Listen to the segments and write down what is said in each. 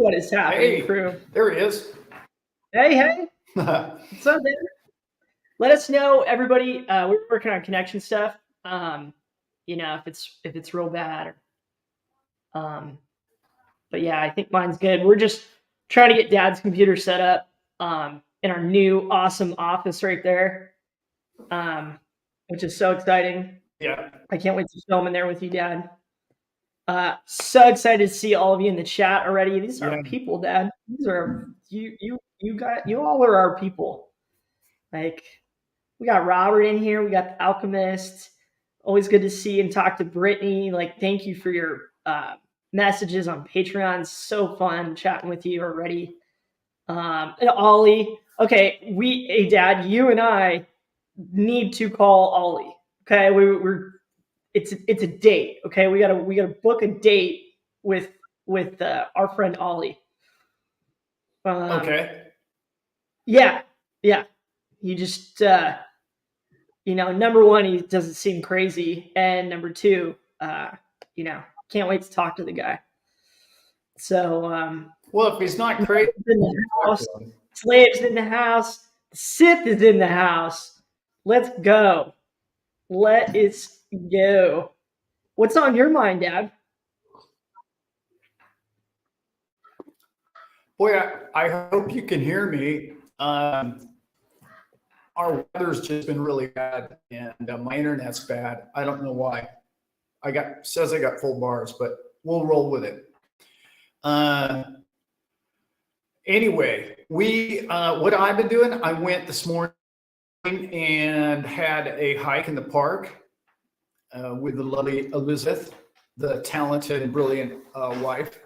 What is happening, Hey, crew? there he is. Hey, Yeah, what's up, man? Let us know, everybody. We're working on connection stuff. If it's real bad, um, but yeah, I think mine's good. We're just trying to get Dad's computer set up in our new awesome office right there, um, which is so exciting. I can't wait to film in there with you, Dad. So excited to see all of you in the chat already. These are yeah. our people, Dad. These are you all are our people. Like we got Robert in here, we got the Alchemist. Always good to see and talk to Brittany. Like, thank you for your messages on Patreon. So fun chatting with you already. And Ollie. Okay, hey Dad, you and I need to call Ollie. Okay, it's a date. Okay, we gotta book a date with our friend Ollie. Okay. Yeah, yeah. He just number one, he doesn't seem crazy, and number two, can't wait to talk to the guy. So Well, if he's not crazy, in the house, slaves in the house, the Sith is in the house. Let's go. Let us go. What's on your mind, Dad? boy, I hope you can hear me. Our weather's just been really bad, and my internet's bad. I don't know why. Says I got full bars, but we'll roll with it. Anyway, what I've been doing, I went this morning and had a hike in the park with the lovely Elizabeth, the talented and brilliant wife.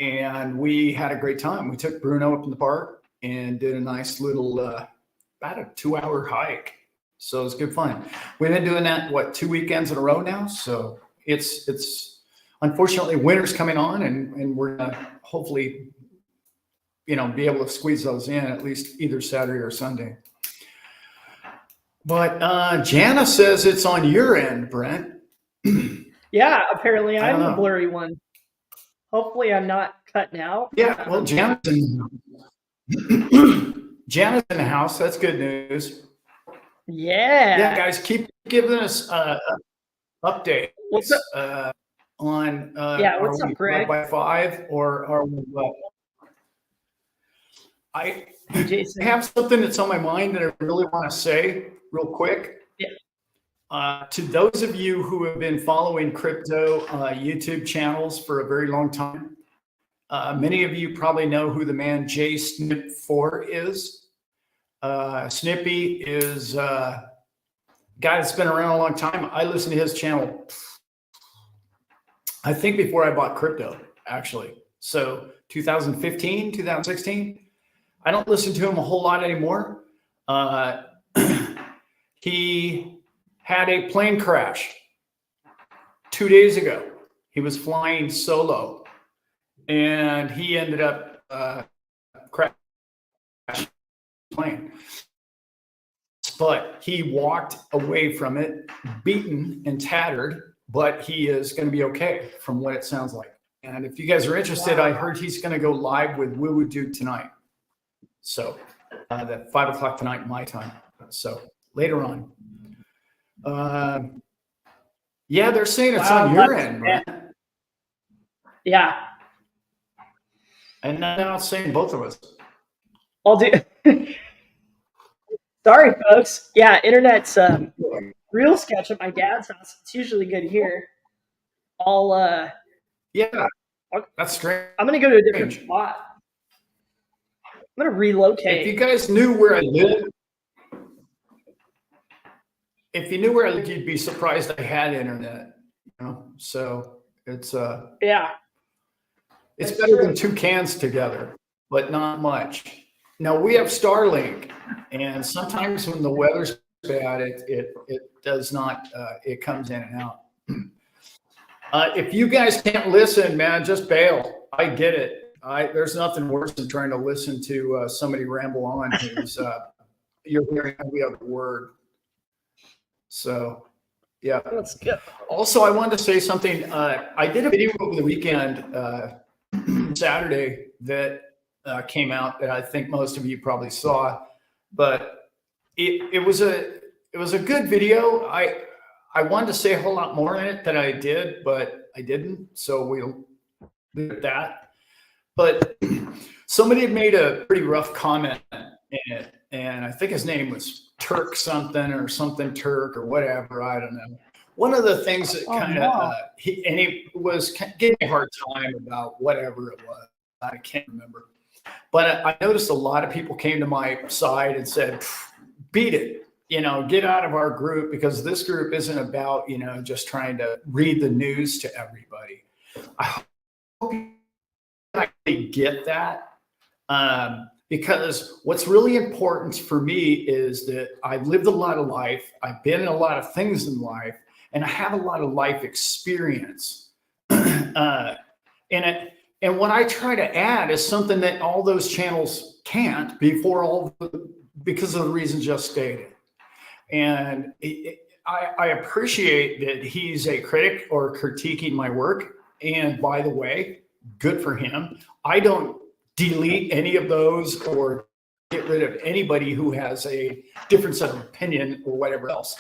And we had a great time. We took Bruno up in the park and did a nice little, about a 2-hour hike. So it was good fun. We've been doing that, 2 weekends in a row now. So it's unfortunately winter's coming on, and we're gonna hopefully, be able to squeeze those in at least either Saturday or Sunday. But Jana says it's on your end, Brent. Yeah, apparently I don't I'm the know. blurry one. Hopefully I'm not cutting out. Yeah, well, Jana's in the house. That's good news. Yeah. Guys, keep giving us updates. What's up? On What's up, Greg? by 5 or are we what? I Jason. have something that's on my mind that I really want to say real quick. Yeah. To those of you who have been following crypto YouTube channels for a very long time, many of you probably know who the man JSnip4 is. Snippy is a guy that's been around a long time. I listen to his channel, I think before I bought crypto, actually. So 2015, 2016. I don't listen to him a whole lot anymore. He had a plane crash 2 days ago. He was flying solo, and he ended up crashing the plane. But he walked away from it, beaten and tattered, but he is going to be okay from what it sounds like. And if you guys are interested, wow. I heard he's going to go live with Woo Woo Dude tonight. So at 5 o'clock tonight, my time. So later on. They're saying it's on your end, right? Yeah. And now it's saying both of us. I'll do. Sorry, folks. Yeah, internet's real sketch at my dad's house. It's usually good here. That's strange. I'm gonna go to a different spot. I'm gonna relocate. If you guys knew where I live, you'd be surprised I had internet. So it's it's better than 2 cans together, but not much. Now we have Starlink, and sometimes when the weather's bad, it does not. It comes in and out. If you guys can't listen, man, just bail. I get it. There's nothing worse than trying to listen to somebody ramble on who's you're hearing every other word. So, yeah. Let's go. Also, I wanted to say something. I did a video over the weekend Saturday that came out that I think most of you probably saw, but it was a good video. I wanted to say a whole lot more in it than I did, but I didn't. So we'll leave it at that. But somebody had made a pretty rough comment in it, and I think his name was Turk something or something Turk or whatever. I don't know. One of the things that kind of he was giving me a hard time about whatever it was. I can't remember, but I noticed a lot of people came to my side and said, "Beat it, get out of our group because this group isn't about just trying to read the news to everybody." I hope you get that. Because what's really important for me is that I've lived a lot of life. I've been in a lot of things in life, and I have a lot of life experience. And what I try to add is something that all those channels can't because of the reasons just stated. And I appreciate that he's a critic or critiquing my work. And by the way, good for him. I don't delete any of those or get rid of anybody who has a difference of opinion or whatever else.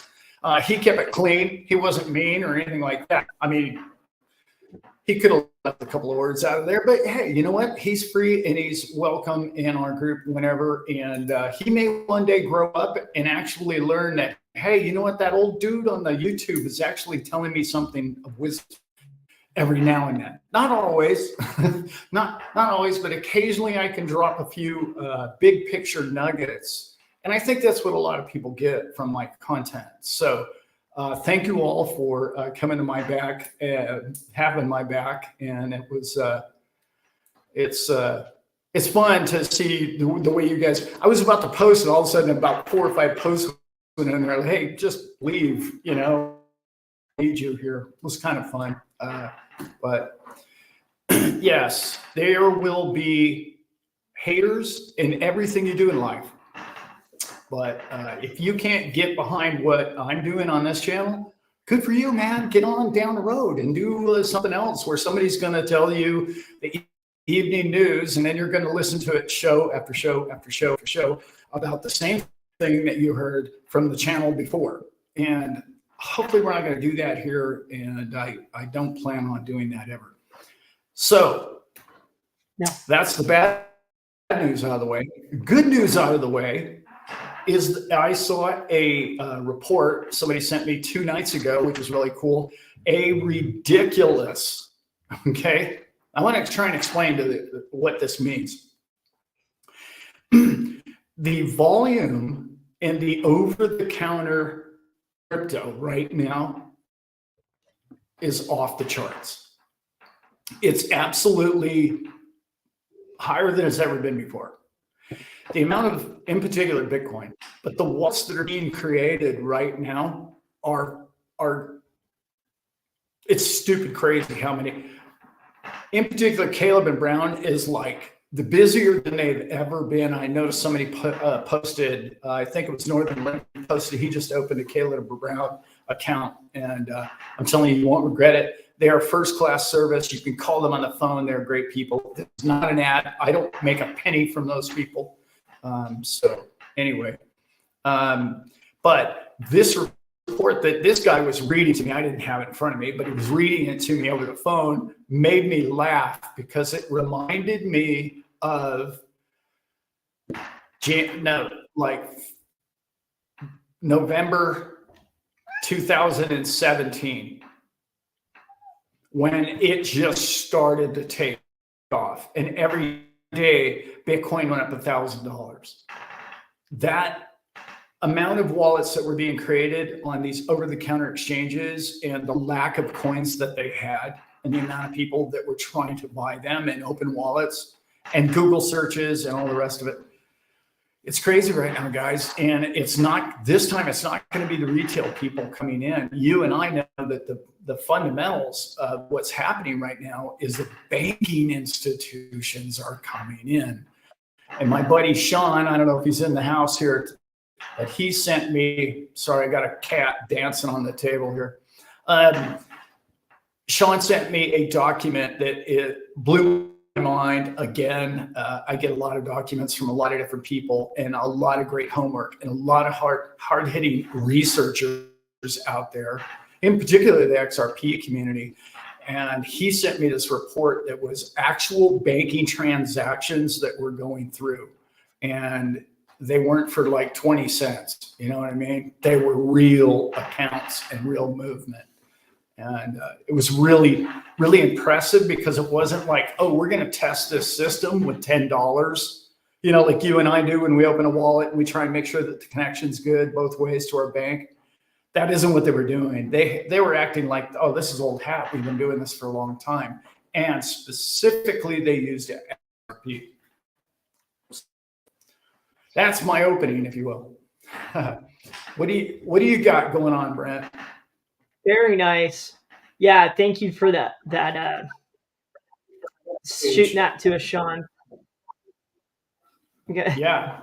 He kept it clean. He wasn't mean or anything like that. I mean, he could have left a couple of words out of there, but hey, you know what? He's free and he's welcome in our group whenever. And he may one day grow up and actually learn that, hey, you know what? That old dude on the YouTube is actually telling me something of wisdom every now and then. Not always, not always, but occasionally I can drop a few big picture nuggets. And I think that's what a lot of people get from my content. So thank you all for coming to my back, having my back. And it was, it's fun to see the way you guys, I was about to post and all of a sudden about 4 or 5 posts went in there, like, hey, just leave, I need you here. It was kind of fun. But yes, there will be haters in everything you do in life. But if you can't get behind what I'm doing on this channel, good for you, man. Get on down the road and do something else where somebody's going to tell you the evening news, and then you're going to listen to it show after show after show after show about the same thing that you heard from the channel before. And hopefully we're not going to do that here, and I don't plan on doing that ever. So that's the bad news out of the way. Good news out of the way is I saw a report somebody sent me 2 nights ago, which is really cool. A ridiculous, okay? I want to try and explain what this means. The volume in the over-the-counter crypto right now is off the charts. It's absolutely higher than it's ever been before. The amount of, in particular, Bitcoin, but the wallets that are being created right now are it's stupid crazy how many. In particular, Caleb and Brown is like the busier than they've ever been. I noticed somebody posted, I think it was Northern Link posted, he just opened a Caleb Brown account. And I'm telling you, you won't regret it. They are first-class service. You can call them on the phone. They're great people. It's not an ad. I don't make a penny from those people. So anyway, but this report that this guy was reading to me, I didn't have it in front of me, but he was reading it to me over the phone, made me laugh because it reminded me of November 2017, when it just started to take off, and every day Bitcoin went up $1,000. That amount of wallets that were being created on these over-the-counter exchanges and the lack of coins that they had and the amount of people that were trying to buy them and open wallets and Google searches and all the rest of it. It's crazy right now, guys. And it's not, this time, it's not going to be the retail people coming in. You and I know that the fundamentals of what's happening right now is that banking institutions are coming in. And my buddy Sean, I don't know if he's in the house here, but he sent me, sorry, I got a cat dancing on the table here. Sean sent me a document that it blew mind. Again, I get a lot of documents from a lot of different people and a lot of great homework and a lot of hard hitting researchers out there, in particular the XRP community. And he sent me this report that was actual banking transactions that were going through. And they weren't for like 20 cents. You know what I mean? They were real accounts and real movement. And it was really, really impressive because it wasn't like, oh, we're going to test this system with $10, you know, like you and I do when we open a wallet and we try and make sure that the connection's good both ways to our bank. That isn't what they were doing. They were acting like, oh, this is old hat. We've been doing this for a long time. And specifically, they used XRP. That's my opening, if you will. What do you got going on, Brent? Very nice. Yeah, thank you for that shooting that to us, Sean. Okay. Yeah.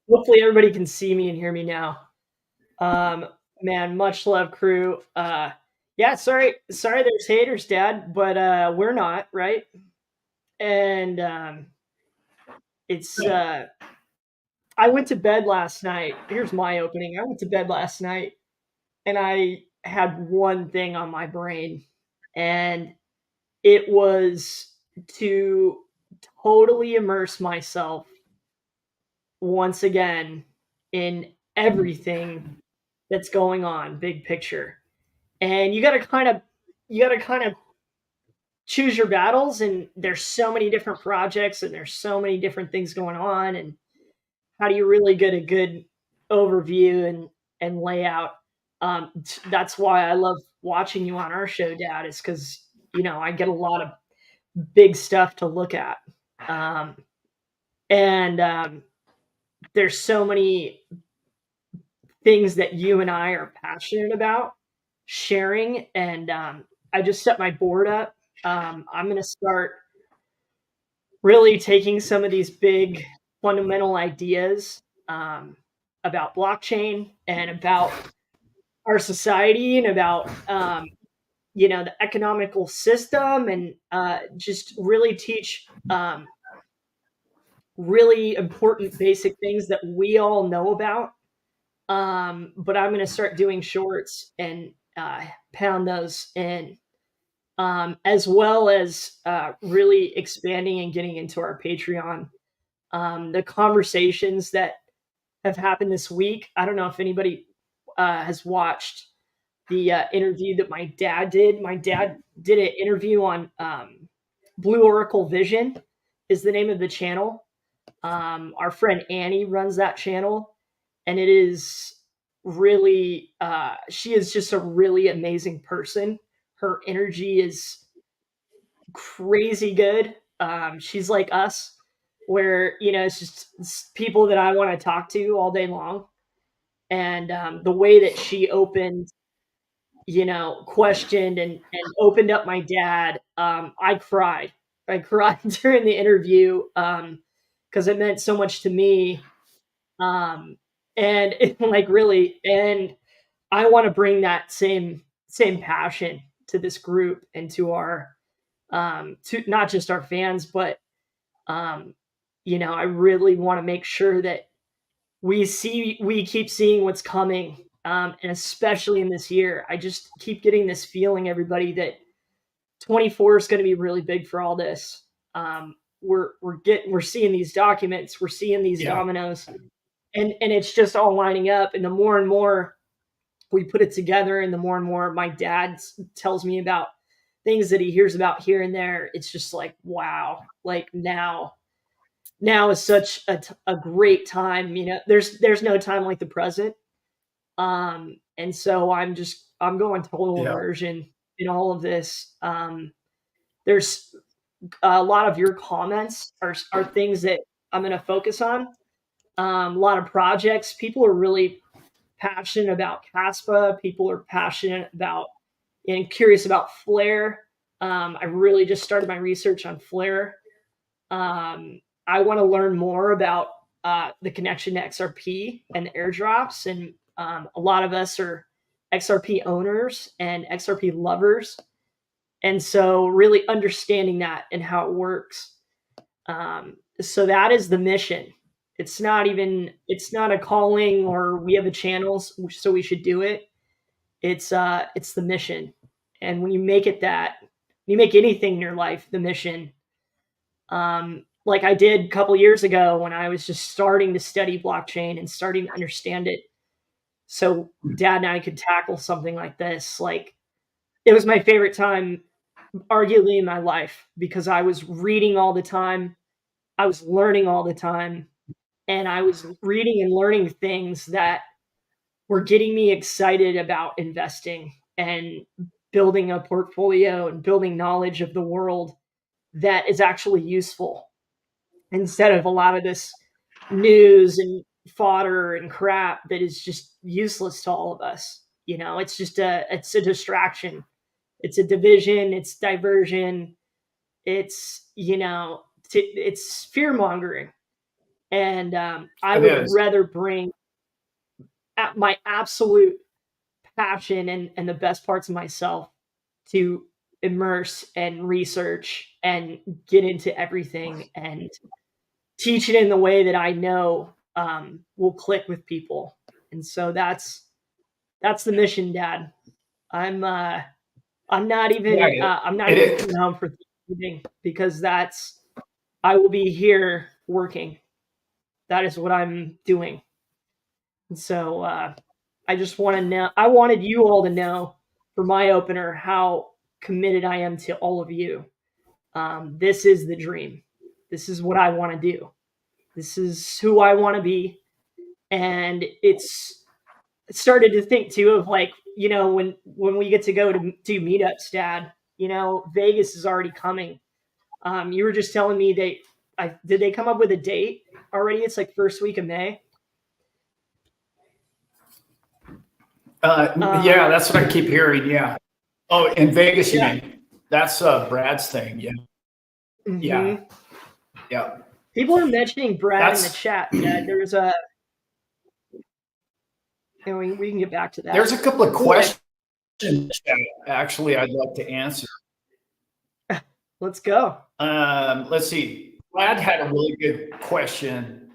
Hopefully everybody can see me and hear me now. Man, much love, crew. Yeah, sorry there's haters, Dad, but we're not, right? And it's I went to bed last night. Here's my opening. I went to bed last night and I had one thing on my brain, and it was to totally immerse myself once again in everything that's going on, big picture. And you got to kind of choose your battles, and there's so many different projects and there's so many different things going on, and how do you really get a good overview and layout? That's why I love watching you on our show, Dad, is because I get a lot of big stuff to look at. And there's so many things that you and I are passionate about sharing. And I just set my board up. I'm going to start really taking some of these big fundamental ideas about blockchain and about our society and about the economical system, and just really teach really important basic things that we all know about. But I'm going to start doing shorts and pound those in, as well as really expanding and getting into our Patreon. The conversations that have happened this week. I don't know if anybody has watched the interview that my dad did. My dad did an interview on Blue Oracle Vision is the name of the channel. Our friend Annie runs that channel, and it is really, she is just a really amazing person. Her energy is crazy good. She's like us, where, it's people that I want to talk to all day long. And the way that she opened, questioned and opened up my dad, I cried. I cried during the interview because it meant so much to me. And it, like, really, and I want to bring that same passion to this group and to our to not just our fans, but I really want to make sure that we keep seeing what's coming, and especially in this year. I just keep getting this feeling, everybody, that 24 is going to be really big for all this. We're seeing these documents, we're seeing these dominoes, and it's just all lining up. And the more and more we put it together, and the more and more my dad tells me about things that he hears about here and there, it's just like, wow, like now is such a great time. There's no time like the present. And so I'm going total immersion in all of this. There's a lot of your comments are things that I'm going to focus on. A lot of projects. People are really passionate about Caspa. People are passionate about and curious about Flare. I really just started my research on Flare. I want to learn more about the connection to XRP and the airdrops. And a lot of us are XRP owners and XRP lovers. And so really understanding that and how it works. So that is the mission. It's not a calling or we have a channel, so we should do it. It's the mission. And when you make it that, you make anything in your life the mission. Like I did a couple years ago when I was just starting to study blockchain and starting to understand it. So dad and I could tackle something like this. Like it was my favorite time arguably in my life because I was reading all the time. I was learning all the time and I was reading and learning things that were getting me excited about investing and building a portfolio and building knowledge of the world that is actually useful instead of a lot of this news and fodder and crap that is just useless to all of us. You know, it's a distraction. It's a division, it's diversion, it's, it's fear mongering. And I It would is. rather bring my absolute passion and the best parts of myself to immerse and research and get into everything and teach it in the way that I know will click with people. And so that's the mission, Dad. I'm uh, Yeah, I'm not it even is. coming home for Thanksgiving because that's I will be here working. That is what I'm doing. And so I just want to know. I wanted you all to know for my opener how committed I am to all of you. This is the dream. This is what I want to do. This is who I want to be. And it's started to think too of like, when we get to go to do meetups, Dad, Vegas is already coming. You were just telling me did they come up with a date already? It's like first week of May. Yeah, Um, that's what I keep hearing. Yeah. Oh, in Vegas, you yeah. mean? That's Brad's thing. Yeah. Yeah. Hmm. Yeah. People are mentioning Brad in the That's chat, Dad. There's a, we can get back to there's that. a couple of Go ahead. questions actually I'd like to answer. Let's go. Let's see. Brad had a really good question.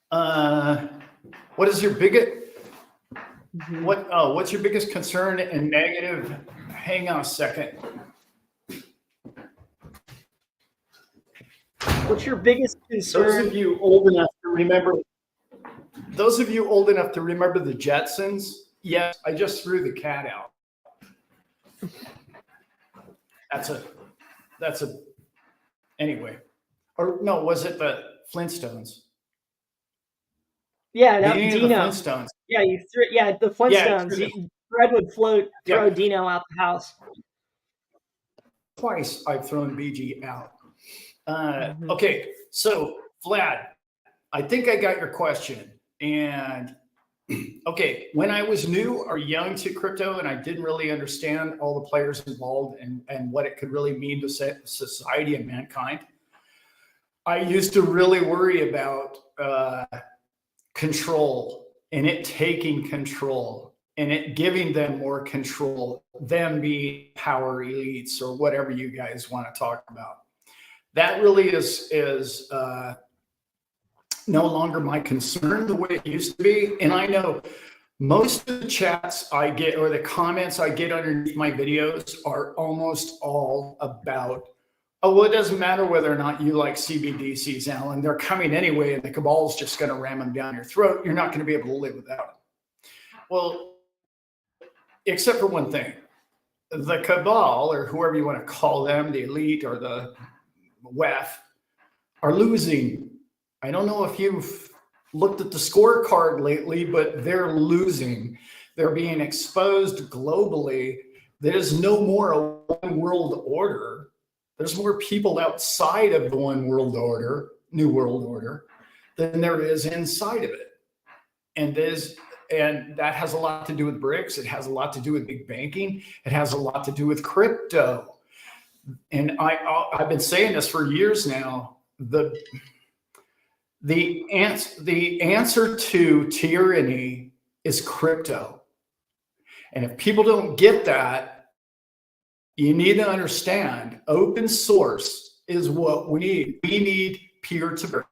What is your biggest Mhm. what's your biggest concern and negative? Hang on a second. What's your biggest Those concern? of you old enough to remember those of you old enough to remember the Jetsons, yes, I just threw the cat out. That's a that's a anyway. Or no, was it the Flintstones? Yeah, Any of the Dino. Flintstones? Yeah, the Yeah, Flintstones. Fred would throw yeah. Dino out the house. Twice I've thrown BG out. Mhm. Okay, so Vlad, I think I got your question. And okay, when I was new or young to crypto and I didn't really understand all the players involved and what it could really mean to society and mankind, I used to really worry about control and it taking control and it giving them more control, them being power elites or whatever you guys want to talk about. That really is no longer my concern the way it used to be. And I know most of the chats I get or the comments I get underneath my videos are almost all about, oh, well, it doesn't matter whether or not you like CBDCs, Alan. They're coming anyway, and the cabal's just going to ram them down your throat. You're not going to be able to live without them. Well, except for one thing. The cabal, or whoever you want to call them, the elite or the WEF, are losing. I don't know if you've looked at the scorecard lately, but they're losing. They're being exposed globally. There's no more a one world order. There's more people outside of the one world order, new world order, than there is inside of it. And that has a lot to do with BRICS. It has a lot to do with big banking. It has a lot to do with crypto. And I've been saying this for years now. The answer to tyranny is crypto. And if people don't get that, you need to understand open source is what we need. We need peer to peer.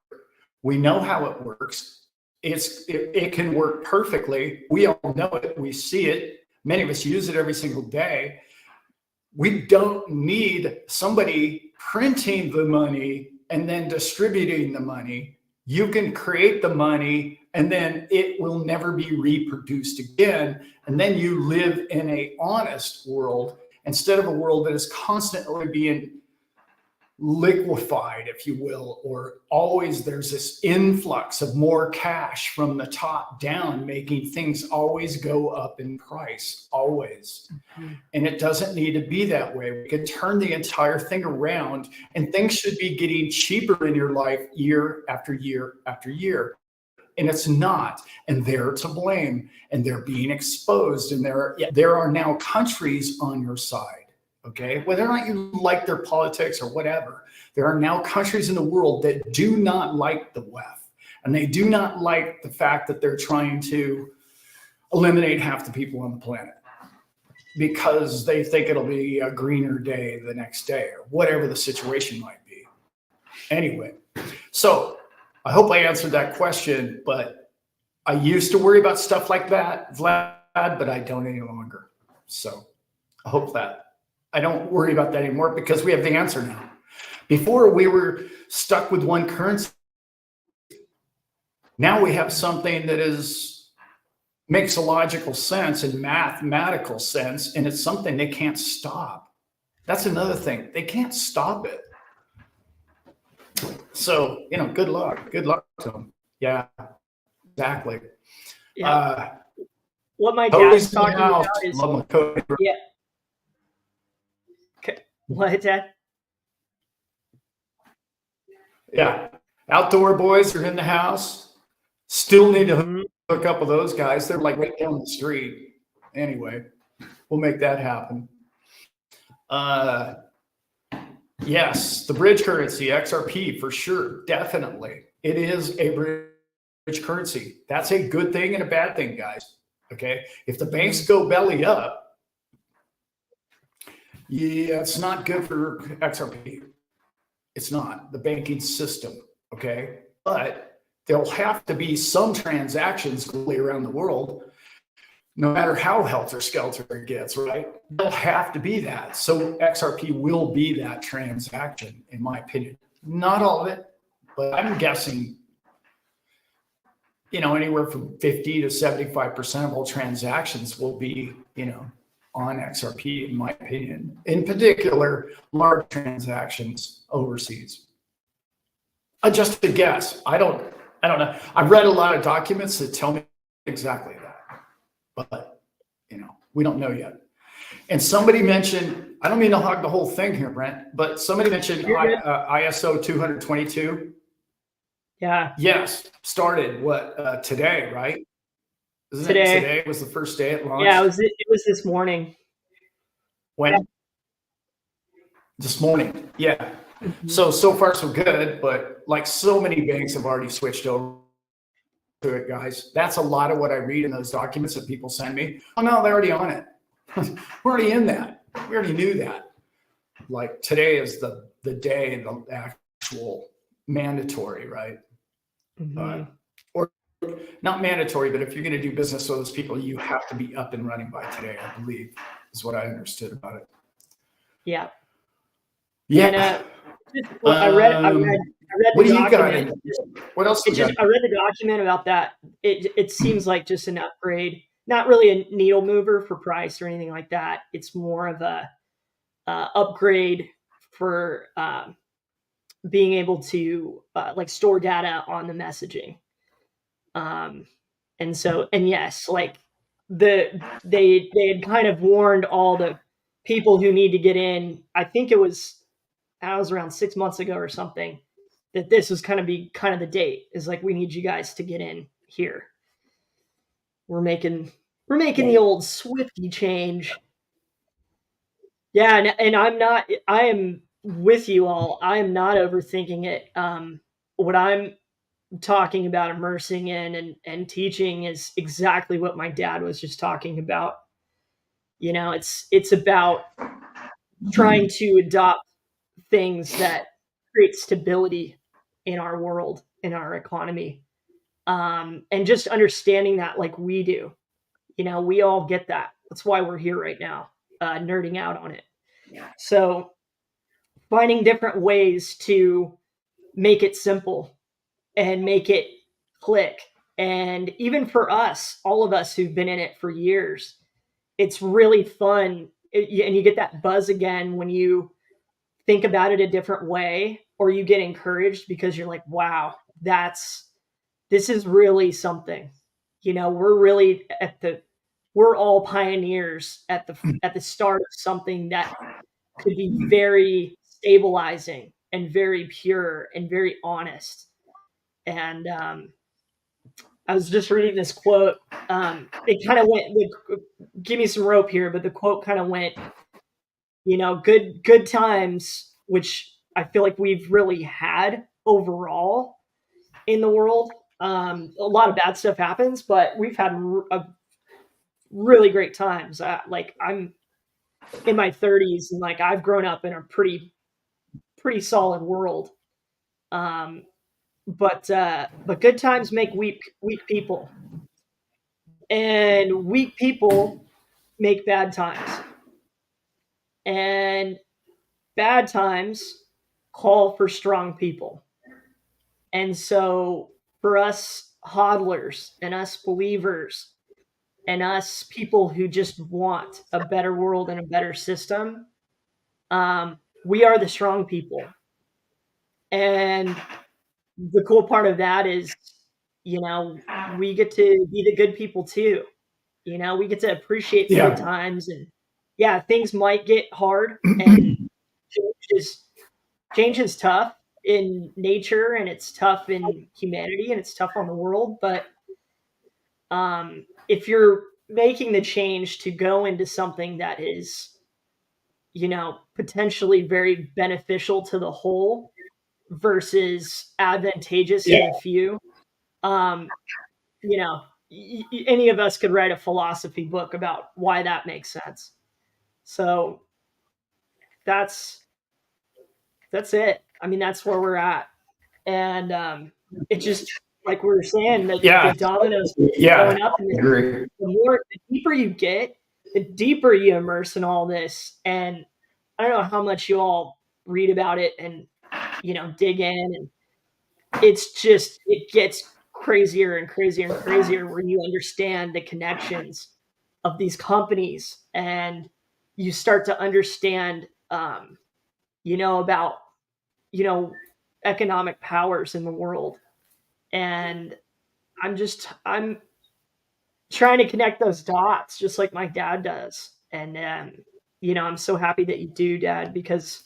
We know how it works. It can work perfectly. We all know it. We see it. Many of us use it every single day. We don't need somebody printing the money and then distributing the money. You can create the money and then it will never be reproduced again. And then you live in a honest world instead of a world that is constantly being liquefied, if you will, or always there's this influx of more cash from the top down, making things always go up in price, always. Mm-hmm. And it doesn't need to be that way. We can turn the entire thing around and things should be getting cheaper in your life year after year after year. And it's not, and they're to blame, and they're being exposed, and there are now countries on your side. Okay, whether or not you like their politics or whatever, there are now countries in the world that do not like the WEF, and they do not like the fact that they're trying to eliminate half the people on the planet because they think it'll be a greener day the next day or whatever the situation might be. Anyway, so I hope I answered that question, but I used to worry about stuff like that, Vlad, but I don't any longer. So I hope that. I don't worry about that anymore because we have the answer now. Before we were stuck with one currency. Now we have something that makes a logical sense and mathematical sense, and it's something they can't stop. That's another thing. They can't stop it. So, good luck. Good luck to them. Yeah, exactly. Yeah. What my dad's talking about is yeah. What, Dad? Yeah. Outdoor boys are in the house. Still need to hook up with those guys. They're like right down the street. Anyway, we'll make that happen. Yes, the bridge currency, XRP, for sure. Definitely. It is a bridge currency. That's a good thing and a bad thing, guys. Okay. If the banks go belly up, yeah, it's not good for XRP. It's not the banking system, okay? But there'll have to be some transactions globally around the world, no matter how helter-skelter it gets, right? There'll have to be that. So XRP will be that transaction, in my opinion. Not all of it, but I'm guessing, anywhere from 50 to 75% of all transactions will be, on XRP, in my opinion, in particular, large transactions overseas. Just a guess. I don't know. I've read a lot of documents that tell me exactly that, but we don't know yet. And somebody mentioned, I don't mean to hog the whole thing here, Brent, but somebody mentioned ISO 222. Yeah. Yes. Started today, right? Isn't it today was the first day it launched? Yeah, it was this morning. When? Yeah. This morning. Yeah. Mm-hmm. So far so good, but like so many banks have already switched over to it, guys. That's a lot of what I read in those documents that people send me. Oh no, they're already on it. We're already in that. We already knew that. Like today is the day, the actual mandatory, right? Mm-hmm. Or not mandatory, but if you're going to do business with those people, you have to be up and running by today, I believe, is what I understood about it. Yeah. Yeah. And, I read what do you got? What else? I read the document about that. It seems like just an upgrade, not really a needle mover for price or anything like that. It's more of a upgrade for being able to store data on the messaging. And yes, like they had kind of warned all the people who need to get in. I think it was around 6 months ago or something, that this was kind of the date is like, we need you guys to get in here. We're making the old Swifty change. Yeah. And I am with you all. I am not overthinking it. What I'm talking about immersing in and teaching is exactly what my dad was just talking about. It's about trying to adopt things that create stability in our world, in our economy. And just understanding that like we do, we all get that. That's why we're here right now, nerding out on it. So finding different ways to make it simple and make it click. And even for us, all of us who've been in it for years, it's really fun. And you get that buzz again when you think about it a different way, or you get encouraged because you're like, wow, this is really something. We're really we're all pioneers at the start of something that could be very stabilizing and very pure and very honest. And I was just reading this quote. It kind of went, give me some rope here, but the quote kind of went, good times, which I feel like we've really had overall in the world. A lot of bad stuff happens, but we've had a really great times. Like I'm in my 30s, and like I've grown up in a pretty solid world. Um, but good times make weak people, and weak people make bad times, and bad times call for strong people. And so for us hodlers and us believers and us people who just want a better world and a better system, we are the strong people. And the cool part of that is, we get to be the good people too. We get to appreciate the good Yeah. times. And yeah, things might get hard, and change is tough in nature, and it's tough in humanity, and it's tough on the world. But if you're making the change to go into something that is, potentially very beneficial to the whole versus advantageous to Yeah. the few, any of us could write a philosophy book about why that makes sense. So that's that's it. I mean, that's where we're at. And it just, like we were saying, the Yeah. dominoes Yeah. going up, and I agree. the deeper you get, the deeper you immerse in all this. And I don't know how much you all read about it and dig in, and it gets crazier and crazier and crazier where you understand the connections of these companies, and you start to understand about you know economic powers in the world. And I'm trying to connect those dots just like my dad does. And I'm so happy that you do, Dad, because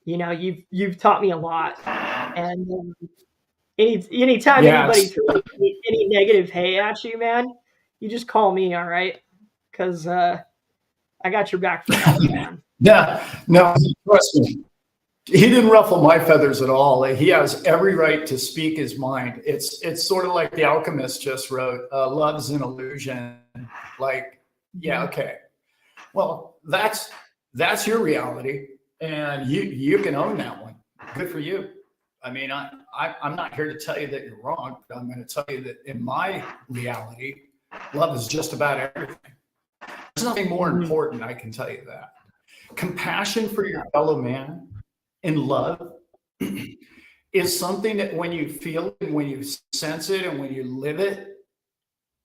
you've taught me a lot. And anytime anybody Yes. throws any negative hay at you, man, you just call me, all right? Because I got your back for that one, man. No, no, trust me. He didn't ruffle my feathers at all. He has every right to speak his mind. It's sort of like The Alchemist just wrote, "Love's an illusion." Like, yeah, okay. Well, that's your reality, and you can own that one. Good for you. I mean, I'm not here to tell you that you're wrong, but I'm going to tell you that in my reality, love is just about everything. There's nothing more important. I can tell you that. Compassion for your fellow man in love is something that when you feel it, when you sense it, and when you live it,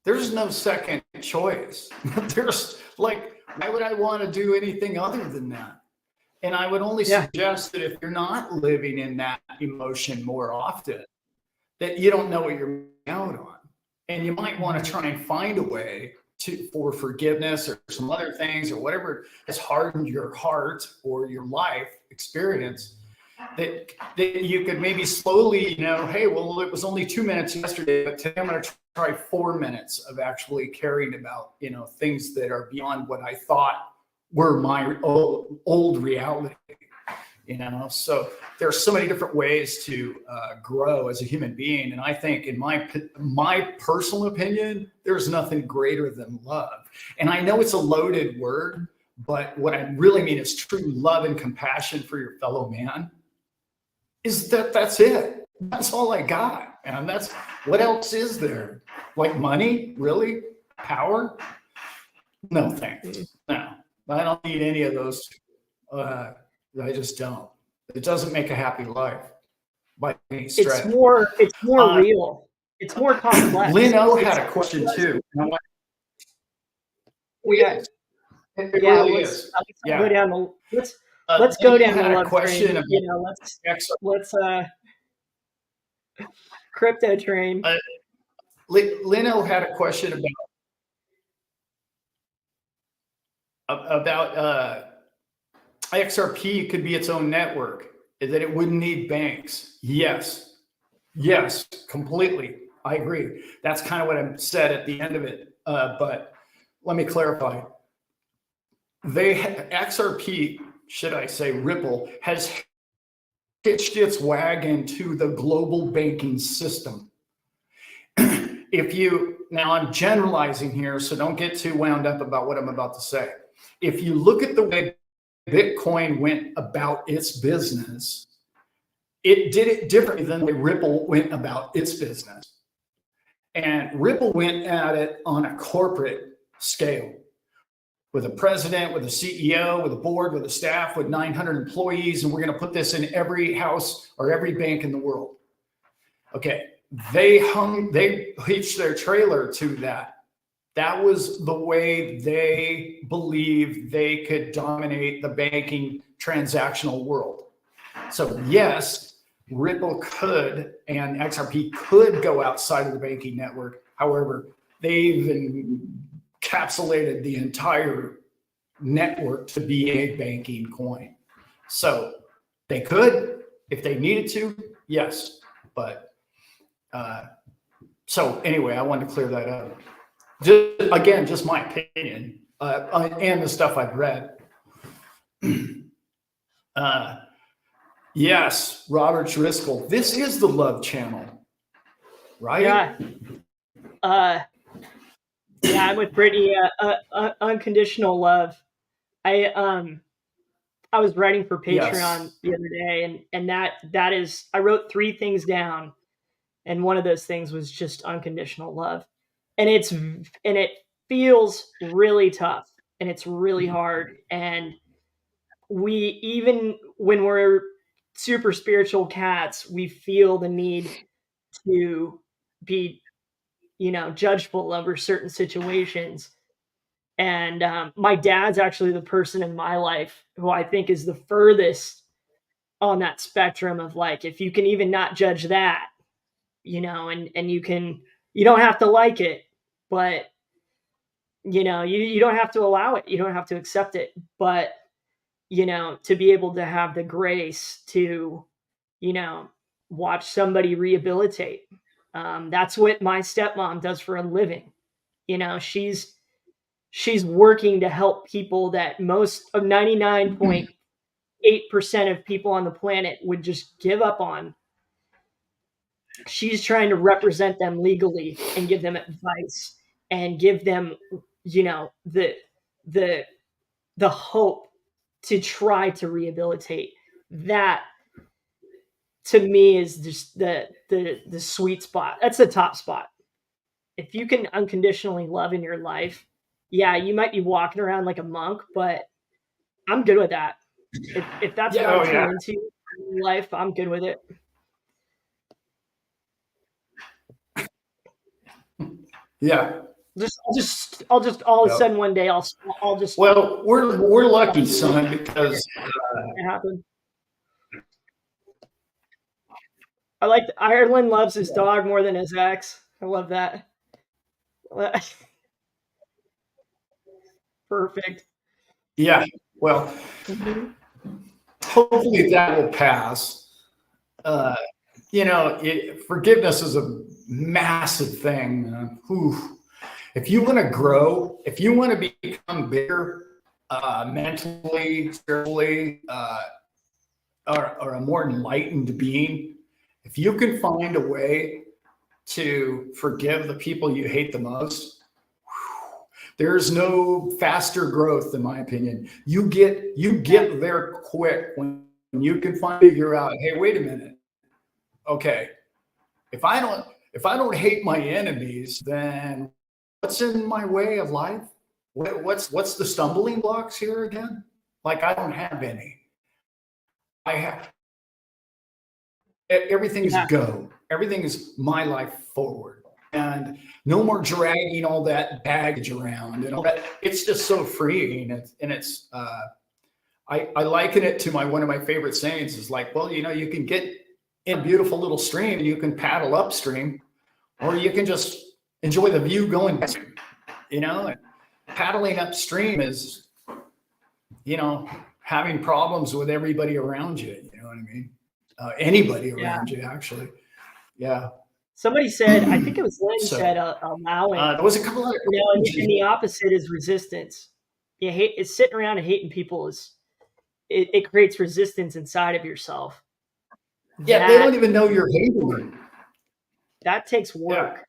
there's no second choice. There's like, why would I want to do anything other than that? And I would only suggest that if you're not living in that emotion more often, that you don't know what you're out on. And you might want to try and find a way for forgiveness or some other things or whatever has hardened your heart or your life experience, that you could maybe slowly, hey, well, it was only 2 minutes yesterday, but today I'm going to try 4 minutes of actually caring about, things that are beyond what I thought were my old reality. So there's so many different ways to grow as a human being. And I think in my personal opinion, there's nothing greater than love. And I know it's a loaded word, but what I really mean is true love and compassion for your fellow man is that that's it. That's all I got. And that's what else is there? Like money? Really? Power? No, thanks. No, I don't need any of those. I just don't. It doesn't make a happy life by any It's stretch. more Uh, real. It's more complex. Lynn O It's had a question too. we got It yeah. really is. Let's go Yeah. down the let's go Lynn O down the had a love question train. about You know, XR. let's crypto train. Lino had a question about XRP could be its own network, that it wouldn't need banks. Yes, completely. I agree. That's kind of what I said at the end of it. But let me clarify. XRP, should I say Ripple, has hitched its wagon to the global banking system. Now I'm generalizing here, so don't get too wound up about what I'm about to say. If you look at the way Bitcoin went about its business, it did it differently than the way Ripple went about its business. And Ripple went at it on a corporate scale with a president, with a CEO, with a board, with a staff, with 900 employees, and we're going to put this in every house or every bank in the world. Okay. They hitched their trailer to that. That was the way they believed they could dominate the banking transactional world. So yes, Ripple could and XRP could go outside of the banking network. However, they've encapsulated the entire network to be a banking coin. So they could, if they needed to, yes, but so anyway, I wanted to clear that up. Just my opinion, and the stuff I've read. Yes, Robert Driscoll. This is the love channel, right? Yeah. Yeah, I'm with Brittany. Unconditional love. I was writing for Patreon Yes. the other day, and that is I wrote 3 things down, and one of those things was just unconditional love, and it feels really tough, and it's really hard, and we even when we're super spiritual cats, we feel the need to be judgeful over certain situations. And my dad's actually the person in my life who I think is the furthest on that spectrum of like, if you can even not judge that, and you don't have to like it, but you don't have to allow it. You don't have to accept it, but to be able to have the grace to, you know, watch somebody rehabilitate. That's what my stepmom does for a living. She's working to help people that most of 99.8% of people on the planet would just give up on. She's trying to represent them legally and give them advice and give them, the the hope to try to rehabilitate. That to me is just the sweet spot. That's the top spot. If you can unconditionally love in your life, yeah, you might be walking around like a monk, but I'm good with that. If that's what Yeah. I'm Oh yeah. tuned into in life, I'm good with it. Yeah. I'll just all of a Yeah. sudden one day I'll just Well, we're lucky, son, because it happen. I like Ireland loves his dog more than his ex. I love that. Perfect. yeah. Well, Mhm. hopefully that will pass. Forgiveness is a massive thing. If you want to grow, if you want to become bigger, mentally, spiritually, or a more enlightened being, if you can find a way to forgive the people you hate the most, there's no faster growth, in my opinion. You get there quick when you can figure out, hey, wait a minute, okay, if I don't hate my enemies, then what's in my way of life? What's the stumbling blocks here again? Like I don't have any. I have everything is Yeah. go. Everything is my life forward. And no more dragging all that baggage around and all that. It's just so freeing. And it's I liken it to one of my favorite sayings is like, well, you can get in a beautiful little stream and you can paddle upstream, or you can just enjoy the view going downstream. And paddling upstream is, having problems with everybody around you. You know what I mean? Anybody Yeah. around you, actually. Yeah. Somebody said, I think it was Lynn said, So allowing, there was a couple other and the opposite is resistance. You hate it's sitting around and hating people it creates resistance inside of yourself. Yeah, they That don't even know you're hating them. that takes Yeah. work.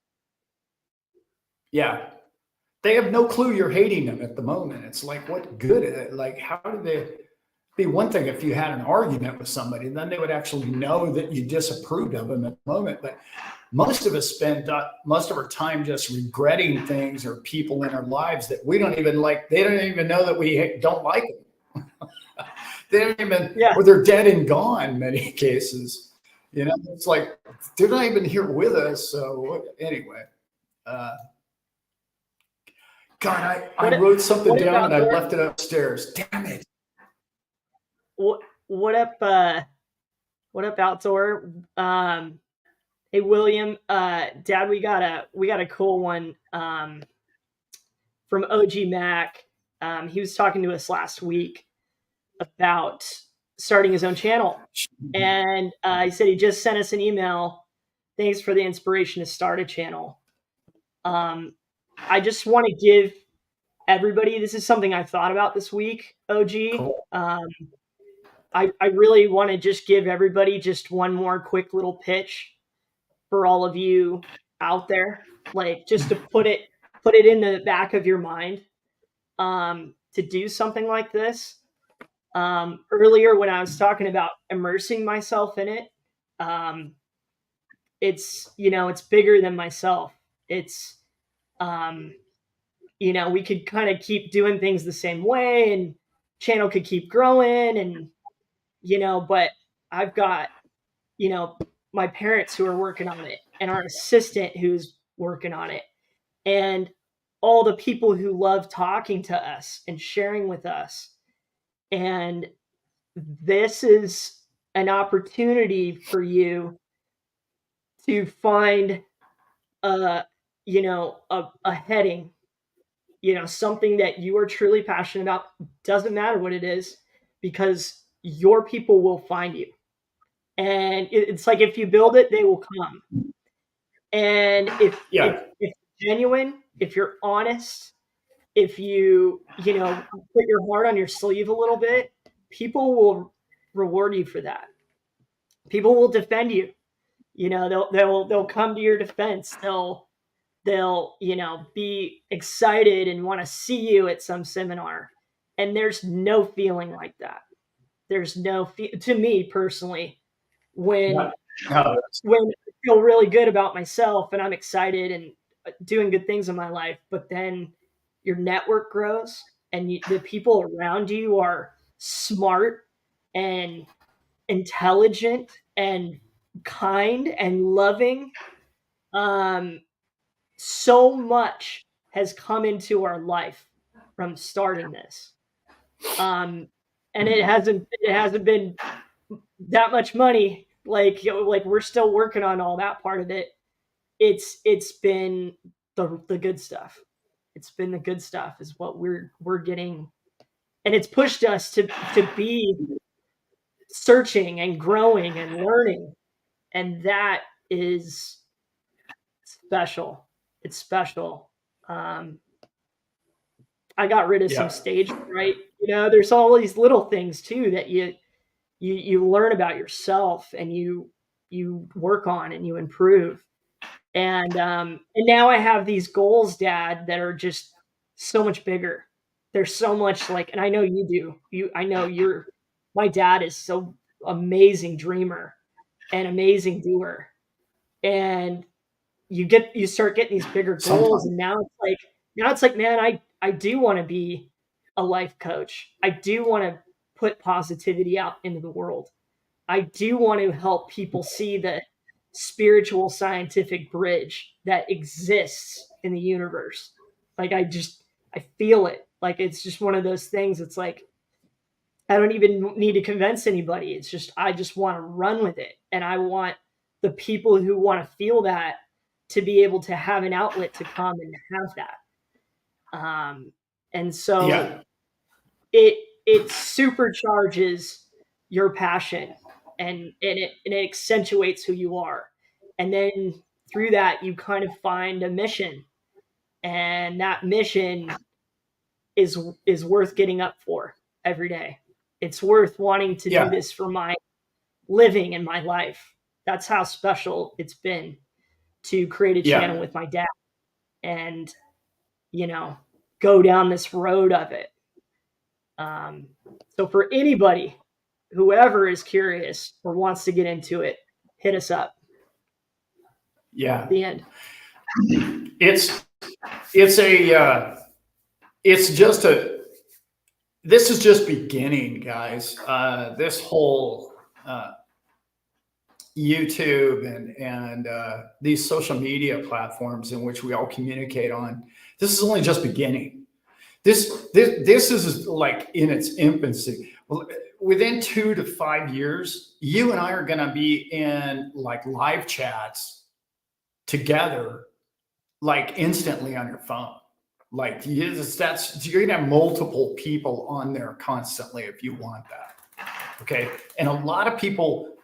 Yeah. They have no clue you're hating them at the moment. It's like, what good? Like, how do they be one thing if you had an argument with somebody, then they would actually know that you disapproved of them at the moment. But most of us spend most of our time just regretting things or people in our lives that we don't even like. They don't even know that we don't like them. They don't even, Yeah. or they're dead and gone in many cases. It's like they're not even here with us. So anyway, God, I wrote something what down about and I left it upstairs. Damn it. what up outdoor? Hey William, Dad, we got a cool one from OG Mac. He was talking to us last week about starting his own channel, and he said he just sent us an email. Thanks for the inspiration to start a channel. I just want to give everybody. This is something I thought about this week. OG. Cool. I really want to just give everybody just one more quick little pitch for all of you out there, like just to put it in the back of your mind, to do something like this. Earlier when I was talking about immersing myself in it, it's bigger than myself. It's we could kind of keep doing things the same way, and channel could keep growing, and but I've got my parents who are working on it, and our assistant who's working on it, and all the people who love talking to us and sharing with us. And this is an opportunity for you to find a a heading, something that you are truly passionate about. Doesn't matter what it is, because your people will find you. And it's like, if you build it, they will come. And Yeah. if genuine, if you're honest, if put your heart on your sleeve a little bit, people will reward you for that. People will defend you. They'll come to your defense. They'll be excited and want to see you at some seminar. And there's no feeling like that. There's to me personally, when No, when I feel really good about myself and I'm excited and doing good things in my life, but then your network grows and the people around you are smart and intelligent and kind and loving. Um, so much has come into our life from starting this. And it hasn't been that much money. Like we're still working on all that part of it. It's been the good stuff. It's been the good stuff is what we're getting, and it's pushed us to be searching and growing and learning, and that is special. It's special. I got rid of some yeah. stage fright. There's all these little things too that you learn about yourself, and you work on and you improve. And now I have these goals, Dad, that are just so much bigger. There's so much, like, and I know you do. I know my dad is so amazing dreamer. an amazing doer. And you start getting these bigger goals, Sometimes. and now it's like, man, I do want to be a life coach. I do want to put positivity out into the world. I do want to help people see the spiritual scientific bridge that exists in the universe. Like I feel it. Like it's just one of those things. It's like I don't even need to convince anybody. It's just I just want to run with it, and I want the people who want to feel that to be able to have an outlet to come and have that. And so Yeah. it supercharges your passion, and it accentuates who you are. And then through that you kind of find a mission, and that mission is worth getting up for every day. It's worth wanting to do Yeah. this for my living and my life. That's how special it's been to create a channel Yeah. with my dad and, you know, go down this road of it. Um, so for anybody, whoever is curious or wants to get into it, hit us up. Yeah. The end. It's it's a it's just a this is just beginning, guys. This whole YouTube and these social media platforms in which we all communicate on. This is only just beginning. This is like in its infancy. Within 2 to 5 years, you and I are going to be in like live chats together, like instantly on your phone. Like you're gonna have multiple people on there constantly if you want that. Okay, and a lot of people,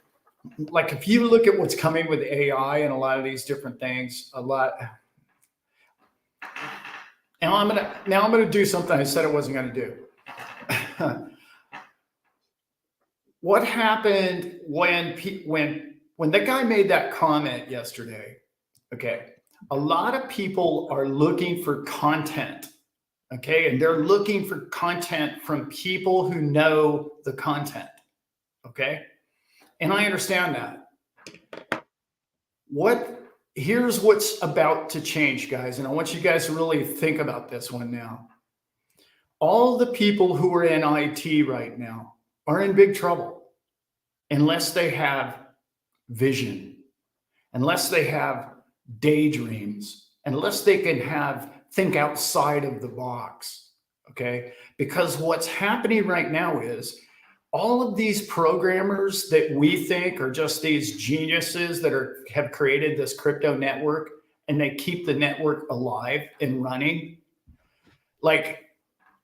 like if you look at what's coming with AI and a lot of these different things, a lot. And I'm gonna do something I said I wasn't gonna do. What happened when that guy made that comment yesterday? Okay, a lot of people are looking for content. Okay, and they're looking for content from people who know the content. Okay, and I understand that. Here's what's about to change, guys, and I want you guys to really think about this one now. All the people who are in IT right now are in big trouble unless they have vision, unless they have daydreams, unless they can think outside of the box. Okay, because what's happening right now is all of these programmers that we think are just these geniuses that have created this crypto network, and they keep the network alive and running. Like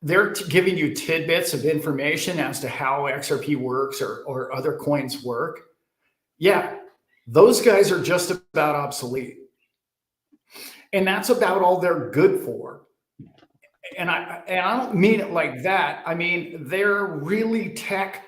they're giving you tidbits of information as to how XRP works or other coins work. Yeah, those guys are just about obsolete. And that's about all they're good for. And I don't mean it like that. I mean, they're really tech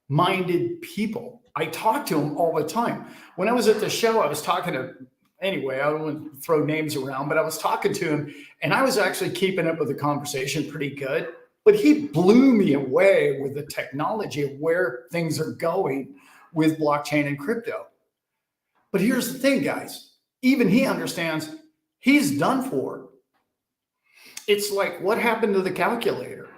minded people. I talk to them all the time. When I was at the show, I was talking to, anyway, I don't want to throw names around, but I was talking to him, and I was actually keeping up with the conversation pretty good. But he blew me away with the technology of where things are going with blockchain and crypto. But here's the thing, guys. Even he understands he's done for. It's like, what happened to the calculator?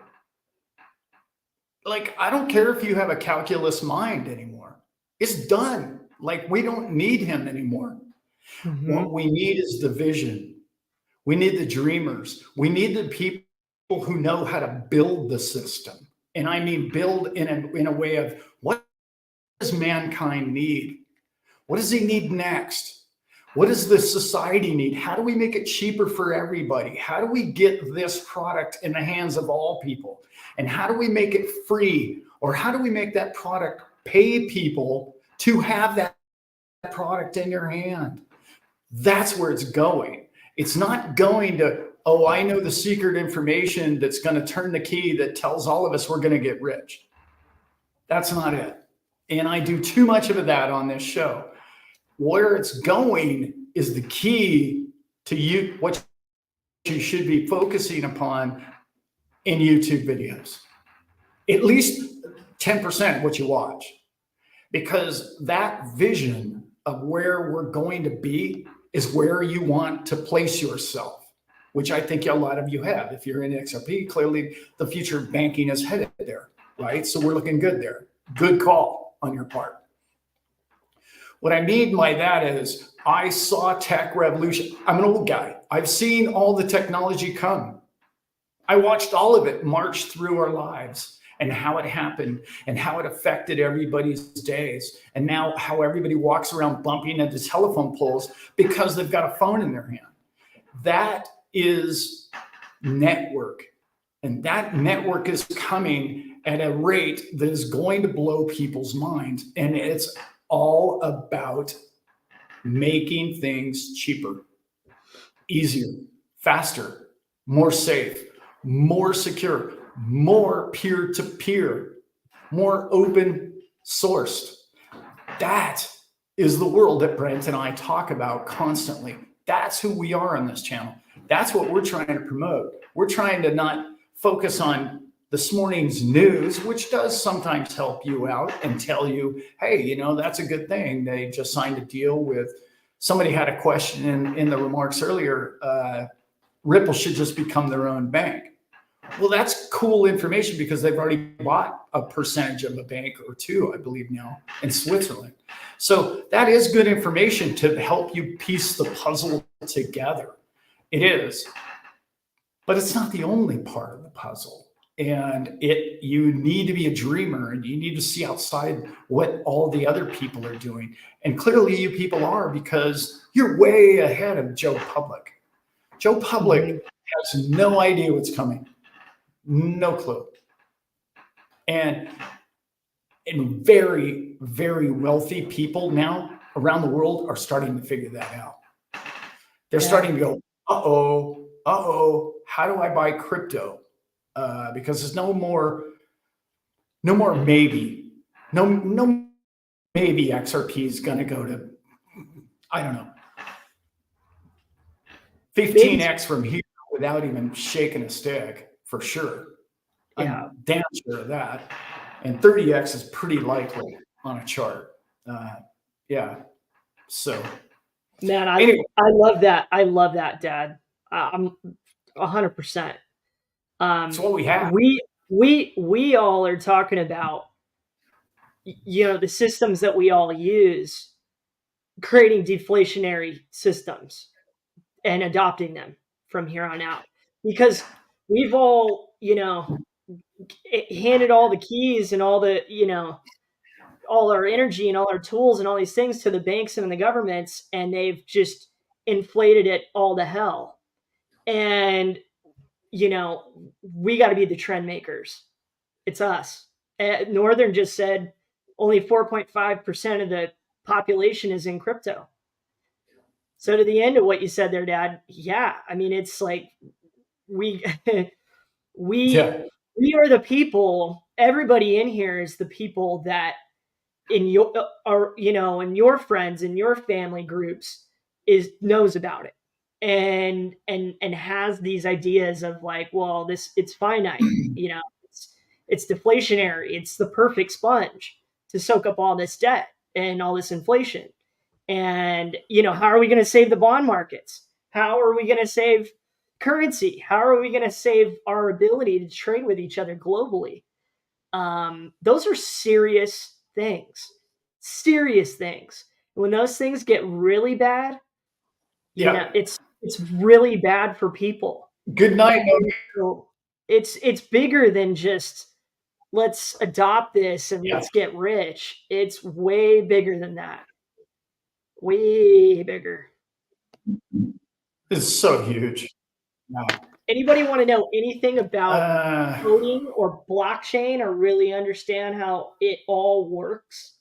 Like, I don't care if you have a calculus mind anymore. It's done. Like, we don't need him anymore. Mm-hmm. What we need is the vision. We need the dreamers. We need the people who know how to build the system. And I mean build in a way of, what does mankind need? What does he need next? What does the society need? How do we make it cheaper for everybody? How do we get this product in the hands of all people? And how do we make it free? Or how do we make that product pay people to have that product in your hand? That's where it's going. It's not going to, oh, I know the secret information that's going to turn the key that tells all of us we're going to get rich. That's not it. And I do too much of that on this show. Where it's going is the key to you, what you should be focusing upon in YouTube videos. At least 10% of what you watch. because that vision of where we're going to be is where you want to place yourself, which I think a lot of you have. If you're in XRP, clearly the future of banking is headed there, right? So we're looking good there. Good call on your part. What I mean by that is I saw tech revolution. I'm an old guy. I've seen all the technology come. I watched all of it march through our lives and how it happened and how it affected everybody's days. And now how everybody walks around bumping into telephone poles because they've got a phone in their hand. That is network. And that network is coming at a rate that is going to blow people's minds. And it's all about making things cheaper, easier, faster, more safe, more secure, more peer-to-peer, more open sourced. That is the world that Brent and I talk about constantly. That's who we are on this channel. That's what we're trying to promote. We're trying to not focus on this morning's news, which does sometimes help you out and tell you, hey, you know, that's a good thing. They just signed a deal with, somebody had a question in the remarks earlier, Ripple should just become their own bank. Well, that's cool information because they've already bought a percentage of a bank or two, I believe now, in Switzerland. So that is good information to help you piece the puzzle together. It is, but it's not the only part of the puzzle. And you need to be a dreamer and you need to see outside what all the other people are doing. And clearly you people are, because you're way ahead of Joe Public. Joe Public has no idea what's coming. No clue. And very, very wealthy people now around the world are starting to figure that out. They're starting to go, how do I buy crypto? Because there's no more maybe. No maybe XRP is going to go to, I don't know, 15x from here without even shaking a stick, for sure. Yeah. I'm damn sure of that. And 30x is pretty likely on a chart. Yeah. So, man, I anyway. love that. I love that, Dad. I'm 100%. It's what we have. We all are talking about, you know, the systems that we all use, creating deflationary systems and adopting them from here on out, because we've all, you know, handed all the keys and all the, you know, all our energy and all our tools and all these things to the banks and the governments, and they've just inflated it all to hell. And, you know, we got to be the trend makers. It's us. Northern just said only 4.5% of the population is in crypto. So to the end of what you said there, Dad, yeah, I mean, it's like we we are the people. Everybody in here is the people that in your are, you know, and your friends and your family groups knows about it and has these ideas of like, well, it's finite, you know, it's deflationary, it's the perfect sponge to soak up all this debt and all this inflation. And, you know, how are we going to save the bond markets? How are we going to save currency? How are we going to save our ability to trade with each other globally? Those are serious things. Serious things. When those things get really bad, you know, it's really bad for people. Good night. So it's bigger than just let's adopt this and let's get rich. It's way bigger than that. Way bigger. It's so huge. Wow. Anybody want to know anything about coding or blockchain or really understand how it all works?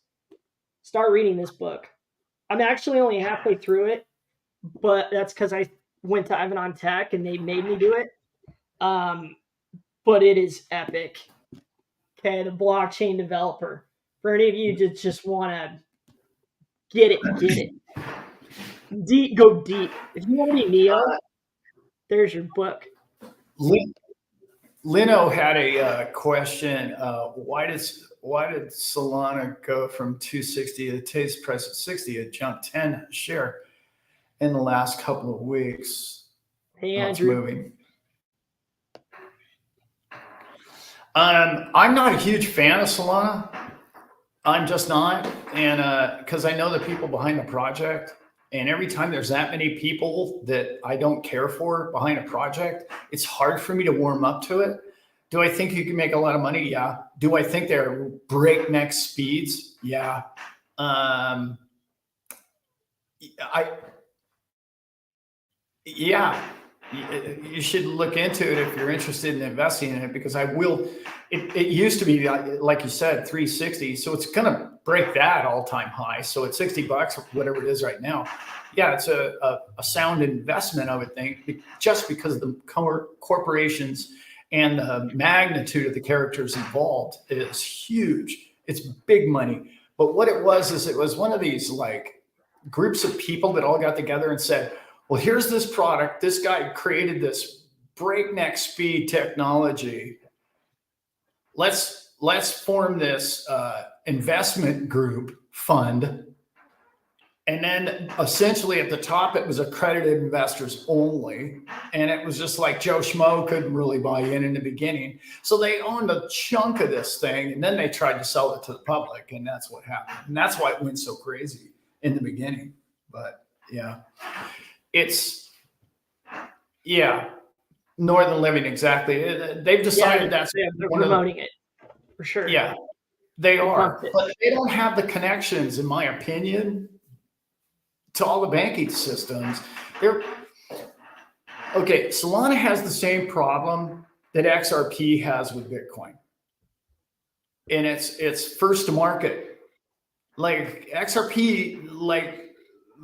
Start reading this book. I'm actually only halfway through it, but that's because I went to Ivan on Tech and they made me do it. But it is epic. Okay, the blockchain developer. For any of you that just want to get it. Deep, go deep. If you want to be Neo, there's your book. Lino had a question. Why did Solana go from 260 to today's price at 60? It jumped 10 a share in the last couple of weeks. Hey, Oh, it's Andrew. moving. I'm not a huge fan of Solana. I'm just not, and because I know the people behind the project, and every time there's that many people that I don't care for behind a project, it's hard for me to warm up to it. Do I think you can make a lot of money? Yeah. Do I think they're breakneck speeds? Yeah. I yeah. You should look into it if you're interested in investing in it, because I will. It used to be, like you said, 360, so it's going to break that all-time high. So at $60 or whatever it is right now, yeah, it's a sound investment, I would think, just because of the corporations and the magnitude of the characters involved is huge. It's big money. But what it was is it was one of these like groups of people that all got together and said, well, here's this product. This guy created this breakneck speed technology. Let's form this investment group fund. And then essentially at the top, it was accredited investors only. And it was just like Joe Schmo couldn't really buy in the beginning. So they owned a chunk of this thing, and then they tried to sell it to the public. And that's what happened. And that's why it went so crazy in the beginning. But yeah. Yeah, Northern Living, exactly. They've decided that's they're promoting it for sure. Yeah, they are, but they don't have the connections, in my opinion, to all the banking systems. Okay. Solana has the same problem that XRP has with Bitcoin, and it's first to market. Like XRP, like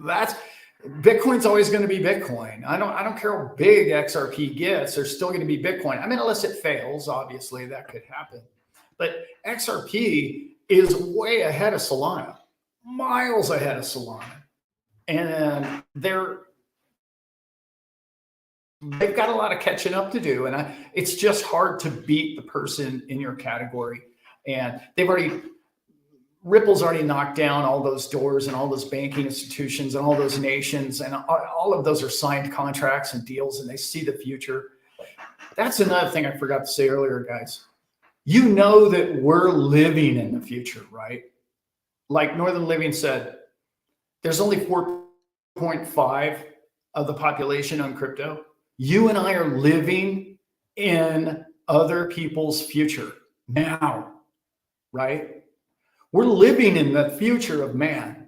that's. Bitcoin's always going to be Bitcoin. I don't care how big XRP gets. There's still going to be Bitcoin. I mean, unless it fails, obviously that could happen. But XRP is way ahead of Solana, miles ahead of Solana, and they've got a lot of catching up to do. And it's just hard to beat the person in your category. And Ripple's already knocked down all those doors and all those banking institutions and all those nations, and all of those are signed contracts and deals, and they see the future. That's another thing I forgot to say earlier, guys. You know that we're living in the future, right? Like Northern Living said, there's only 4.5 of the population on crypto. You and I are living in other people's future now, right? We're living in the future of man.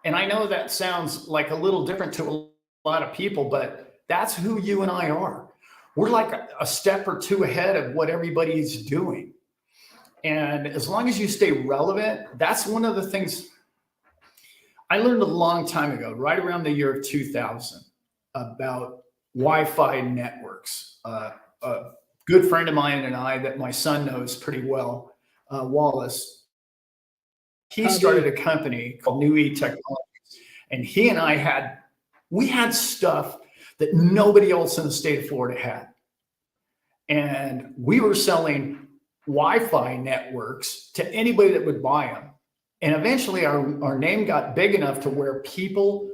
And I know that sounds like a little different to a lot of people, but that's who you and I are. We're like a step or two ahead of what everybody's doing. And as long as you stay relevant, that's one of the things I learned a long time ago, right around the year of 2000, about Wi-Fi networks. A good friend of mine and I that my son knows pretty well, Wallace, he started a company called New E Technologies, and he and I had stuff that nobody else in the state of Florida had. And we were selling Wi-Fi networks to anybody that would buy them. And eventually our name got big enough to where people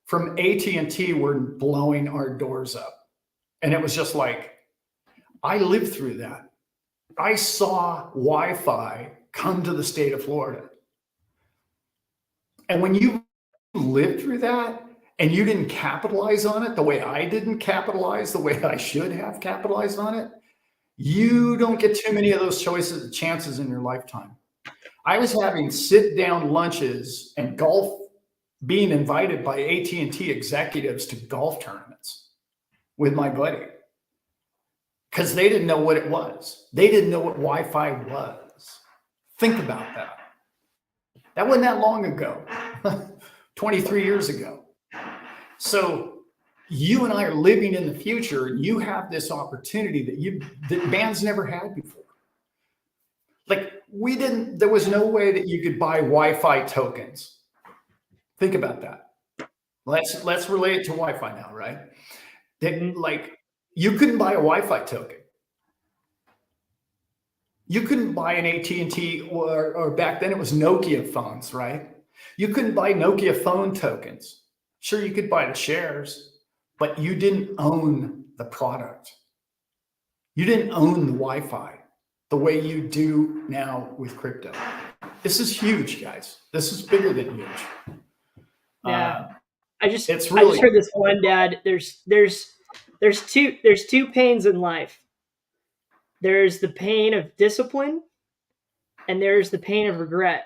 from AT&T were blowing our doors up. And it was just like, I lived through that. I saw Wi-Fi come to the state of Florida. And when you lived through that and you didn't capitalize on it the way I didn't capitalize, the way I should have capitalized on it, you don't get too many of those chances in your lifetime. I was having sit-down lunches and golf, being invited by AT&T executives to golf tournaments with my buddy, because they didn't know what it was. They didn't know what Wi-Fi was. Think about that. That wasn't that long ago, 23 years ago. So you and I are living in the future, and you have this opportunity that bands never had before. Like there was no way that you could buy Wi-Fi tokens. Think about that. Let's relate it to Wi-Fi now, right? That like you couldn't buy a Wi-Fi token. You couldn't buy an AT&T or back then it was Nokia phones, right? You couldn't buy Nokia phone tokens. Sure, you could buy the shares, but you didn't own the product. You didn't own the Wi-Fi the way you do now with crypto. This is huge, guys. This is bigger than huge. Yeah. It's I just really heard this one, Dad. There's two pains in life. There's the pain of discipline, and there's the pain of regret.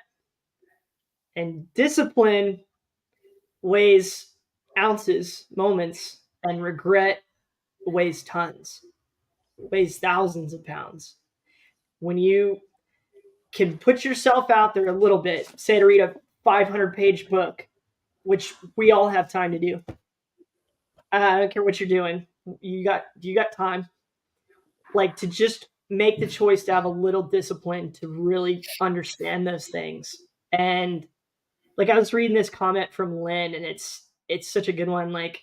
And discipline weighs ounces, moments, and regret weighs tons, weighs thousands of pounds. When you can put yourself out there a little bit, say to read a 500-page book, which we all have time to do. I don't care what you're doing. You got time, like, to just make the choice to have a little discipline to really understand those things. And like, I was reading this comment from Lynn, and it's such a good one. Like,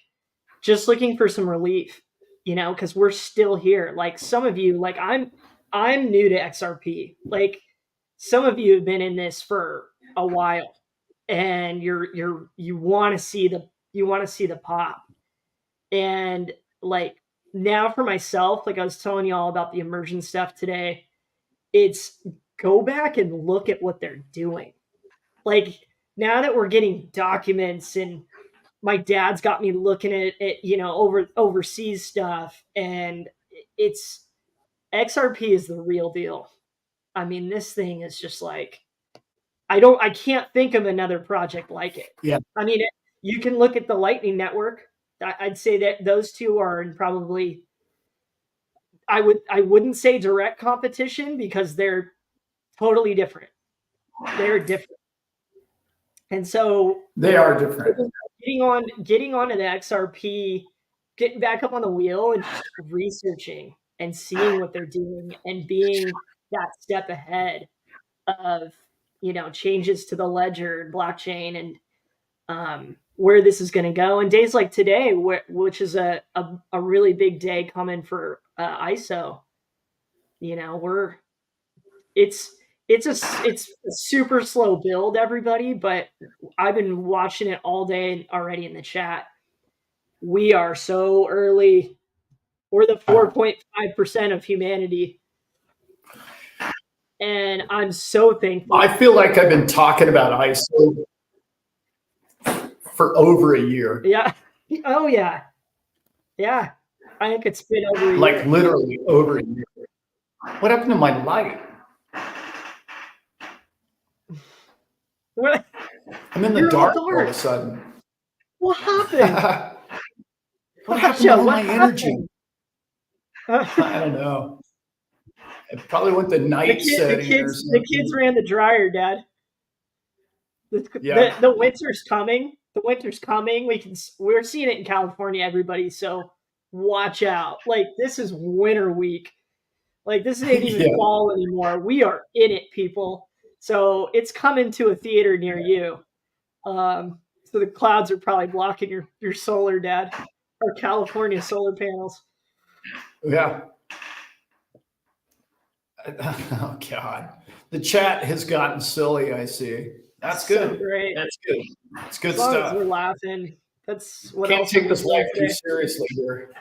just looking for some relief, because we're still here. Like, some of you, like, I'm new to XRP. Like, some of you have been in this for a while, and you want to see the pop. And like, now for myself, like I was telling you all about the immersion stuff today, it's go back and look at what they're doing. Like, now that we're getting documents, and my dad's got me looking at overseas stuff, and it's XRP is the real deal. I mean, this thing is just like, I can't think of another project like it. yeah. I mean, you can look at the Lightning Network. I'd say that those two are in probably, I wouldn't say direct competition, because they're totally different. They're different. And so They are different. getting onto the XRP, getting back up on the wheel and just researching and seeing what they're doing and being that step ahead of, changes to the ledger and blockchain, and where this is going to go. And days like today, which is a really big day coming for ISO, it's a super slow build, everybody, but I've been watching it all day already in the chat. We are so early. We're the 4.5% of humanity. And I'm so thankful. I feel like I've been talking about ISO for over a year. Yeah. Oh, yeah. Yeah. I think it's been over a year. Like literally over a year. What happened to my light? What? I'm in the dark all of a sudden. What happened? What happened to all my energy? I don't know. It probably went to night setting. The kids ran the dryer, Dad. The winter's coming. The winter's coming. We're seeing it in California, everybody. So watch out. Like, this is winter week. Like, this ain't even fall anymore. We are in it, people. So it's coming to a theater near you. So the clouds are probably blocking your solar, Dad, or California solar panels. Yeah. Oh God, the chat has gotten silly. I see. That's good. So great. That's good. It's good as long stuff. As we're laughing. That's what. Can't take this life too seriously here.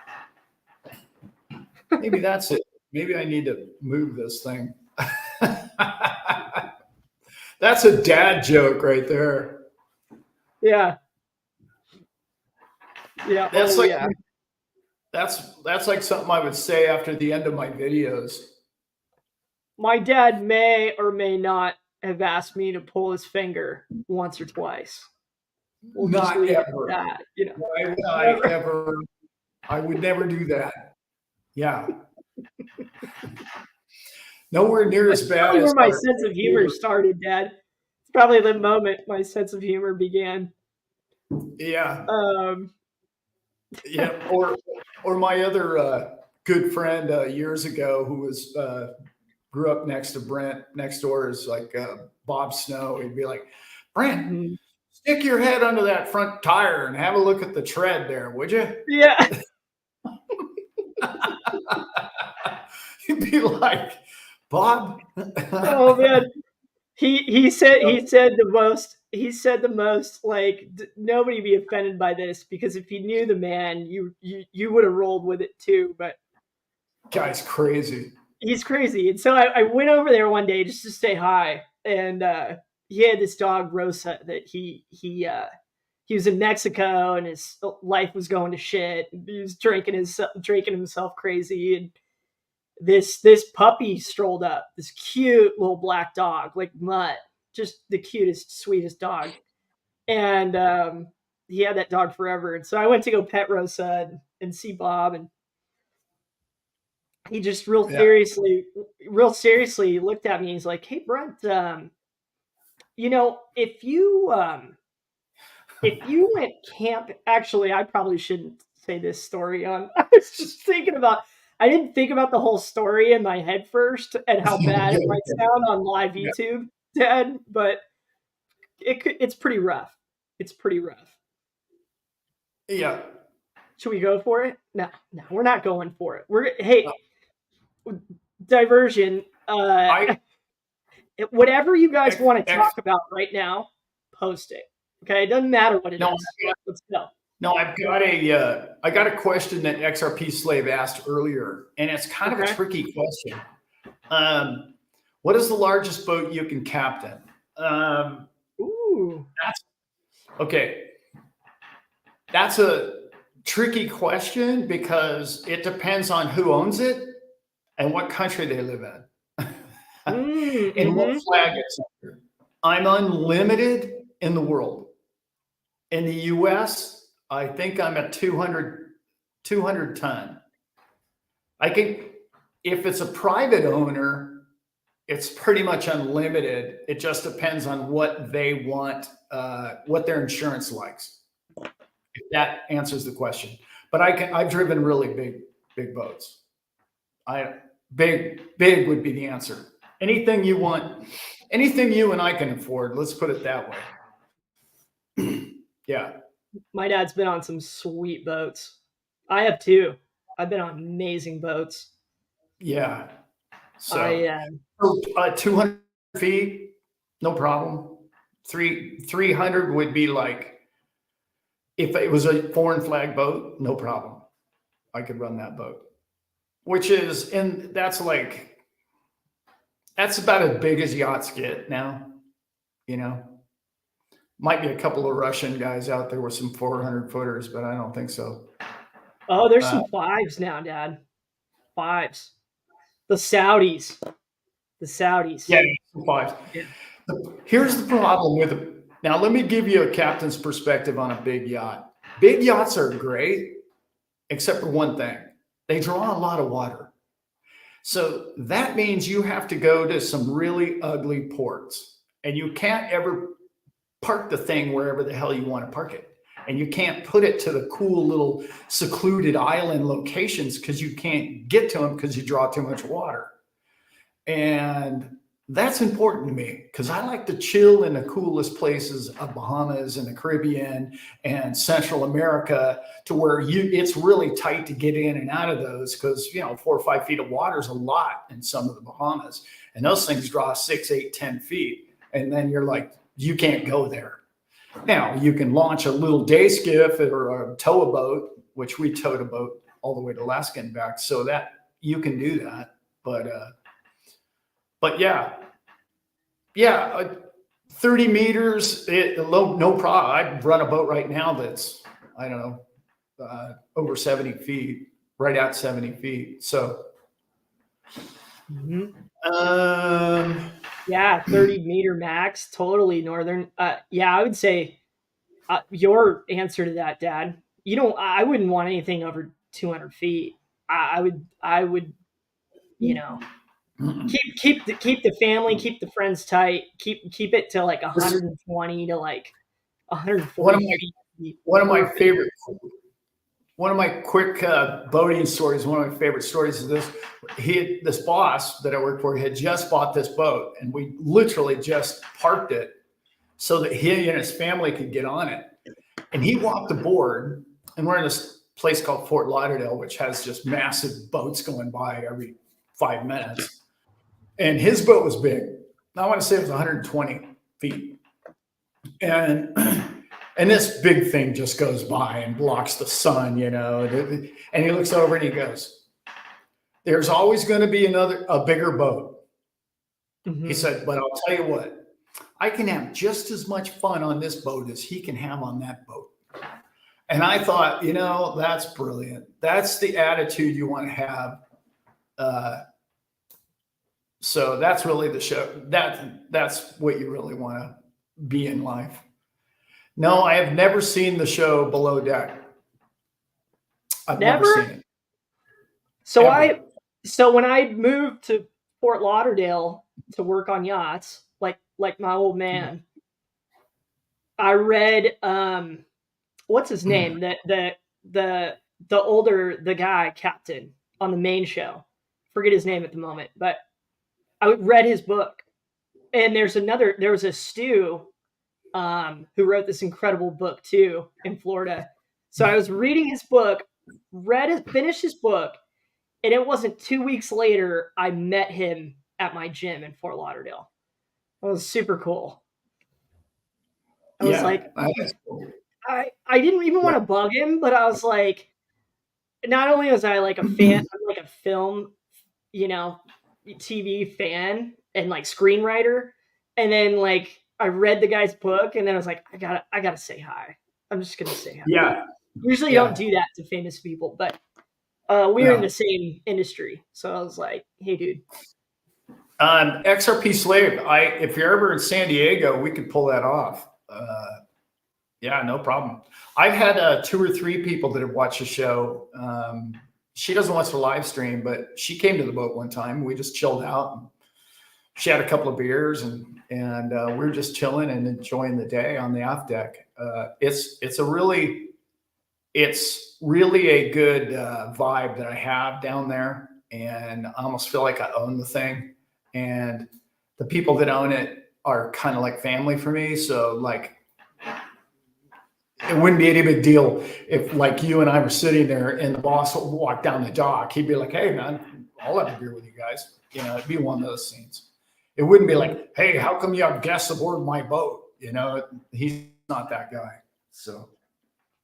Maybe that's it. Maybe I need to move this thing. That's a dad joke right there. Yeah. Yeah. That's that's like something I would say after the end of my videos. My dad may or may not have asked me to pull his finger once or twice. We'll not ever. That, Why would I ever? I would never do that. Yeah. Nowhere near as bad as where my sense of humor started, Dad. It's probably the moment my sense of humor began. Yeah. Yeah. Or my other good friend years ago who was grew up next to Brent. Next door is like Bob Snow. He'd be like, Brent, stick your head under that front tire and have a look at the tread there, would you? Yeah. He'd be like, Bob. Oh man, he said the most like nobody be offended by this because if you knew the man, you would have rolled with it too. But Guy's crazy. he's crazy, and so I went over there one day just to say hi, and he had this dog Rosa that he was in Mexico and his life was going to shit. He was drinking himself crazy, and this puppy strolled up, this cute little black dog, like Mutt, just the cutest, sweetest dog. And he had that dog forever. And so I went to go pet Rosa and see Bob, and he just Yeah. real seriously looked at me. He's like, "Hey, Brent, you know, if you went camp, actually, I probably shouldn't say this story on. I was just thinking about. I didn't think about the whole story in my head first and how bad it might sound on live Yeah. YouTube, Dad. But it's pretty rough. It's pretty rough. Yeah. Should we go for it? No, no, we're not going for it. Hey, diversion. I Whatever you guys ex, want to ex, talk about right now, post it. Okay, it doesn't matter what it no, is. Let's go. no, I got a question that XRP Slave asked earlier, and it's kind of a Okay. tricky question. What is the largest boat you can captain? Ooh. Okay. That's a tricky question because it depends on who owns it and what country they live in and what Mm-hmm. flag it's under. I'm unlimited in the world. In the US, I think I'm at 200 ton. I can, if it's a private owner, it's pretty much unlimited. It just depends on what they want, what their insurance likes. If that answers the question. But I've driven really big boats. Big would be the answer. Anything you want, anything you and I can afford. Let's put it that way. Yeah. My dad's been on some sweet boats. I have too. I've been on amazing boats. Yeah. So, I 200 feet, no problem. 300 would be like, if it was a foreign flag boat, no problem. I could run that boat, which is, and that's about as big as yachts get now, you know. Might be a couple of Russian guys out there with some 400 footers, but I don't think so. oh, there's Uh, some fives now, Dad. Fives. The Saudis. The Saudis. yeah, fives. Yeah. Here's the problem with it. Now, let me give you a captain's perspective on a big yacht. Big yachts are great, except for one thing. They draw a lot of water. So that means you have to go to some really ugly ports, and you can't ever park the thing wherever the hell you want to park it. And you can't put it to the cool little secluded island locations because you can't get to them because you draw too much water. And that's important to me because I like to chill in the coolest places of Bahamas and the Caribbean and Central America, to where it's really tight to get in and out of those because 4 or 5 feet of water is a lot in some of the Bahamas, and those things draw 6, 8, 10 feet, and then you're like, you can't go there. Now you can launch a little day skiff or tow a boat, which we towed a boat all the way to Alaska and back, so that you can do that, but yeah, 30 meters, no problem. I'd run a boat right now that's, I don't know, over 70 feet, right at 70 feet. So, Mhm. um, Yeah, 30-meter max, totally northern. Yeah, I would say your answer to that, Dad. I wouldn't want anything over 200 feet. I would, you know, keep the family, keep the friends tight, keep it to like this, 120 to like one 140 of my feet. one of my Perfect. favorite one of my quick boating stories. One of my favorite stories is this. This boss that I worked for had just bought this boat, and we literally just parked it so that he and his family could get on it. And he walked aboard, and we're in this place called Fort Lauderdale, which has just massive boats going by every 5 minutes. and his boat was big. I want to say it was 120 feet, and and this big thing just goes by and blocks the sun, and he looks over and he goes, "There's always going to be a bigger boat." He Mm-hmm. said, "But I'll tell you what, I can have just as much fun on this boat as he can have on that boat." And I thought, that's brilliant. That's the attitude you want to have. Uh, so that's really the show. That's what you really want to be in life. No, I have never seen the show Below Deck. I've never seen Never. it So ever. I so when I moved to Fort Lauderdale to work on yachts, like my old man, I read what's his name? The the guy captain on the main show. Forget his name at the moment, but I read his book. And there was a Stu who wrote this incredible book too in Florida. So I was reading his book, finished his book, and it wasn't 2 weeks later I met him at my gym in Fort Lauderdale. It was super cool. I was Yeah, like, that's cool. I didn't even Yeah, want to bug him, but I was like, not only was I like a fan, I'm like a film, you know, TV fan and like screenwriter, and then like I read the guy's book, and then I was like, I gotta say hi. I'm just gonna say hi. yeah, Usually, you don't yeah. do that to famous people, but we're in the No. same industry, so I was like, hey, dude. XRP Slave. If you're ever in San Diego, we could pull that off. Yeah, no problem. I've had two or three people that have watched the show. She doesn't watch the live stream, but she came to the boat one time. We just chilled out. And she had a couple of beers, and we were just chilling and enjoying the day on the aft deck. It's really a good vibe that I have down there, and I almost feel like I own the thing. And the people that own it are kind of like family for me. So like it wouldn't be any big deal if like you and I were sitting there and the boss would walk down the dock. He'd be like, "Hey man, I'll have a beer with you guys." It'd be one of those scenes. It wouldn't be like, "Hey, how come you have guests aboard my boat?" He's not that guy. So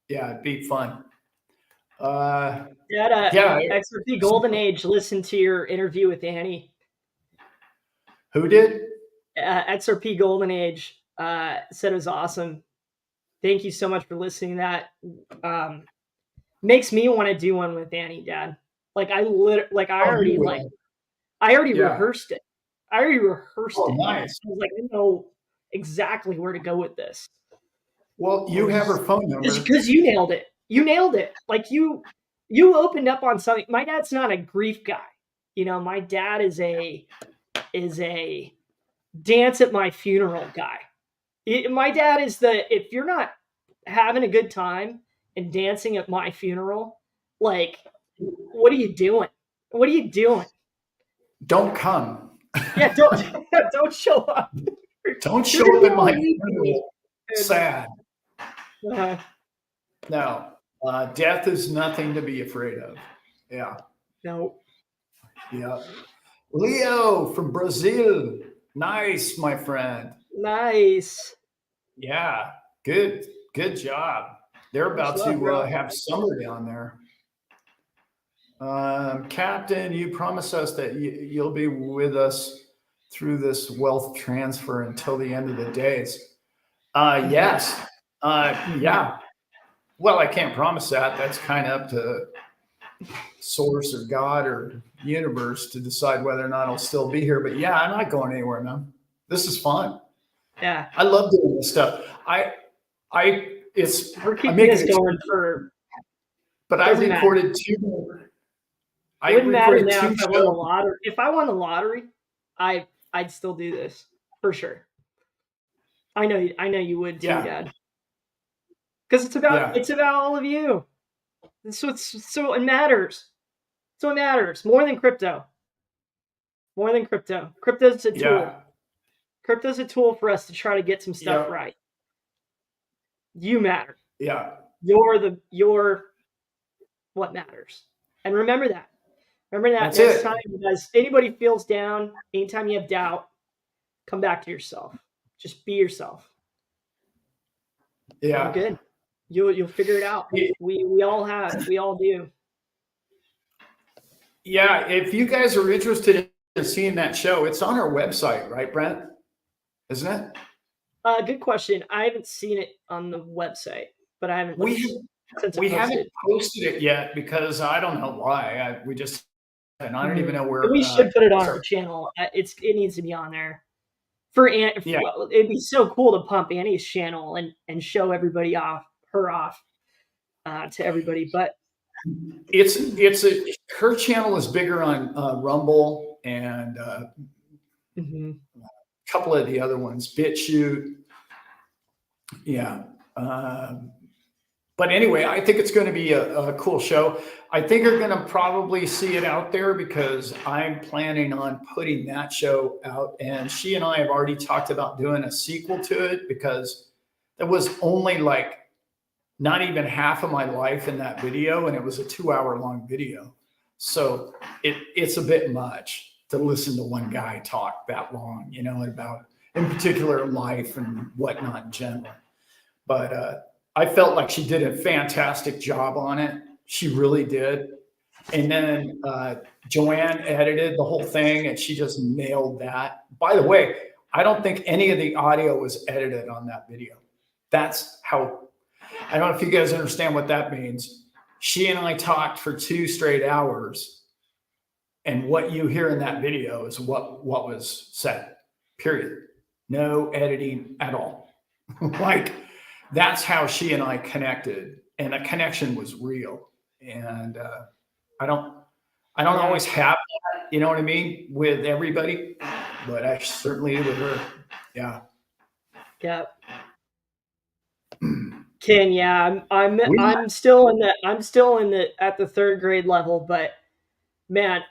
yeah, it'd be fun. Uh, That yeah, XRP Golden Age listened to your interview with Annie. who did? XRP Golden Age said it was awesome. Thank you so much for listening to that. Makes me want to do one with Annie, Dad. Like Oh, you will. I already Yeah. rehearsed it. I already rehearsed Oh, it. nice. I was like, I know exactly where to go with this. Well, I you was have just her phone number. because you nailed it. You nailed it. Like you opened up on something. My dad's not a grief guy. My dad is a dance at my funeral guy. My dad is if you're not having a good time and dancing at my funeral, like, what are you doing? What are you doing? Don't come. Yeah, don't don't show up. Don't You're show gonna up be at all my weepy. funeral And sad. uh, No, death is nothing to be afraid of. Yeah, no, yeah. Leo from Brazil. Nice, my friend. nice. Yeah, good job. They're Much about love, to bro. have summer down there. Captain, you promise us that you'll be with us through this wealth transfer until the end of the days. Mhm, Yes. mhm. Yeah. Well, I can't promise that. That's kind of up to source or God or universe to decide whether or not I'll still be here. But yeah, I'm not going anywhere, man. This is fun. Yeah, I love doing this stuff. It's we're I keeping make this it, going for. but Doesn't matter. I Wouldn't matter recorded now two if I won the shows. lottery. If I won the lottery, I'd still do this for sure. I know you would too, Yeah, Dad. Because yeah, it's about all of you. So it matters. So it matters more than crypto. More than crypto. Crypto's a tool. yeah, Crypto's a tool for us to try to get some stuff yeah, right. You matter. yeah. You're what matters. And remember that. Remember that That's next it. time, as anybody feels down, anytime you have doubt, come back to yourself. Just be yourself. You'll be Yeah. good. You'll figure it out. We all have. We all do. Yeah. If you guys are interested in seeing that show, it's on our website, right, Brent? Isn't it? Good question. I haven't seen it on the website, but I haven't looked We since it we haven't posted. posted it yet because I don't know why. We just and I don't even Mhm. know where. We should put it on So, our channel. It needs to be on there for yeah, well, it'd be so cool to pump Annie's channel and show everybody off her off to everybody. But it's a her channel is bigger on Rumble and Mhm. a couple of the other ones, BitChute. Yeah. Um, but anyway, I think it's going to be a cool show. I think you're going to probably see it out there because I'm planning on putting that show out. And she and I have already talked about doing a sequel to it because there was only like not even half of my life in that video, and it was a 2 hour long video. So it's a bit much to listen to one guy talk that long, about in particular life and whatnot in general. But I felt like she did a fantastic job on it. She really did. And then Joanne edited the whole thing, and she just nailed that. By the way, I don't think any of the audio was edited on that video. That's how. I don't know if you guys understand what that means. She and I talked for 2 straight hours, and what you hear in that video is what was said. Period. No editing at all. Like that's how she and I connected, and the connection was real. And I don't, I don't Yeah, always have that, you know what I mean, with everybody, but I certainly with her. Yeah. yeah. Ken, yeah, We, I'm still in the at the third grade level, but man,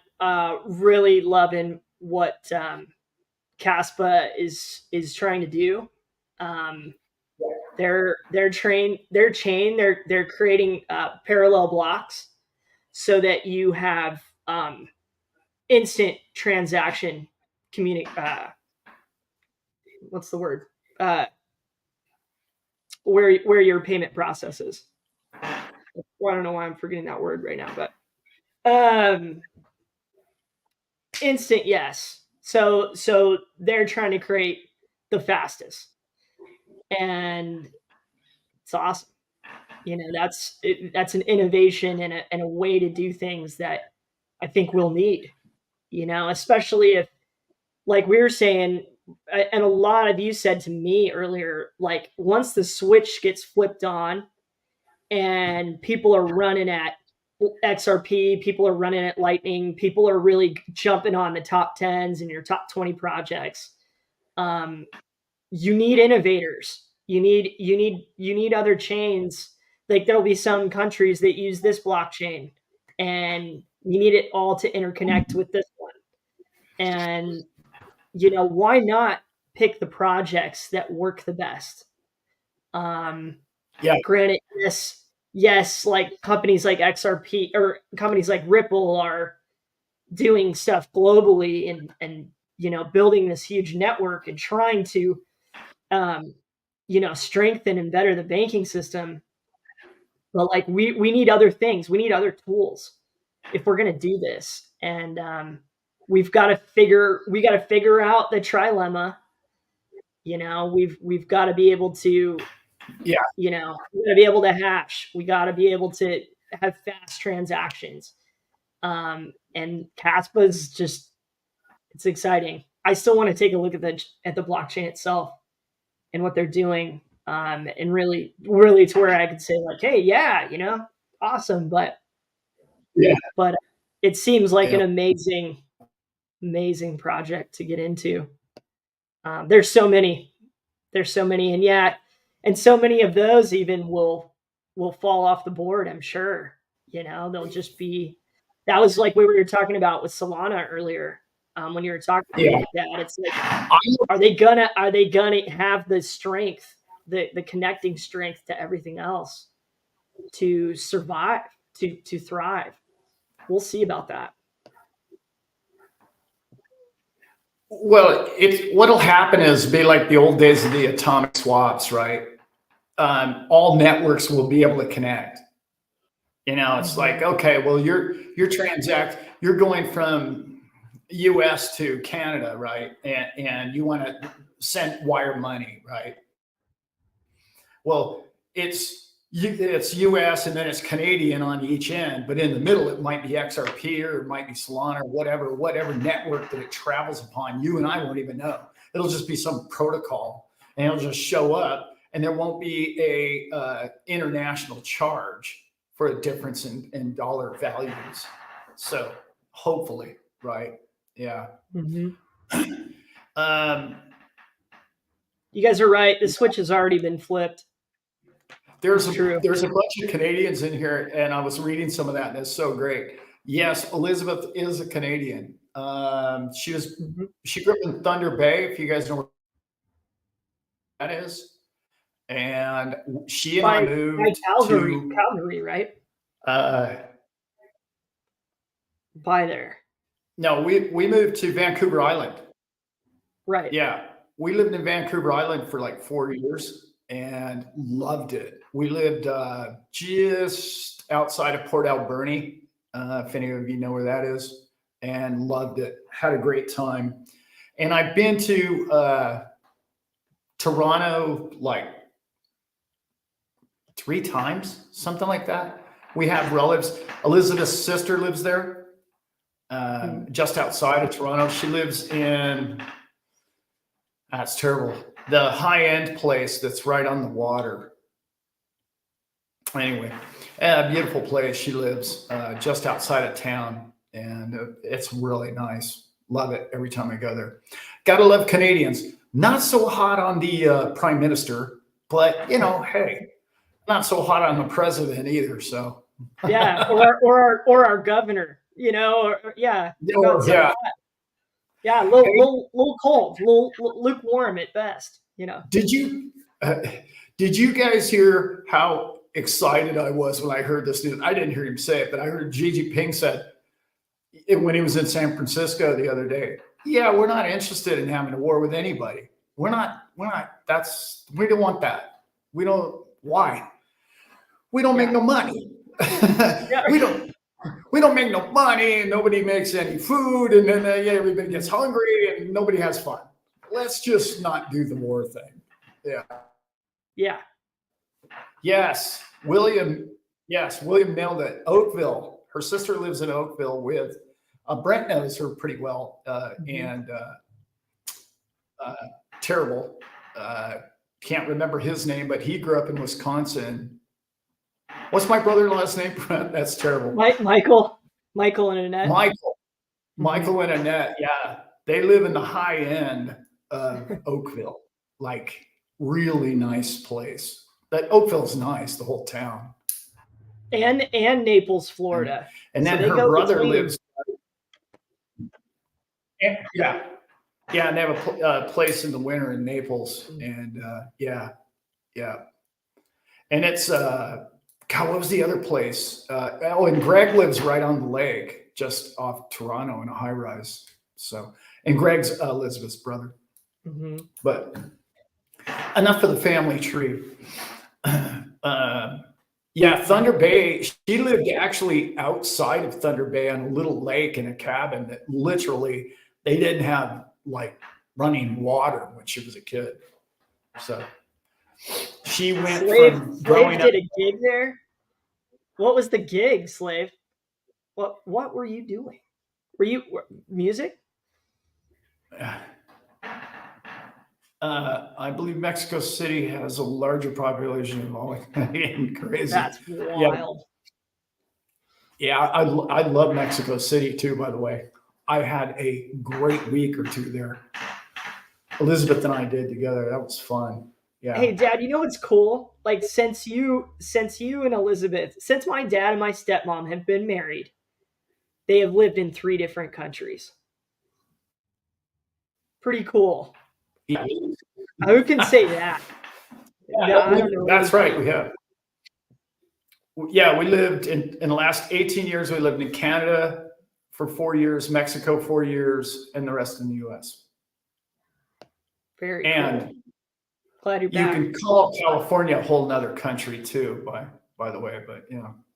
really loving what Caspa is trying to do. Um, they're creating parallel blocks so that you have instant transaction communi- what's the word uh, where your payment processes. Well, I don't know why I'm forgetting that word right now, but um, instant yes. So they're trying to create the fastest, and it's awesome. That's an innovation and a way to do things that I think we'll need. Especially if, like we were saying, and a lot of you said to me earlier, like once the switch gets flipped on and people are running at XRP, people are running at Lightning, people are really jumping on the top 10s and your top 20 projects. Um, you need innovators. You need other chains. Like there'll be some countries that use this blockchain, and you need it all to interconnect with this one. And why not pick the projects that work the best? Um, yeah, Granted, yes, like companies like XRP or companies like Ripple are doing stuff globally and building this huge network and trying to um, strengthen and better the banking system. But like we need other things. We need other tools if we're gonna do this. And we got to figure out the trilemma. We've got to be able to yeah, we got to be able to hash. We got to be able to have fast transactions. And Caspa's just it's exciting. I still want to take a look at the blockchain itself and what they're doing. And really, really to where I could say like, hey, yeah, awesome. yeah, But it seems like yeah, an amazing, amazing project to get into. There's so many, and yet, and so many of those even will fall off the board. I'm sure. They'll just be. That was like we were talking about with Solana earlier. When you were talking yeah. about that, it's like, I, are they gonna have the strength, the connecting strength to everything else to survive, to thrive? We'll see about that. Well, what'll happen is be like the old days of the atomic swaps, right? All networks will be able to connect. It's like, Mhm. okay, well, you're going from US to Canada, right? And you want to send wire money, right? Well, it's US and then it's Canadian on each end, but in the middle it might be XRP or it might be Solana or whatever network that it travels upon. You and I won't even know. It'll just be some protocol, and it'll just show up, and there won't be a international charge for a difference in dollar values. So hopefully, right? Yeah. Mhm. Um, You guys are right. The switch has already been flipped. There's It's a true. there's a bunch of Canadians in here, and I was reading some of that, and it's so great. Yes, Elizabeth is a Canadian. Mhm. She grew up in Thunder Bay, if you guys know where that is, and she and I By moved Calgary, to. Calgary, right? Uh, By there. no, we moved to Vancouver Island. Right. Yeah, we lived in Vancouver Island for like 4 years and loved it. We lived just outside of Port Alberni, if any of you know where that is, and loved it. Had a great time. And I've been to Toronto like 3 times, something like that. We have relatives. Elizabeth's sister lives there, Mhm. just outside of Toronto. She lives in. That's terrible. The high end place that's right on the water. Anyway, a beautiful place. She lives just outside of town, and it's really nice. Love it every time I go there. Gotta love Canadians. Not so hot on the prime minister, but hey, not so hot on the president either. So, Yeah, or our governor, yeah, not oh, so yeah. hot. Yeah, Hey, little cold, little lukewarm at best. did you uh, did you guys hear how excited I was when I heard this news? I didn't hear him say it, but I heard Xi Jinping said when he was in San Francisco the other day. Yeah, we're not interested in having a war with anybody. We're not. We're not. We don't want that. We don't. Why? We don't make Yeah. no money. Yeah. we don't. We don't make no money, and nobody makes any food, and then yeah, everybody gets hungry, and nobody has fun. Let's just not do the war thing. Yeah. Yeah. Yes, William. Yes, William nailed it. Oakville. Her sister lives in Oakville with. Brent knows her pretty well, Mhm. and uh, terrible. Can't remember his name, but he grew up in Wisconsin. What's my brother-in-law's name? Brent? That's terrible. Michael and Annette. Michael. Mhm. Michael and Annette. Yeah, they live in the high end of Oakville. Like really nice place. That Oakville's nice. The whole town. And Naples, And Florida. and So then they her go brother between. lives. Yeah, yeah, and they have a place in the winter in Naples, and yeah, yeah, and it's God, what was the other place? Oh, and Greg lives right on the lake, just off Toronto in a high rise. So, and Greg's Elizabeth's brother. Mhm. But enough for the family tree. Uh, yeah, Thunder Bay. She lived actually outside of Thunder Bay on a little lake in a cabin that literally they didn't have like running water when she was a kid. So she went from Slave growing up. did a gig there. What was the gig, Slave? What were you doing? Music? I believe Mexico City has a larger population of all crazy. That's Yeah, wild. yeah. I love Mexico City too. By the way, I had a great week or two there. Elizabeth and I did together. That was fun. Hey Yeah. dad, you know what's cool? Like since you and Elizabeth, since my dad and my stepmom have been married, they have lived in 3 different countries. Pretty cool. Yeah. Who can say that? No, I don't know That's right. anybody. We have. Yeah, we lived in the last 18 years. We lived in Canada for 4 years, Mexico 4 years, and the rest in the U.S. Very cool. And Glad you're you back. can call California a whole nother country too, by the way, but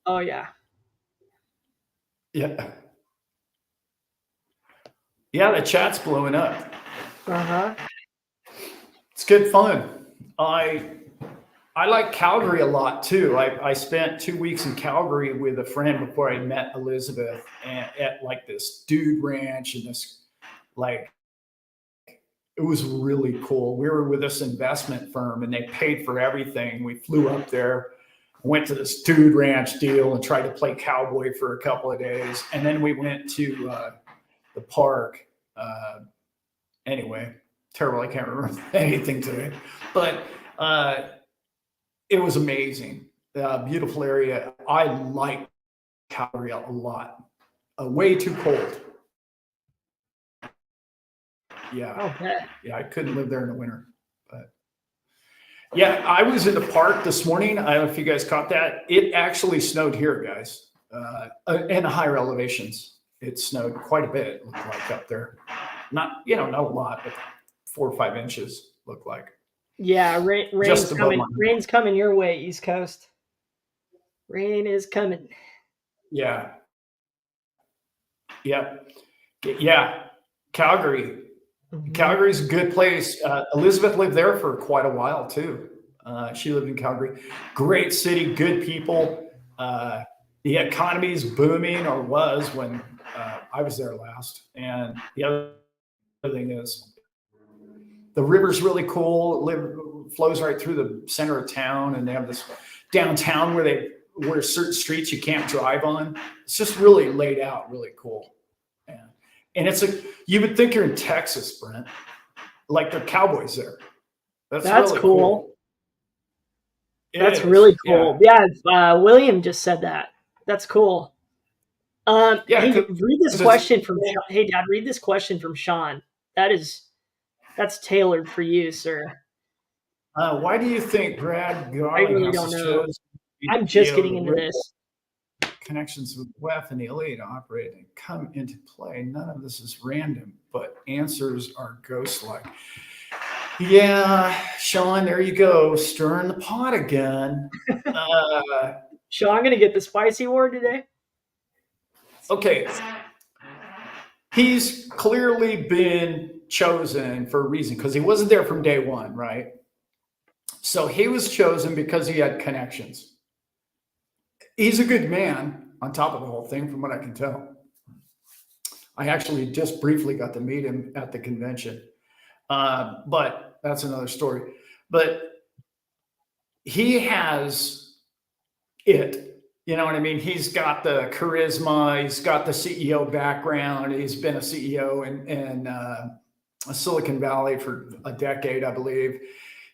Oh yeah. yeah. Yeah, the chat's blowing up. Uh-huh. It's good fun. I like Calgary a lot too. I spent 2 weeks in Calgary with a friend before I met Elizabeth, and at like this dude ranch and this like it was really cool. We were with this investment firm and they paid for everything. We flew up there, went to this dude ranch deal and tried to play cowboy for a couple of days. And then we went to the park. Anyway, terrible. I can't remember anything today, but it was amazing. Beautiful area. I like Calgary a lot. Way too cold. Yeah. Okay. Yeah, I couldn't live there in the winter. But yeah, I was in the park this morning. I don't know if you guys caught that. It actually snowed here, guys, in the higher elevations. It snowed quite a bit, it looked like up there. Not a lot, but 4 or 5 inches looked like. Yeah, rain's Just above coming. my Rain's coming your way, East Coast. Rain is coming. Yeah. Yep. Yeah. Calgary. Mhm. Calgary's a good place. Elizabeth lived there for quite a while too. She lived in Calgary. Great city, good people. The economy is booming, or was when I was there last. And the other thing is, the river's really cool. Flows right through the center of town, and they have this downtown where certain streets you can't drive on. It's just really laid out, really cool. Yeah. And you would think you're in Texas, Brent. Like the Cowboys there. That's That's really cool. cool. It That's is. really cool. Yeah. Yeah, William just said that. That's cool. Yeah. Hey, Because read this it's, question from. Hey, Dad, read this question from Sean. That's tailored for you, sir. why do you think Brad I really Garlinghouse don't has know. chosen I'm just CEO getting the into Ripple this. connections with WEF and the elite operate and come into play? None of this is random, but answers are ghost-like. Yeah, Sean, there you go, stirring the pot again. Sean, gonna get the spicy word today. Okay, he's clearly been chosen for a reason because he wasn't there from day one, right? So he was chosen because he had connections. He's a good man on top of the whole thing, from what I can tell. I actually just briefly got to meet him at the convention, but that's another story. But he has it. You know what I mean? He's got the charisma. He's got the CEO background. He's been a CEO in Silicon Valley for a decade, I believe.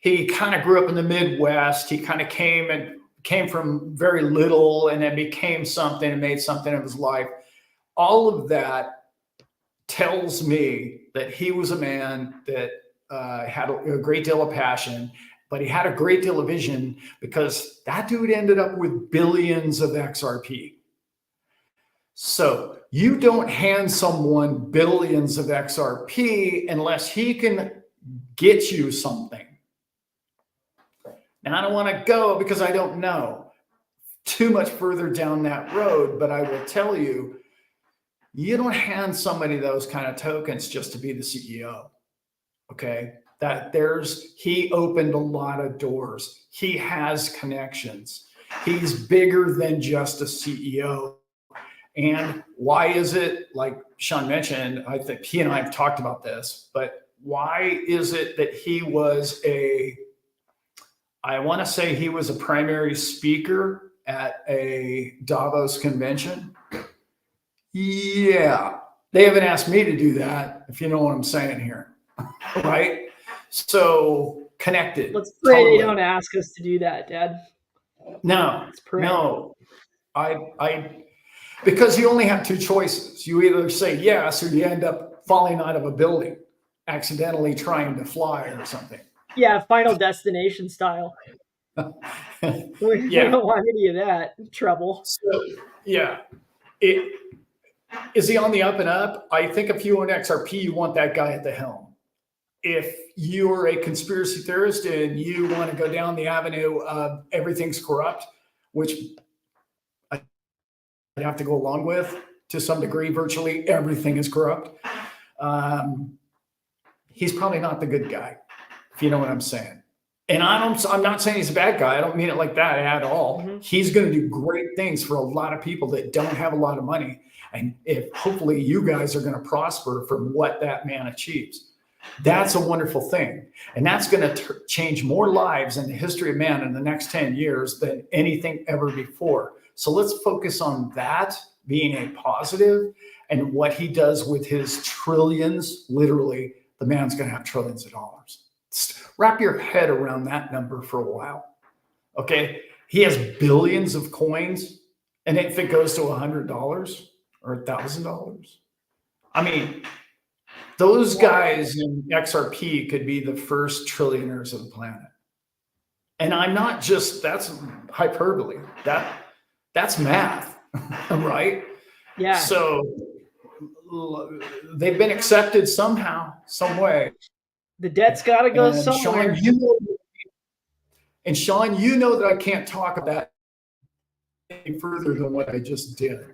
He kind of grew up in the Midwest. He kind of came from very little and then became something and made something of his life. All of that tells me that he was a man that had a great deal of passion, but he had a great deal of vision because that dude ended up with billions of XRP. So you don't hand someone billions of XRP unless he can get you something. Now, I don't want to go because I don't know too much further down that road, but I will tell you, you don't hand somebody those kind of tokens just to be the CEO. Okay. He opened a lot of doors. He has connections. He's bigger than just a CEO. And why is it, like Sean mentioned, I think he and I have talked about this, but why is it that I want to say he was a primary speaker at a Davos convention? Yeah. They haven't asked me to do that, if you know what I'm saying here. Right? So connected. Let's pray they Totally. don't ask us to do that, Dad. No, Let's pray. no. I because you only have two choices. You either say yes or you end up falling out of a building, accidentally trying to fly or something. Yeah, Final Destination style. We Yeah. don't want any of that trouble. So yeah. Is he on the up and up? I think if you own XRP, you want that guy at the helm. if you're a conspiracy theorist and you want to go down the avenue of everything's corrupt, which I'd have to go along with to some degree, virtually everything is corrupt. He's probably not the good guy, if you know what I'm saying. And I'm not saying he's a bad guy. I don't mean it like that at all. Mm-hmm. He's going to do great things for a lot of people that don't have a lot of money. And if hopefully you guys are going to prosper from what that man achieves. That's a wonderful thing. And that's going to change more lives in the history of man in the next 10 years than anything ever before. So let's focus on that being a positive, and what he does with his trillions. Literally, the man's going to have trillions of dollars. Wrap your head around that number for a while. Okay. He has billions of coins. And if it goes to $100 or $1,000, I mean, those guys in XRP could be the first trillionaires of the planet. And I'm not just, that's hyperbole. That's math, right? Yeah. So they've been accepted somehow, some way. The debt's got to go And somewhere. Sean, you know that I can't talk about any further than what I just did.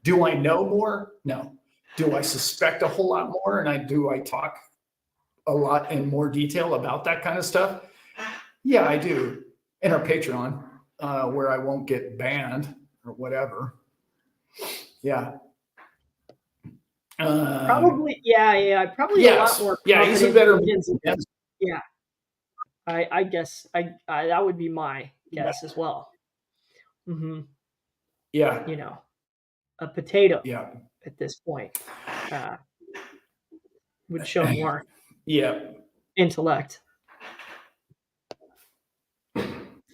Do I know more? No. Do I suspect a whole lot more? And do I talk a lot in more detail about that kind of stuff? Yeah, I do. In our Patreon, where I won't get banned or whatever. Yeah. Probably, yeah. Probably yes. a lot more. Yeah, he's a better. Yeah. I guess I that would be my guess as well. Mm-hmm. Yeah. You know, a potato. Yeah. At this point, would show more. Yeah. Intellect.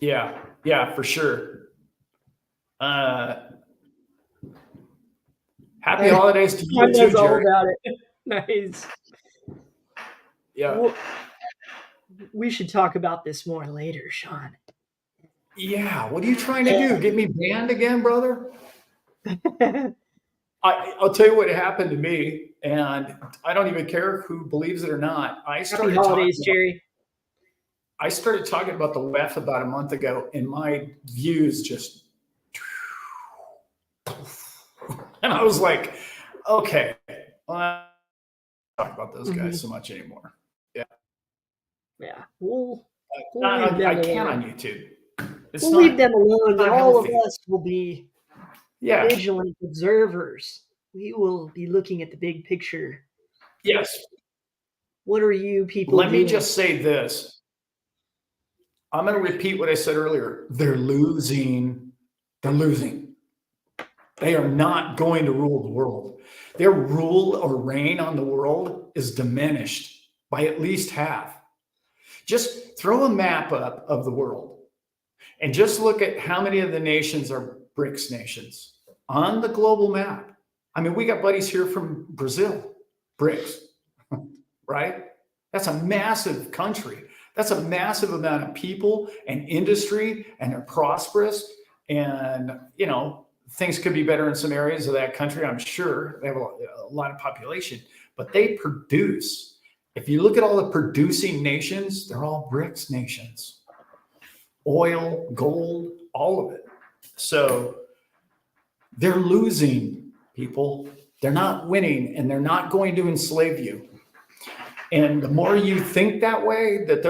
Yeah. Yeah, for sure. Happy holidays to you too, all Jerry. about it. Nice. Yeah. Well, we should talk about this more later, Sean. Yeah. What are you trying to do? Get me banned again, brother? I'll tell you what happened to me, and I don't even care who believes it or not. Happy holidays, Jerry. I started talking about the left about a month ago, and my views just, and I was like, okay, well, I don't talk about those guys so much anymore. Yeah. Yeah. We'll I can't on YouTube. We'll leave them alone, but all of us will be vigilant observers. We will be looking at the big picture. Yes. What are you people doing? Me just say this. I'm going to repeat what I said earlier. They're losing. They're losing. They are not going to rule the world. Their rule or reign on the world is diminished by at least half. Just throw a map up of the world and just look at how many of the nations are BRICS nations on the global map. I mean, we got buddies here from Brazil, BRICS, right? That's a massive country. That's a massive amount of people and industry, and they're prosperous. And, things could be better in some areas of that country. I'm sure they have a lot of population, but they produce. If you look at all the producing nations, they're all BRICS nations. Oil, gold, all of it. So they're losing, people. They're not winning, and they're not going to enslave you. And the more you think that way, that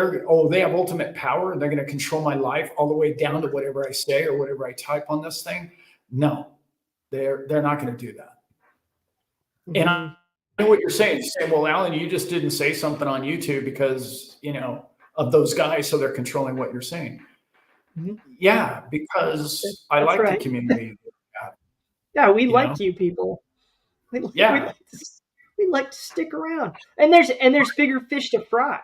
they have ultimate power and they're going to control my life all the way down to whatever I say or whatever I type on this thing. No, they're not going to do that. Mm-hmm. And I know what you're saying. You're saying, well, Alan, you just didn't say something on YouTube because, of those guys, so they're controlling what you're saying. Mm-hmm. Yeah, because I like the community. Yeah, we like you people. We like to stick around, and there's bigger fish to fry.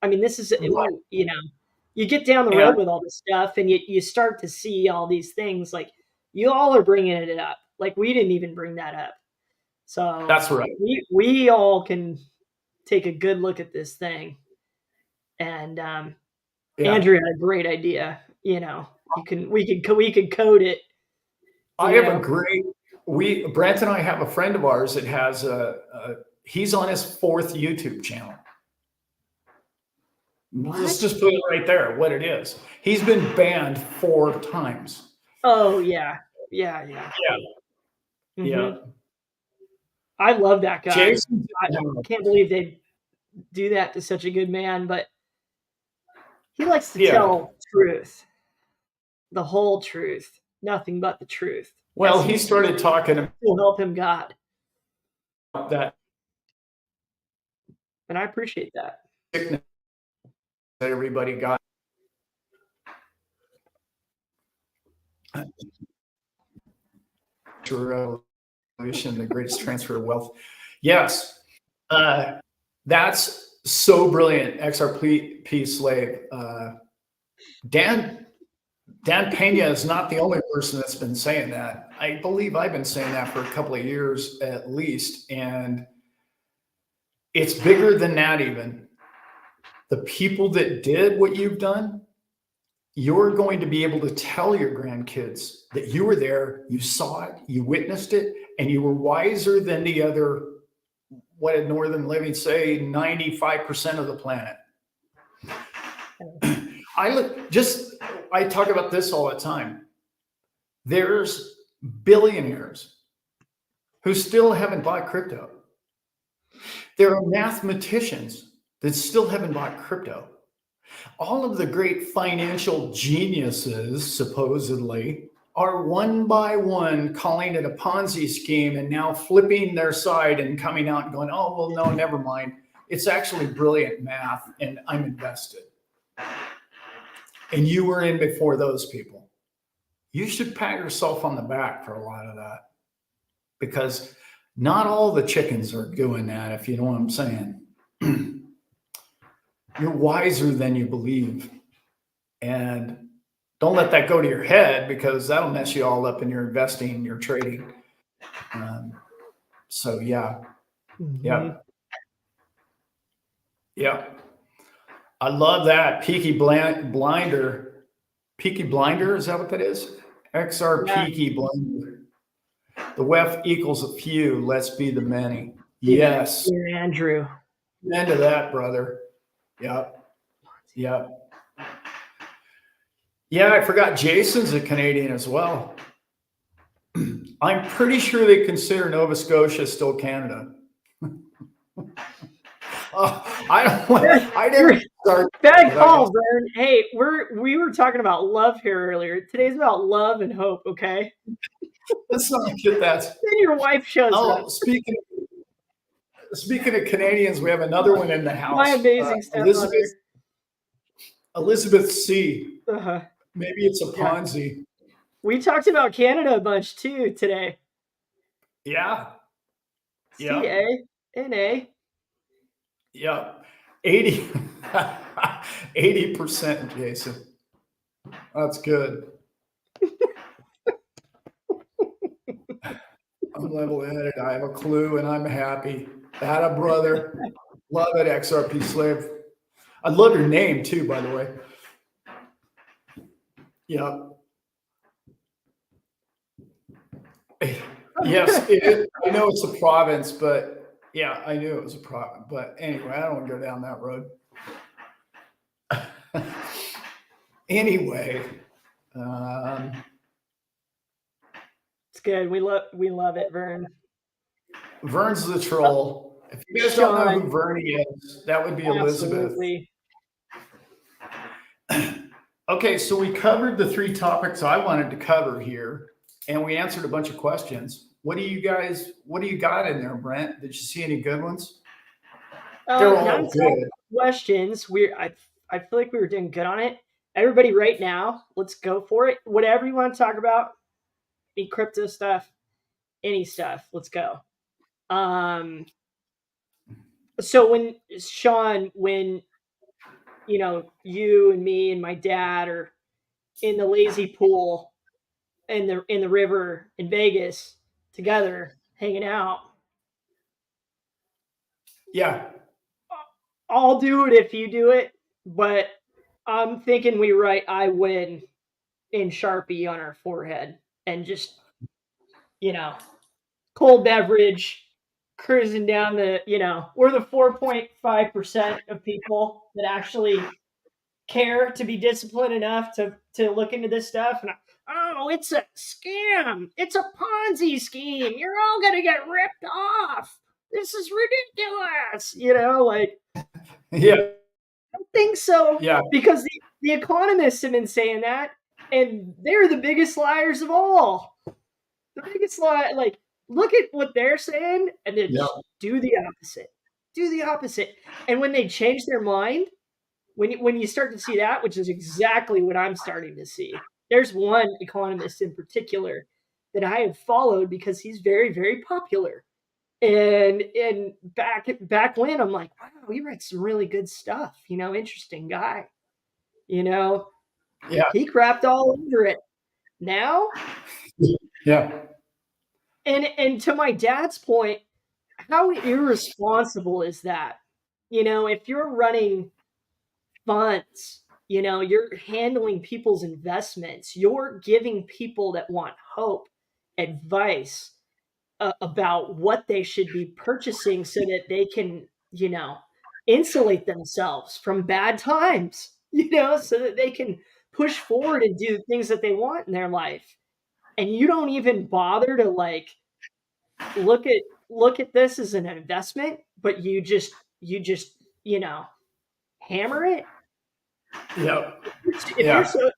I mean, this is you get down the road with all this stuff, and you start to see all these things. Like, you all are bringing it up. Like, we didn't even bring that up. So that's right. We all can take a good look at this thing. And Andrew had a great idea. We could code it. I have a great. Brent and I have a friend of ours that has he's on his 4th YouTube channel. Let's What? just put it right there, what it is. He's been banned 4 times. Oh yeah, yeah, yeah. Yeah, Hmm. yeah. I love that guy. Jason, I can't believe they do that to such a good man, but he likes to yeah. tell truth, the whole truth, nothing but the truth, Well, as he he started talking will help him God, about that and I appreciate that. sickness that everybody got. Revolution, the greatest transfer of wealth. Yes, uh, that's so brilliant. XRP slave. Dan Dan Pena is not the only person that's been saying that. I believe I've been saying that for a couple of years at least, and it's bigger than that. Even the people that did what you've done, you're going to be able to tell your grandkids that you were there, you saw it, you witnessed it, and you were wiser than the other, what did Northern Living say, 95% of the planet. I talk about this all the time. There's billionaires who still haven't bought crypto. There are mathematicians that still haven't bought crypto. All of the great financial geniuses, supposedly, are one by one calling it a Ponzi scheme and now flipping their side and coming out and going, oh, well, no, never mind. It's actually brilliant math and I'm invested. And you were in before those people. You should pat yourself on the back for a lot of that because not all the chickens are doing that, if you know what I'm saying. You're wiser than you believe. And don't let that go to your head because that'll mess you all up in your investing and your trading. Um, so, yeah, Hmm. yeah, yeah. I love that. Blinder. Peaky Blinder, is that what that is? XR Yeah, Peaky Blinder. The WEF equals a few. Let's be the many. dear, Yes. dear Andrew. Amen to that, brother. Yep. Yep. Yeah, I forgot Jason's a Canadian as well. I'm pretty sure they consider Nova Scotia still Canada. I don't want. I You're never start, bad but I call, guess Vern. Hey, we were talking about love here earlier. Today's about love and hope. Okay. let's not get that. Then your wife shows up. Oh, speaking of Canadians, we have another one in the My house. amazing stepmother. Elizabeth C. Uh-huh. Maybe it's a Yeah. Ponzi. We talked about Canada a bunch too today. Yeah. Yeah. CANA. Yeah. 80 80%, Jason. That's good. I'm level-headed. I have a clue, and I'm happy. That a brother. Love it, XRP slave. I love your name too, by the way. Yeah. Yes, I know it's a province, but yeah, I knew it was a province. But anyway, I don't want to go down that road. Anyway, um, It's good. We love it, Vern. Vern's the troll. If you guys don't know who Sean, Vernie is, that would be Elizabeth. absolutely. Okay, so we covered the 3 topics I wanted to cover here, and we answered a bunch of questions. What do you got in there, Brent? Did you see any good ones? They're all Non-stop good. questions. I feel like we were doing good on it. Everybody, right now, let's go for it. Whatever you want to talk about, any crypto stuff, any stuff. Let's go. Um, so when Sean, when you and me and my dad are in the lazy pool in the river in Vegas together, hanging out, Yeah, I'll do it if you do it. But I'm thinking we write "I win" in Sharpie on our forehead and just you know cold beverage cruising down we're the 4.5% of people that actually care to be disciplined enough to look into this stuff. And oh, it's a scam. It's a Ponzi scheme. You're all gonna get ripped off. This is ridiculous. Like Yeah. I don't think so Yeah. because the economists have been saying that, and they're the biggest liars of all. The biggest lie, like look at what they're saying, and then Yeah. do the opposite. Do the opposite. And when they change their mind, when you start to see that, which is exactly what I'm starting to see. There's one economist in particular that I have followed because he's very, very popular. And back when I'm like, wow, he writes some really good stuff. Interesting guy. You know, Yeah. he crapped all over it. Now, Yeah. and to my dad's point, how irresponsible is that? If you're running funds, you're handling people's investments, you're giving people that want hope advice about what they should be purchasing so that they can, insulate themselves from bad times, so that they can push forward and do things that they want in their life. And you don't even bother to like look at look at this as an investment, but you just hammer it. Yeah. If you're Yeah. so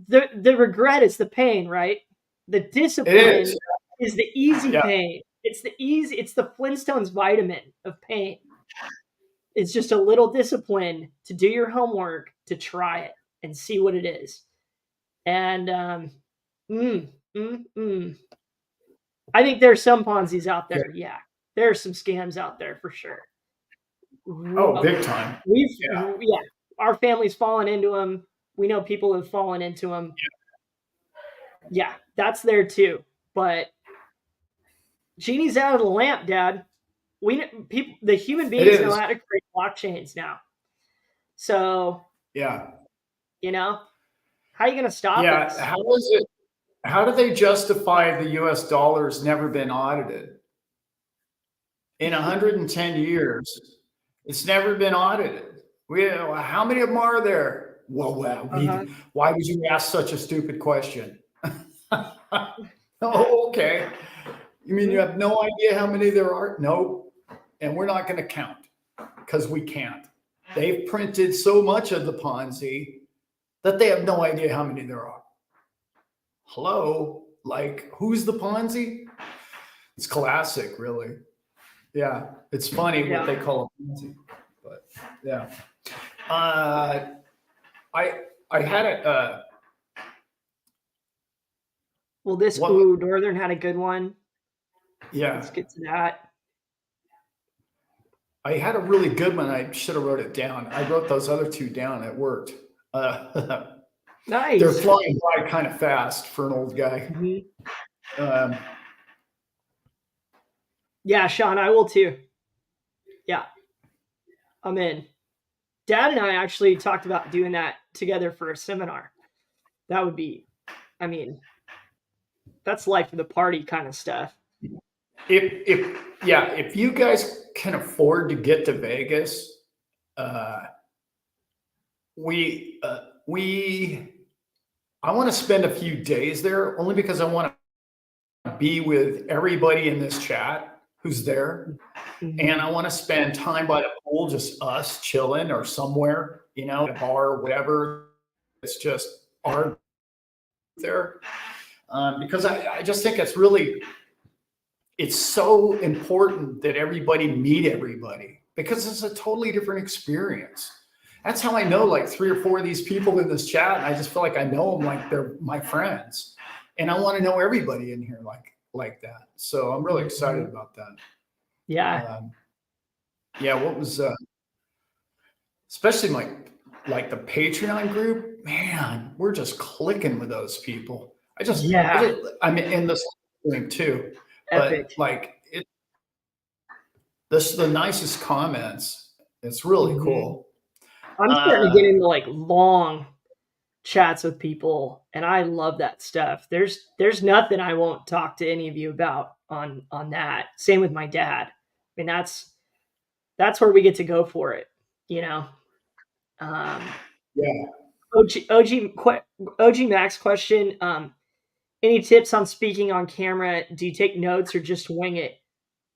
the regret is the pain, right? The It is. discipline is the easy Yeah. pain. It's the Flintstones vitamin of pain. It's just a little discipline to do your homework, to try it and see what it is. And mm, mm, mm. I think there's some Ponzi's out Yeah. there. Yeah, there are some scams out there for sure. Oh, big time. We've Yeah. yeah, our family's fallen into them. We know people have fallen into them. Yeah, that's there too. But genie's out of the lamp, Dad. The human It beings know is. how to create blockchains now. So Yeah. you know how are you going to stop Yeah. us? How do they justify the US dollar's never been audited? In 110 years, it's never been audited. How many of them are there? Uh-huh. Why would you ask such a stupid question? Oh, okay. You mean you Mhm. have no idea how many there are? No. And we're not going to count because we can't. They've printed so much of the Ponzi that they have no idea how many there are. Hello? Like, who's the Ponzi? It's classic, really. Yeah. It's funny what Yeah. they call a Ponzi. But yeah. Uh, I I had a Well, this what Northern had a good one. Let's yeah. get to that. I had a really good one. I should have wrote it down. I wrote those other two down. It worked. Uh, they're Nice. flying by kind of fast for an old guy. Mhm. Um, Yeah, Sean, I will too. Yeah, I'm in. Dad and I actually talked about doing that together for a seminar. That would be, I mean, that's life of the party kind of stuff. if you guys can afford to get to Vegas, uh, we I want to spend a few days there only because I want to be with everybody in this chat who's there. And Mhm. I want to spend time by the pool, just us chilling or somewhere, at a bar or whatever. It's just our there. Because I just think it's so important that everybody meet everybody because it's a totally different experience. That's how I know like three or four of these people in this chat. And I just feel like I know them like they're my friends. And I want to know everybody in here like that. So I'm really excited Mhm. about that. Yeah. Um, yeah, what was especially like the Patreon group, man, we're just clicking with those people. Yeah. I mean, in this thing too, but Epic. like this, the nicest comments. It's really Mhm. cool. I'm starting to Uh, get into like long chats with people, and I love that stuff. There's nothing I won't talk to any of you about on that. Same with my dad. I mean, that's where we get to go for it, you know. Yeah. OG Max question. Any tips on speaking on camera? Do you take notes or just wing it?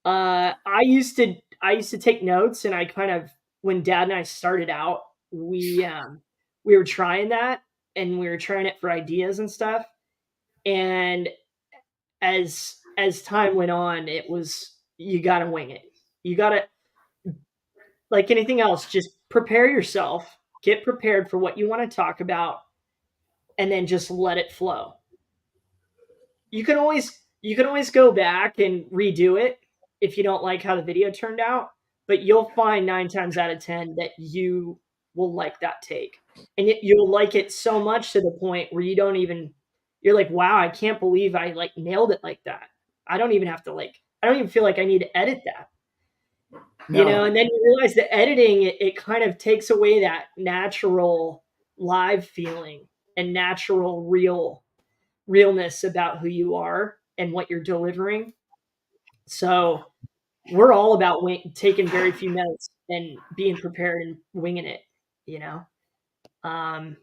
I used to take notes, and I kind of, when Dad and I started out, we were trying that, and we were trying it for ideas and stuff. And as time went on, it was, you got to wing it. You got to, like anything else, just prepare yourself, get prepared for what you want to talk about, and then just let it flow. You can always go back and redo it if you don't like how the video turned out, but you'll find 9 times out of 10 that you will like that take. And you'll like it so much to the point where you're like, "Wow, I can't believe I like nailed it like that." I don't even feel like I need to edit that. No. And then you realize that editing it kind of takes away that natural live feeling and natural realness about who you are and what you're delivering. So we're all about taking very few notes and being prepared and winging it, you know? Um,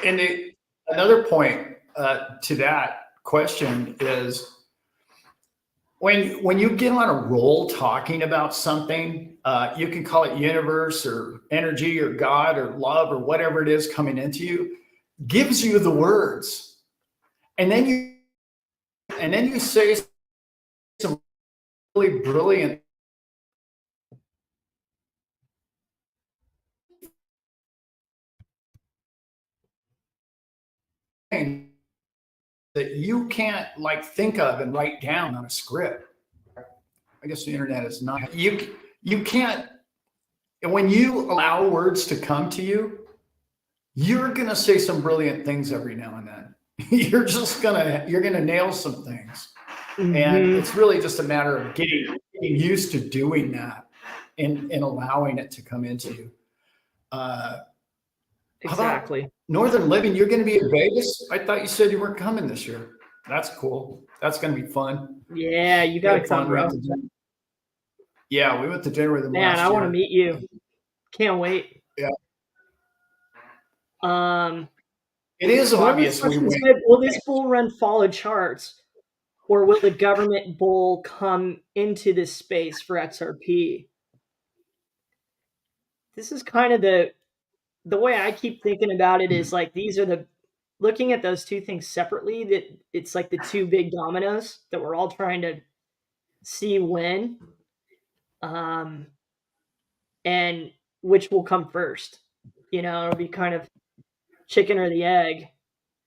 And another point to that question is when you get on a roll talking about something, you can call it universe or energy or God or love or whatever it is coming into you, gives you the words, and then you say some really brilliant thing that you can't like think of and write down on a script. I guess the internet is not you can't. And when you allow words to come to you, you're gonna say some brilliant things every now and then. You're gonna nail some things, and mhm, it's really just a matter of getting used to doing that and allowing it to come into you. Uh, how about exactly. Northern Living? You're going to be in Vegas. I thought you said you weren't coming this year. That's cool. That's going to be fun. Yeah, you We got to had come, fun. bro. Yeah, we went to dinner with him Man, I last want to year. meet you. Can't wait. Yeah, Um, it is One of the obvious we questions went. said, will this bull run follow charts, or will the government bull come into this space for XRP? This is kind of the way I keep thinking about it is like these are the looking at those two things separately, that it's like the two big dominoes that we're all trying to see when, um, and which will come first. It'll be kind of chicken or the egg.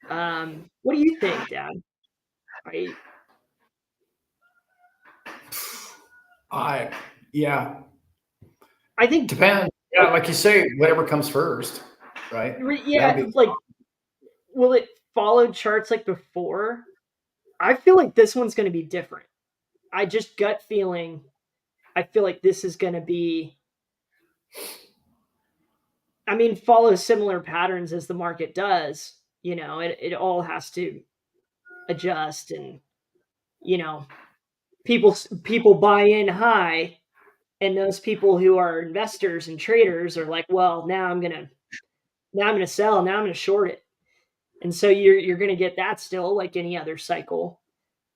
What do you think, Dad? I I Yeah, I think depends. Yeah, like you say, whatever comes first, right? That'll yeah, be like, will it follow charts like before? I feel like this one's going to be different. I just gut feeling. I feel like this is going to be. I mean, follow similar patterns as the market does. It all has to adjust, and you know, people buy in high, and those people who are investors and traders are like, well, now I'm gonna sell, now I'm gonna short it, and so you're gonna get that still like any other cycle.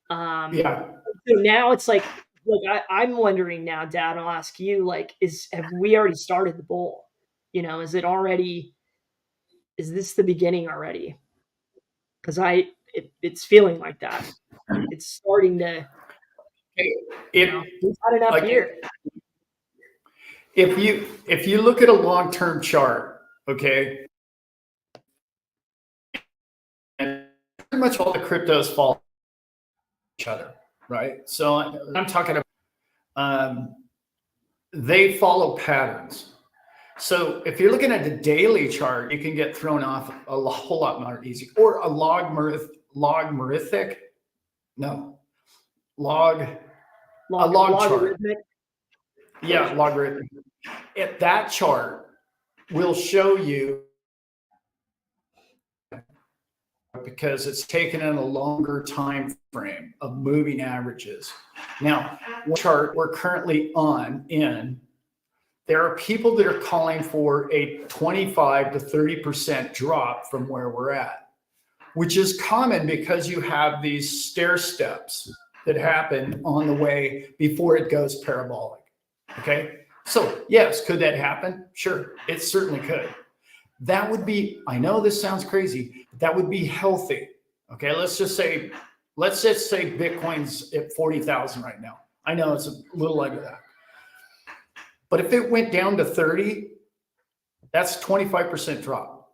Um, yeah. so now it's like, look, I'm wondering now, Dad. I'll ask you, like, have we already started the bowl? Is it already? Is this the beginning already? Because it's feeling like that. It's starting to, It we've had enough like here. if you look at a long term chart, okay, and pretty much all the cryptos follow each other, right? So I'm talking about um, they follow patterns. So if you're looking at the daily chart, you can get thrown off whole lot more easy. Or a logarithmic, no, log, a log chart. Logarithmic. Yeah, logarithmic. That chart will show you because it's taken in a longer time frame of moving averages. Now, one chart we're currently on in there are people that are calling for a 25 to 30% drop from where we're at, which is common because you have these stair steps that happen on the way before it goes parabolic. Okay. So, yes, could that happen? Sure, it certainly could. That would be, I know this sounds crazy, but that would be healthy. Okay. Let's just say Bitcoin's at 40,000 right now. I know it's a little under that. But if it went down to 30, that's 25% drop.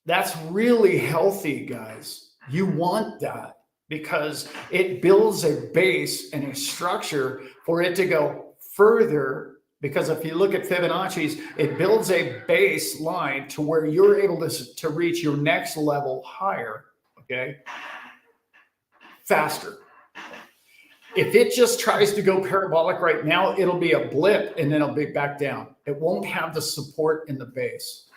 That's really healthy, guys. You want that because it builds a base and a structure for it to go further. Because if you look at Fibonacci's, it builds a baseline to where you're able to reach your next level higher, okay, faster. If it just tries to go parabolic right now, it'll be a blip and then it'll be back down. It won't have the support in the base.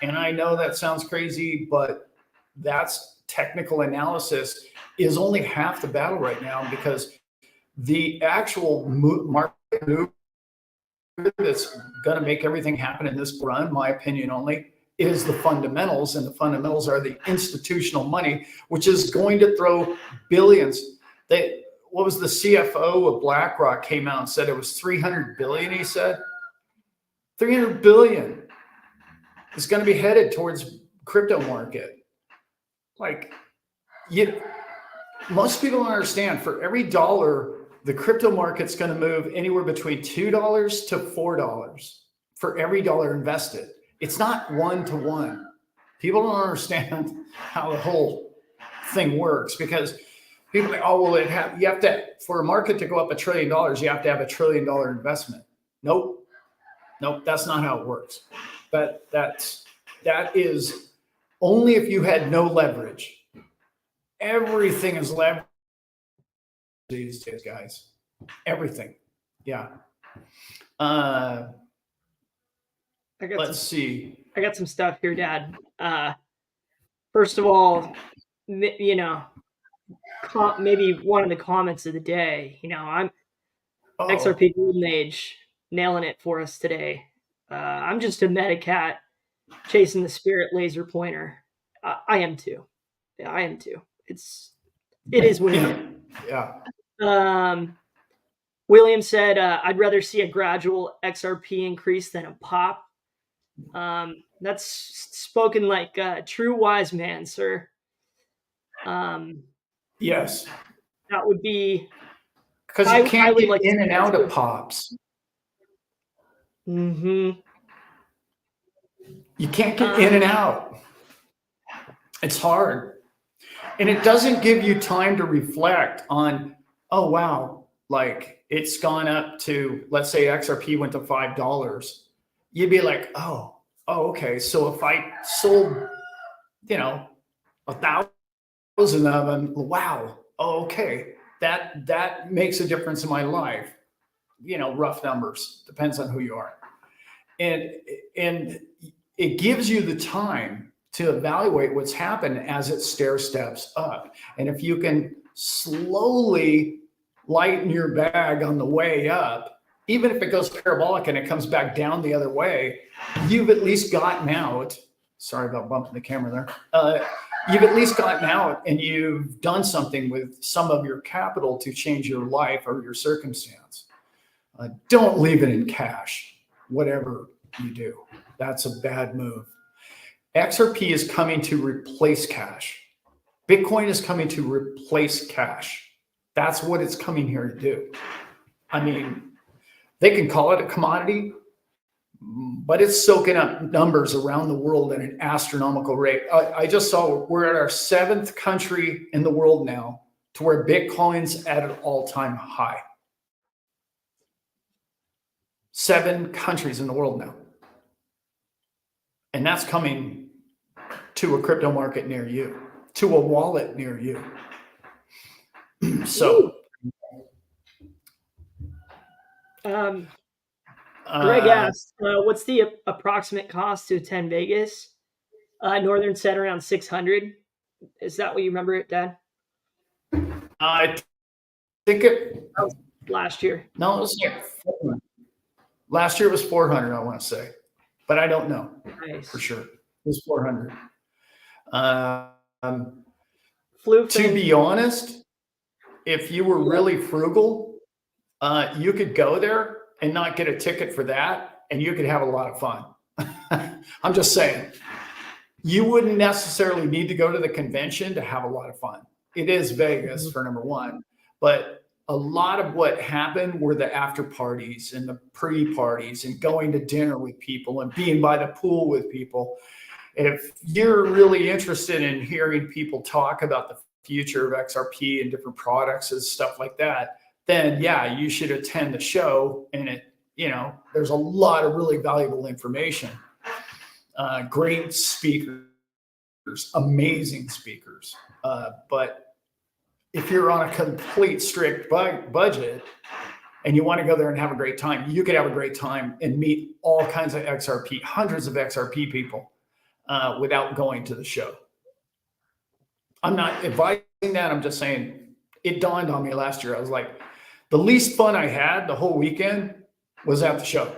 And I know that sounds crazy, but that's technical analysis is only half the battle right now, because the actual market move that's going to make everything happen in this run, my opinion only, is the fundamentals. And the fundamentals are the institutional money, which is going to throw billions. What was the CFO of BlackRock came out and said it was 300 billion, he said. 300 billion is going to be headed towards crypto market. Like, most people don't understand, for every dollar, the crypto market's going to move anywhere between $2 to $4 for every dollar invested. It's not 1-to-1. People don't understand how the whole thing works, because people are like, oh, well, you have to, for a market to go up $1 trillion, you have to have $1 trillion investment. Nope, that's not how it works. That is only if you had no leverage. Everything is leverage these days, guys. Everything. Yeah. Let's see. I got some stuff here, Dad. First of all, maybe one of the comments of the day. I'm XRP Golden Age nailing it for us today. I'm just a metacat chasing the spirit laser pointer. I am too. Yeah, I am too. It is what it is. Yeah. William said, I'd rather see a gradual XRP increase than a pop. That's spoken like a true wise man, sir. Yes. That would be, because you can't get in and out of pops. Mm-hmm. You can't get in and out. It's hard. And it doesn't give you time to reflect on, oh, wow, like it's gone up to, let's say XRP went to $5. You'd be like, oh, okay. So if I sold, 1,000 of them, wow, okay. That makes a difference in my life. Rough numbers, depends on who you are. And it gives you the time to evaluate what's happened as it stair steps up. And if you can slowly lighten your bag on the way up, even if it goes parabolic and it comes back down the other way, you've at least gotten out. Sorry about bumping the camera there. You've at least gotten out and you've done something with some of your capital to change your life or your circumstance. Don't leave it in cash, whatever you do. That's a bad move. XRP is coming to replace cash. Bitcoin is coming to replace cash. That's what it's coming here to do. I mean, they can call it a commodity, but it's soaking up numbers around the world at an astronomical rate. I just saw we're at our 7th country in the world now to where Bitcoin's at an all-time high. 7 countries in the world now. And that's coming to a crypto market near you, to a wallet near you. So, Greg asked, what's the approximate cost to attend Vegas? Northern said around 600. Is that what you remember it, Dad? I think it that was last year. No, it was Last year it was 400, I want to say, but I don't know for Nice. sure. It was 400. Um, Flew to thing. be honest, if you were Yep. really frugal, you could go there and not get a ticket for that, and you could have a lot of fun. I'm just saying, you wouldn't necessarily need to go to the convention to have a lot of fun. It is Vegas Mhm. for number one, but a lot of what happened were the after parties and the pre parties and going to dinner with people and being by the pool with people. If you're really interested in hearing people talk about the future of XRP and different products and stuff like that, then yeah, you should attend the show. And there's a lot of really valuable information. Great speakers, amazing speakers. But if you're on a complete strict budget and you want to go there and have a great time, you could have a great time and meet all kinds of XRP, hundreds of XRP people without going to the show. I'm not advising that. I'm just saying it dawned on me last year. I was like, the least fun I had the whole weekend was at the show.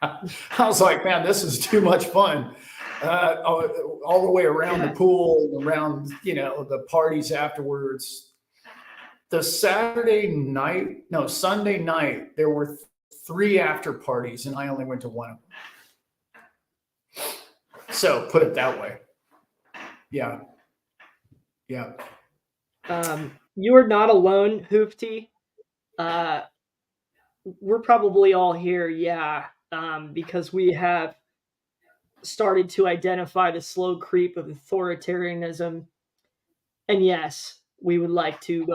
I was like, man, this is too much fun. All the way around the pool, around the parties afterwards. The Sunday night, there were 3 after parties, and I only went to one of them. So put it that way. Yeah. Yeah. You are not alone, Hoofty. Uh, we're probably all here, yeah, because we have started to identify the slow creep of authoritarianism. And yes, we would like to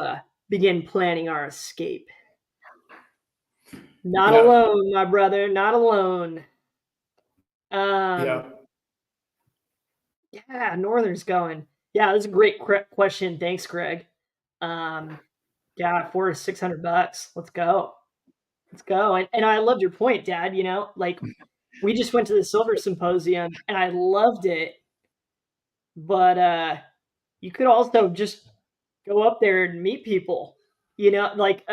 begin planning our escape. Not Yeah. alone, my brother, not alone. Yeah. Um, yeah, Northern's going. Yeah, that's a great question. Thanks, Greg. Um, yeah, $400 to $600. Let's go. Let's go. And I loved your point, Dad. Like we just went to the Silver Symposium and I loved it, but you could also just go up there and meet people. Like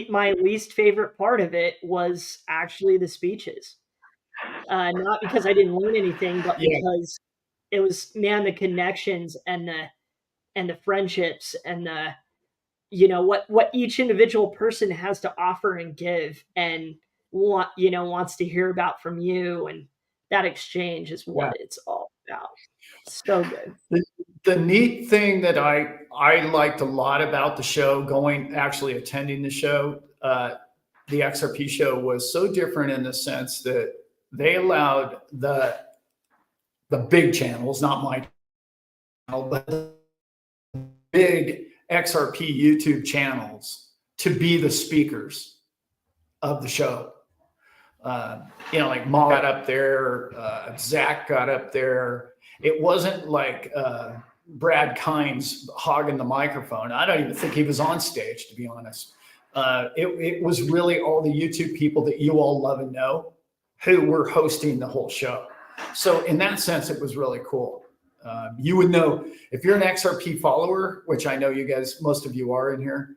my least favorite part of it was actually the speeches. Not because I didn't learn anything, but Yeah. because it was, man, the connections and the friendships and the what each individual person has to offer and give and wants to hear about from you, and that exchange is Yeah. what it's all about. So good. The neat thing that I liked a lot about the show, actually attending the show, the XRP show was so different in the sense that they allowed the big channels, not my channel, but the big XRP YouTube channels to be the speakers of the show. Like Ma got up there, Zach got up there. It wasn't like Brad Kynes hogging the microphone. I don't even think he was on stage, to be honest. It was really all the YouTube people that you all love and know who were hosting the whole show. So in that sense, it was really cool. You would know if you're an XRP follower, which I know you guys, most of you are in here.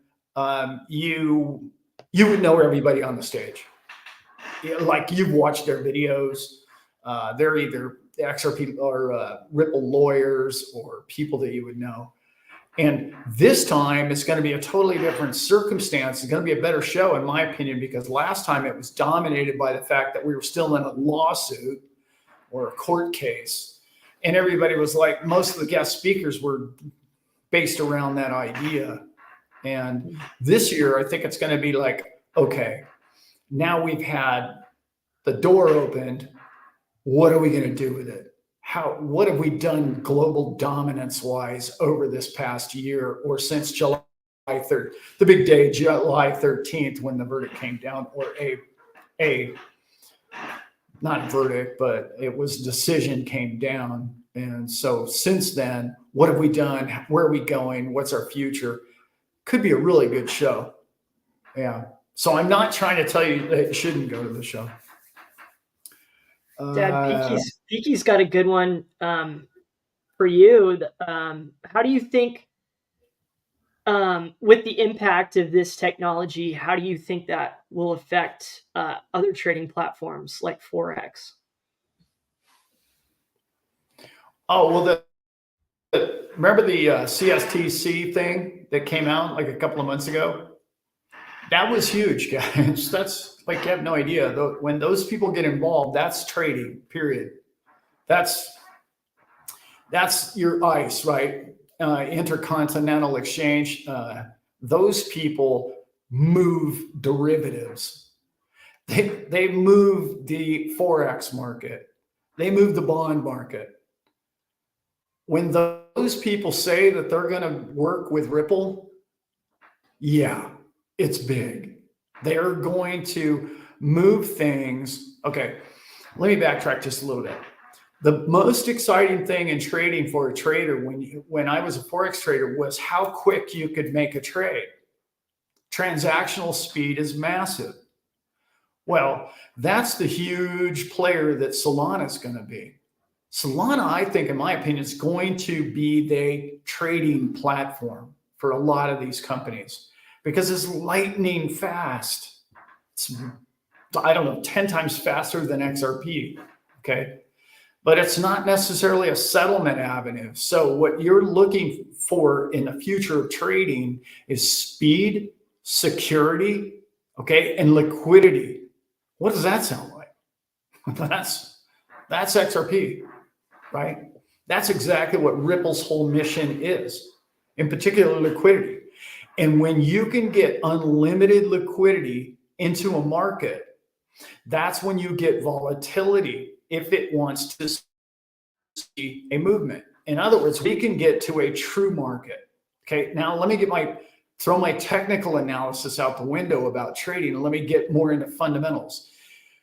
You would know everybody on the stage. Like you've watched their videos. They're either XRP or Ripple lawyers or people that you would know. And this time it's going to be a totally different circumstance. It's going to be a better show, in my opinion, because last time it was dominated by the fact that we were still in a lawsuit or a court case. And everybody was like, most of the guest speakers were based around that idea. And this year, I think it's going to be like, okay, now we've had the door opened. What are we going to do with it? What have we done global dominance wise over this past year or since July 3rd, the big day, July 13th, when the verdict came down, or a not verdict, but it was decision came down. And so since then, what have we done? Where are we going? What's our future? Could be a really good show. Yeah. So I'm not trying to tell you that you shouldn't go to the show. Dad, Peaky's got a good one for you. How do you think with the impact of this technology, how do you think that will affect other trading platforms like Forex? Oh, well, remember the CSTC thing that came out like a couple of months ago? That was huge, guys. That's like, you have no idea. When those people get involved, that's trading, period. That's your ICE, right? Intercontinental Exchange. Those people move derivatives. They move the Forex market. They move the bond market. When those people say that they're going to work with Ripple, yeah, it's big. They're going to move things. Okay, let me backtrack just a little bit. The most exciting thing in trading for a trader when I was a Forex trader was how quick you could make a trade. Transactional speed is massive. Well, that's the huge player that Solana is going to be. Solana, I think, in my opinion, is going to be the trading platform for a lot of these companies because it's lightning fast. It's, I don't know, 10 times faster than XRP. Okay. But it's not necessarily a settlement avenue. So what you're looking for in the future of trading is speed, security, okay, and liquidity. What does that sound like? That's XRP, right? That's exactly what Ripple's whole mission is, in particular liquidity. And when you can get unlimited liquidity into a market, that's when you get volatility if it wants to see a movement. In other words, we can get to a true market. Okay, now let me throw my technical analysis out the window about trading and let me get more into fundamentals.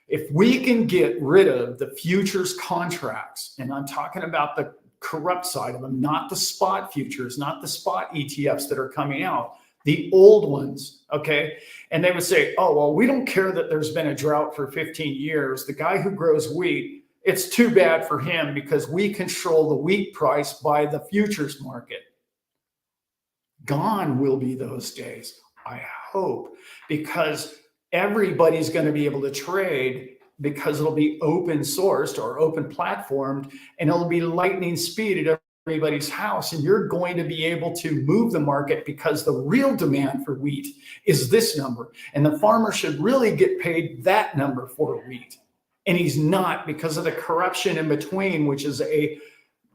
If we can get rid of the futures contracts, and I'm talking about the corrupt side of them, not the spot futures, not the spot ETFs that are coming out, the old ones, okay? And they would say, oh, well, we don't care that there's been a drought for 15 years. The guy who grows wheat, it's too bad for him because we control the wheat price by the futures market. Gone will be those days, I hope, because everybody's going to be able to trade because it'll be open sourced or open platformed, and it'll be lightning speed at everybody's house. And you're going to be able to move the market because the real demand for wheat is this number. And the farmer should really get paid that number for wheat. And he's not because of the corruption in between, which is a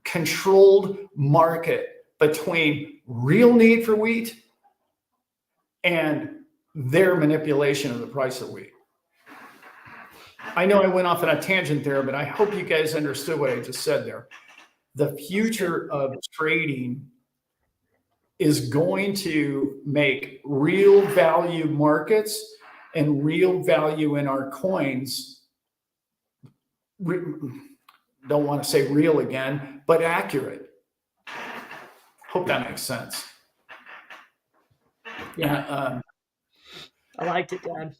controlled market between real need for wheat and their manipulation of the price of wheat. I know I went off on a tangent there, but I hope you guys understood what I just said there. The future of trading is going to make real value markets and real value in our coins. Don't want to say real again, but accurate. Hope that makes sense. Yeah. I liked it, Dad.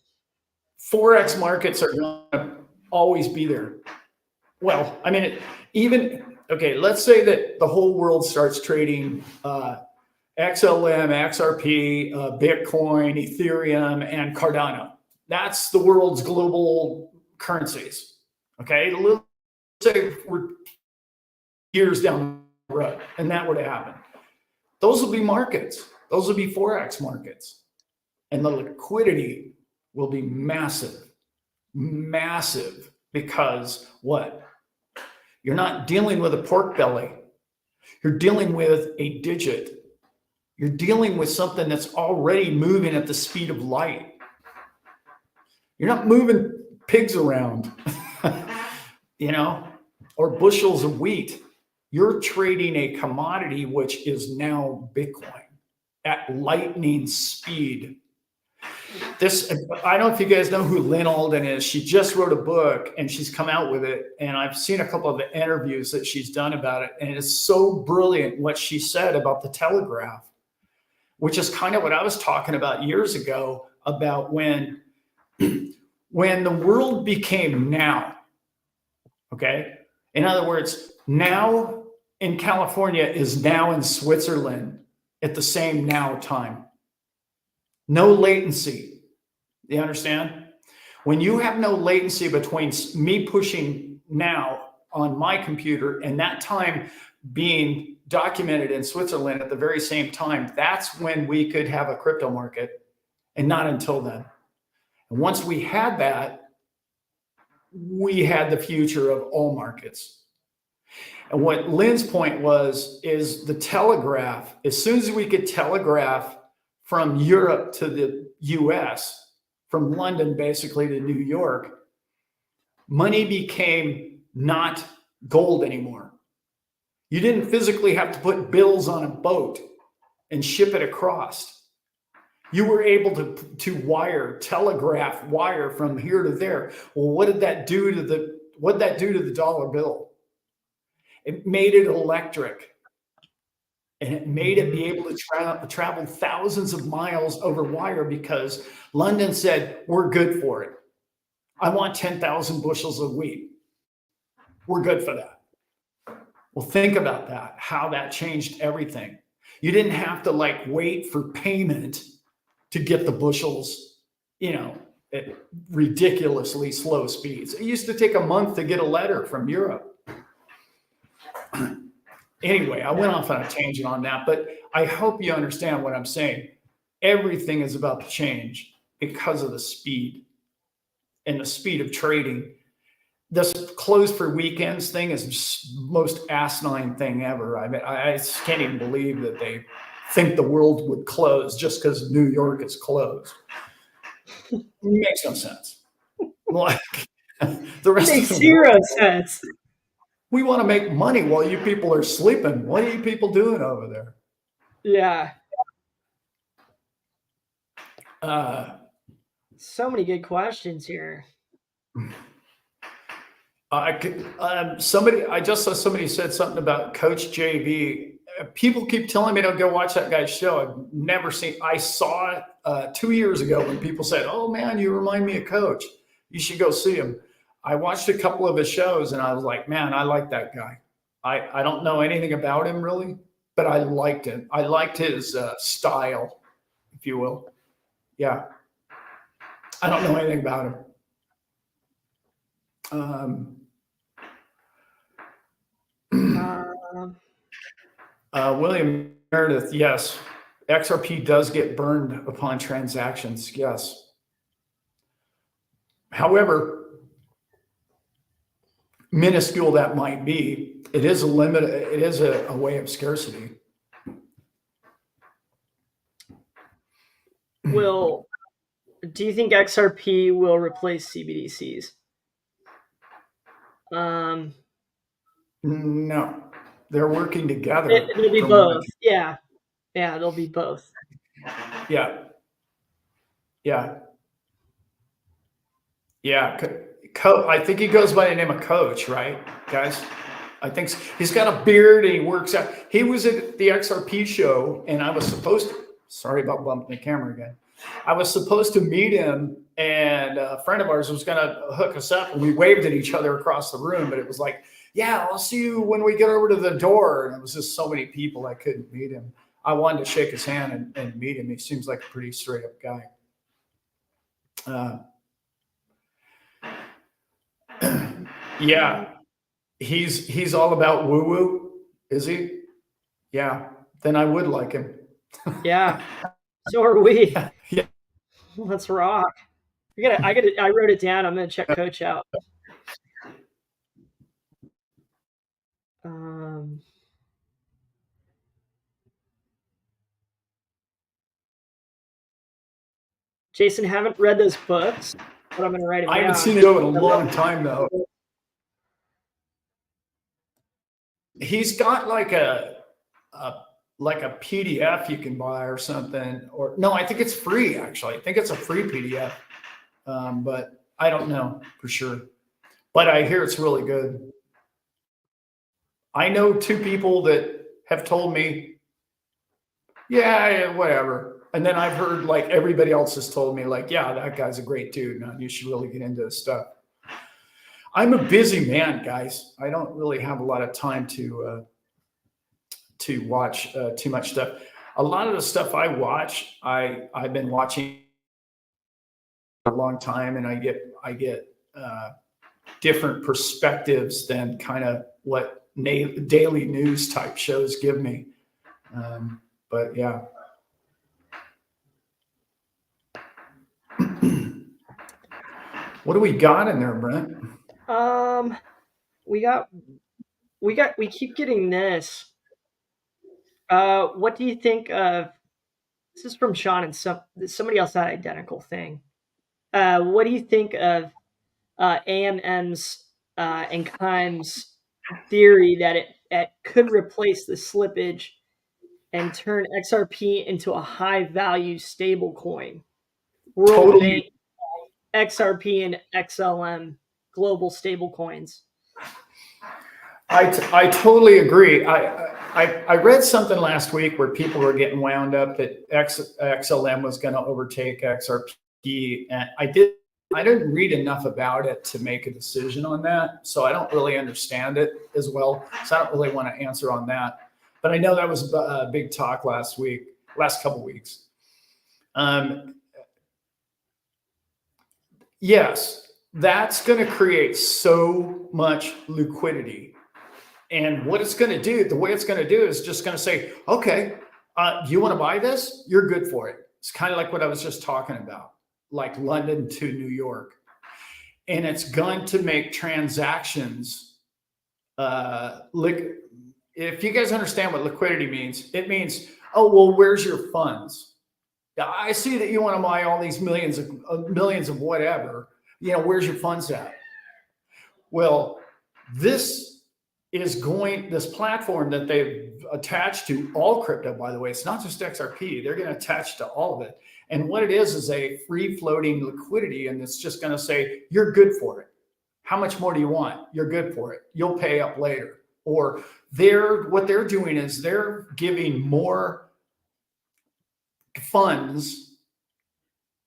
Forex markets are going to always be there. Well, I mean, let's say that the whole world starts trading XLM, XRP, Bitcoin, Ethereum, and Cardano. That's the world's global currencies. Okay, let's say we're years down the road, and that were to happen. Those will be markets. Those will be Forex markets. And the liquidity will be massive, massive, because what? You're not dealing with a pork belly. You're dealing with a digit. You're dealing with something that's already moving at the speed of light. You're not moving pigs around, or bushels of wheat. You're trading a commodity, which is now Bitcoin at lightning speed. I don't know if you guys know who Lynn Alden is. She just wrote a book and she's come out with it. And I've seen a couple of the interviews that she's done about it. And it's so brilliant what she said about the telegraph, which is kind of what I was talking about years ago about when the world became now. Okay. In other words, now in California is now in Switzerland. at the same now time. No latency. You understand? When you have no latency between me pushing now on my computer and that time being documented in Switzerland at the very same time, that's when we could have a crypto market, and not until then. And once we had that, we had the future of all markets. And what Lynn's point was, is the telegraph, as soon as we could telegraph from Europe to the US, from London basically to New York, money became not gold anymore. You didn't physically have to put bills on a boat and ship it across. You were able to telegraph wire from here to there. Well, what did that do to the dollar bill? It made it electric. And it made it be able to travel thousands of miles over wire, because London said, we're good for it. I want 10,000 bushels of wheat. We're good for that. Well, think about that, how that changed everything. You didn't have to like wait for payment to get the bushels, at ridiculously slow speeds. It used to take a month to get a letter from Europe. Anyway, I went off on a tangent on that, but I hope you understand what I'm saying. Everything is about to change because of the speed and the speed of trading. This closed for weekends thing is the most asinine thing ever. I mean, I just can't even believe that they think the world would close just because New York is closed. It makes no sense. Like the rest Makes of the zero world, sense. we want to make money while you people are sleeping. What are you people doing over there? Yeah. So many good questions here. I just saw somebody said something about Coach JV. People keep telling me to go watch that guy's show. I've never seen. I saw it 2 years ago when people said, "Oh man, you remind me of Coach. You should go see him." I watched a couple of his shows and I was like, man, I like that guy. I don't know anything about him really, but I liked him. I liked his style, if you will. Yeah. I don't know anything about him. William Meredith, yes. XRP does get burned upon transactions, yes. However, minuscule that might be, it is a limit. It is a way of scarcity. Do you think XRP will replace CBDCs? No, they're working together. It'll be both. Yeah, it'll be both. Yeah. I think he goes by the name of Coach, right, guys? I think so. He's got a beard and he works out. He was at the XRP show, and I was supposed to. Sorry about bumping the camera again. I was supposed to meet him, and a friend of ours was going to hook us up, and we waved at each other across the room, but it was like, yeah, I'll see you when we get over to the door. And it was just so many people, I couldn't meet him. I wanted to shake his hand and meet him. He seems like a pretty straight up guy. Yeah, he's all about woo woo, is he? Yeah, then I would like him. Yeah, so are we. Yeah. Let's rock. I wrote it down. I'm gonna check Coach out. Jason, haven't read those books, but I'm gonna write it down. I haven't seen it in a long time though. He's got like a PDF you can buy or something, or no, I think it's free actually. I think it's a free PDF, but I don't know for sure. But I hear it's really good. I know 2 people that have told me, yeah, whatever. And then I've heard like everybody else has told me like, yeah, that guy's a great dude. No, you should really get into this stuff. I'm a busy man, guys. I don't really have a lot of time to watch too much stuff. a lot of the stuff I watch, I've been watching a long time, and I get different perspectives than kind of what daily news type shows give me. But yeah. What do we got in there, Brent? We got we keep getting this. What do you think of this? Is from Sean and somebody else had an identical thing. What do you think of AMM's and Kime's theory that it could replace the slippage and turn XRP into a high value stable coin? World Totally. Bank, XRP, and XLM global stable coins. I totally agree. I read something last week where people were getting wound up that XLM was going to overtake XRP, and I didn't read enough about it to make a decision on that, so I don't really understand it as well. So I don't really want to answer on that. But I know that was a big talk last couple weeks. Yes, that's going to create so much liquidity. And what it's going to do, the way it's going to do is just going to say, okay, you want to buy this? You're good for it. It's kind of like what I was just talking about, like London to New York. And it's going to make transactions, if you guys understand what liquidity means, it means, oh, well, where's your funds? I see that you want to buy all these millions of whatever, where's your funds at? Well, this platform that they've attached to all crypto, by the way, it's not just XRP, they're going to attach to all of it. And what it is a free floating liquidity. And it's just going to say, you're good for it. How much more do you want? You're good for it. You'll pay up later. Or what they're doing is they're giving more funds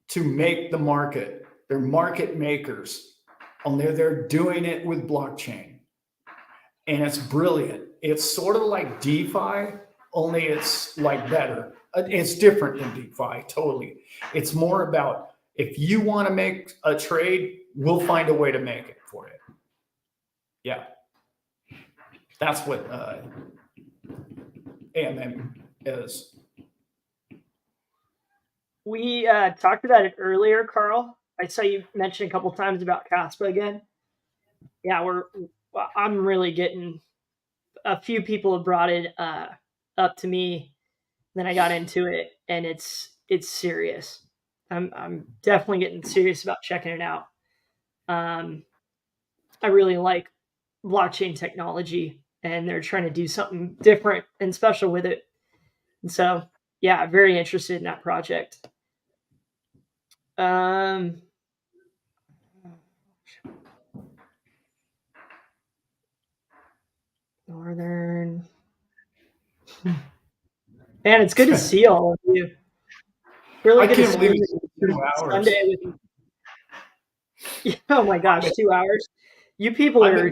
to make the market. They're market makers. Only they're doing it with blockchain. And it's brilliant. It's sort of like DeFi, only it's like better. It's different than DeFi, totally. It's more about, if you want to make a trade, we'll find a way to make it for you. Yeah. That's what AMM is. We talked about it earlier, Carl. I saw you mention a couple times about Caspa again. Yeah, I'm really getting, a few people have brought it up to me. Then I got into it, and it's serious. I'm definitely getting serious about checking it out. I really like blockchain technology, and they're trying to do something different and special with it. And so, yeah, very interested in that project. Northern. Man, it's good to see all of you. Really good to can't believe spend it's 2 hours. Sunday with you. Oh my gosh, 2 hours! You people are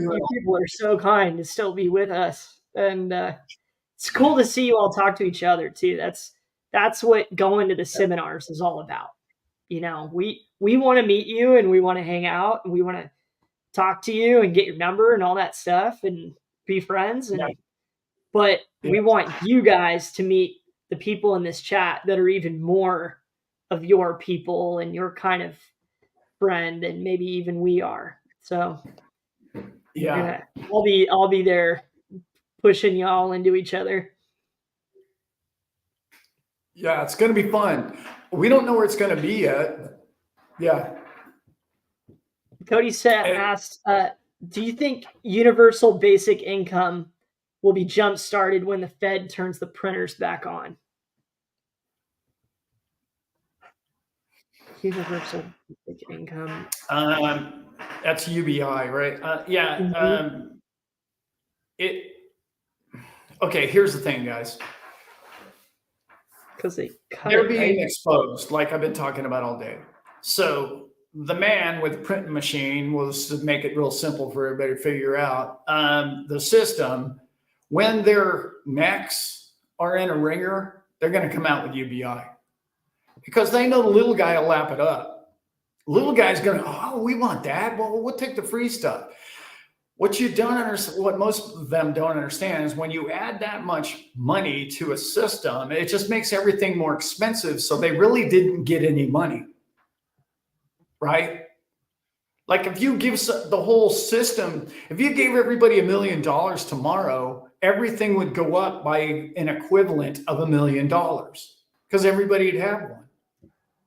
so kind to still be with us, and it's cool to see you all talk to each other too. That's what going to the seminars is all about. We want to meet you, and we want to hang out, and we want to talk to you and get your number and all that stuff and be friends. But we want you guys to meet the people in this chat that are even more of your people and your kind of friend, and maybe even we are. So yeah, I'll be there pushing y'all into each other. Yeah, it's going to be fun. We don't know where it's going to be yet. Yeah. Cody asked, do you think universal basic income will be jump started when the Fed turns the printers back on? Universal basic income. That's UBI, right? Yeah. Mm-hmm. Okay, here's the thing, guys. Because they're being exposed, like I've been talking about all day. So the man with the printing machine was, to make it real simple for everybody to figure out, the system, when their necks are in a ringer, they're going to come out with UBI because they know the little guy will lap it up. Little guy's going to, oh, we want that. Well, we'll take the free stuff. What you don't understand, what most of them don't understand is when you add that much money to a system, it just makes everything more expensive. So they really didn't get any money, right? Like if you give the whole system, if you gave everybody $1 million tomorrow, everything would go up by an equivalent of $1 million because everybody would have one,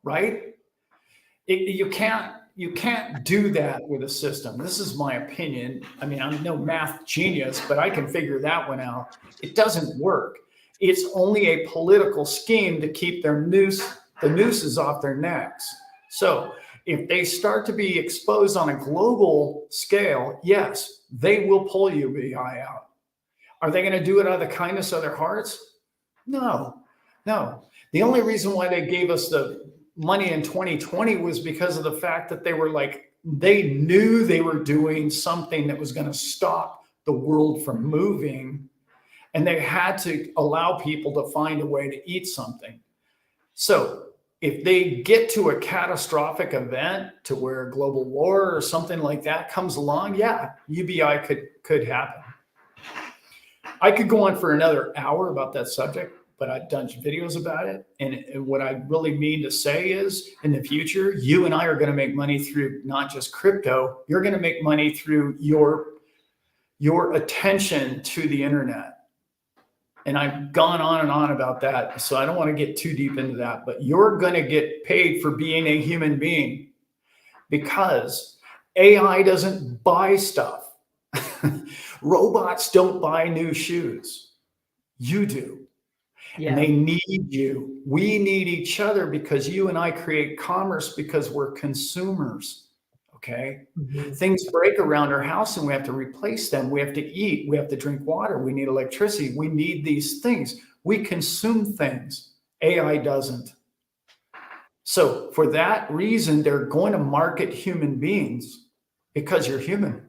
right? You can't do that with a system. This is my opinion. I mean, I'm no math genius, but I can figure that one out. It doesn't work. It's only a political scheme to keep the nooses off their necks. So if they start to be exposed on a global scale, yes, they will pull UBI out. Are they going to do it out of the kindness of their hearts? No. The only reason why they gave us the money in 2020 was because of the fact that they knew they were doing something that was going to stop the world from moving, and they had to allow people to find a way to eat something. So if they get to a catastrophic event to where a global war or something like that comes along, yeah, UBI could happen. I could go on for another hour about that subject, but I've done videos about it. And what I really mean to say is in the future, you and I are going to make money through not just crypto. You're going to make money through your attention to the internet. And I've gone on and on about that. So I don't want to get too deep into that, but you're going to get paid for being a human being because AI doesn't buy stuff. Robots don't buy new shoes. You do. Yeah. And they need you. We need each other because you and I create commerce because we're consumers. Okay. Mm-hmm. Things break around our house and we have to replace them. We have to eat. We have to drink water. We need electricity. We need these things. We consume things. AI doesn't. So for that reason, they're going to market human beings because you're human,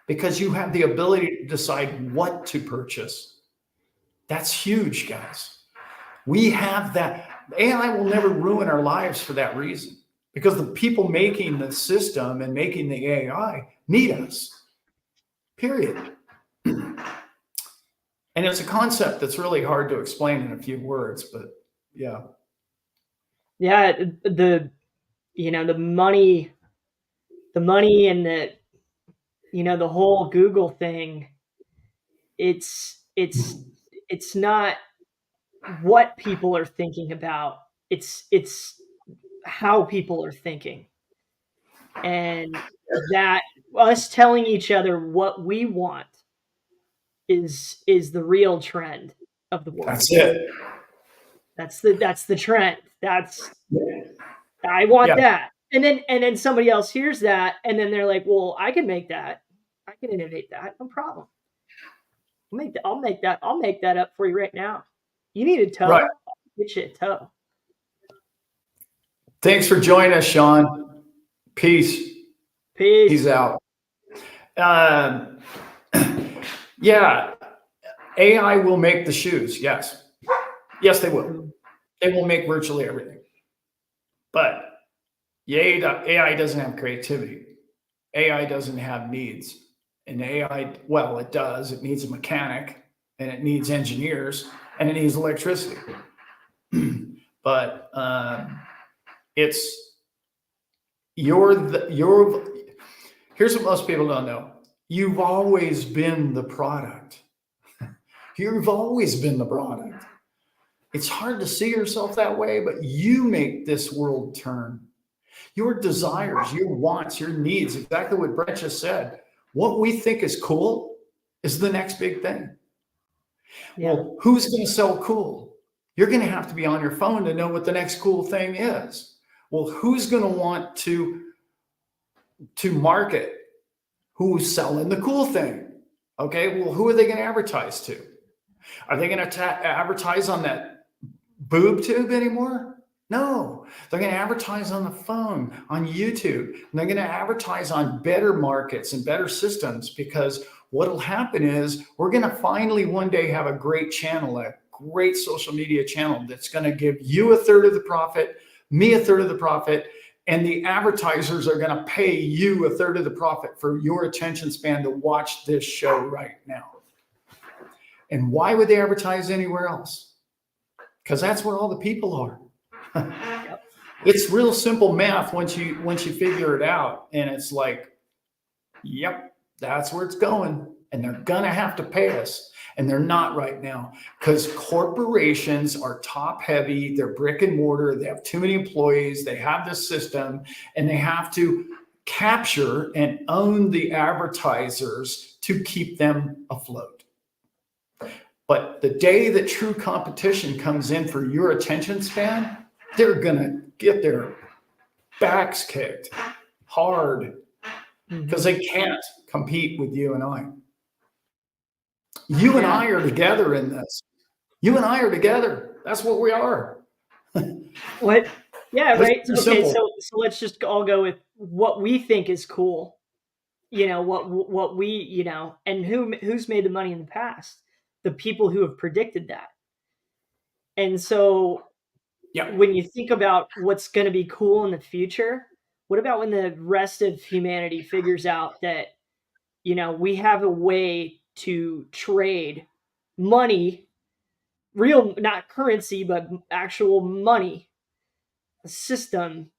because you have the ability to decide what to purchase. That's huge, guys. We have that. AI will never ruin our lives for that reason, because the people making the system and making the AI need us, period. And it's a concept that's really hard to explain in a few words, but yeah. Yeah, the money and the whole Google thing, it's not what people are thinking about. It's how people are thinking. And that us telling each other what we want is the real trend of the world. That's it. That's the trend. I want that. And then somebody else hears that and then they're like, well, I can make that. I can innovate that. No problem. I'll make that up for you right now. You need a toe? Right. I'll get you a toe. Thanks for joining us, Sean. Peace. He's out. Yeah, AI will make the shoes. Yes, they will. They will make virtually everything. But AI doesn't have creativity. AI doesn't have needs. And AI, well, it does. It needs a mechanic, and it needs engineers, and it needs electricity. But here's what most people don't know. You've always been the product. You've always been the product. It's hard to see yourself that way, but you make this world turn. Your desires, your wants, your needs, exactly what Brett just said. What we think is cool is the next big thing. Yeah. Well, who's going to sell cool? You're going to have to be on your phone to know what the next cool thing is. Well, who's going to want to market? Who's selling the cool thing? Okay, well, who are they going to advertise to? Are they going to advertise on that boob tube anymore? No, they're going to advertise on the phone, on YouTube. And they're going to advertise on better markets and better systems, because what will happen is we're going to finally one day have a great channel, a great social media channel that's going to give you a third of the profit, me a third of the profit, and the advertisers are going to pay you a third of the profit for your attention span to watch this show right now. And why would they advertise anywhere else? Because that's where all the people are. Yep. It's real simple math once you figure it out, and it's like, yep, that's where it's going, and they're gonna have to pay us, and they're not right now because corporations are top heavy. They're brick and mortar. They have too many employees. They have this system, and they have to capture and own the advertisers to keep them afloat. But the day that true competition comes in for your attention span, they're gonna get their backs kicked hard because they can't compete with you and I. You and I are together in this. You and I are together. That's what we are. What? Yeah, right. Okay, Simple. so let's just all go with what we think is cool. What we, and who's made the money in the past? The people who have predicted that. And so Yeah. when you think about what's going to be cool in the future, what about when the rest of humanity figures out that we have a way to trade money, real, not currency, but actual money, a system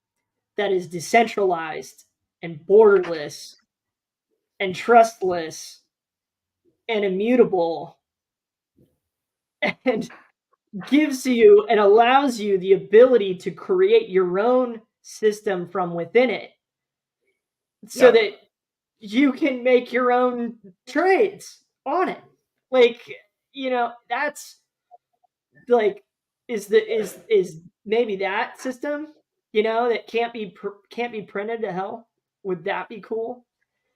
that is decentralized and borderless and trustless and immutable and gives you and allows you the ability to create your own system from within it so Yeah. that you can make your own trades on it. Like, that's like is maybe that system, that can't be printed to hell. Would that be cool?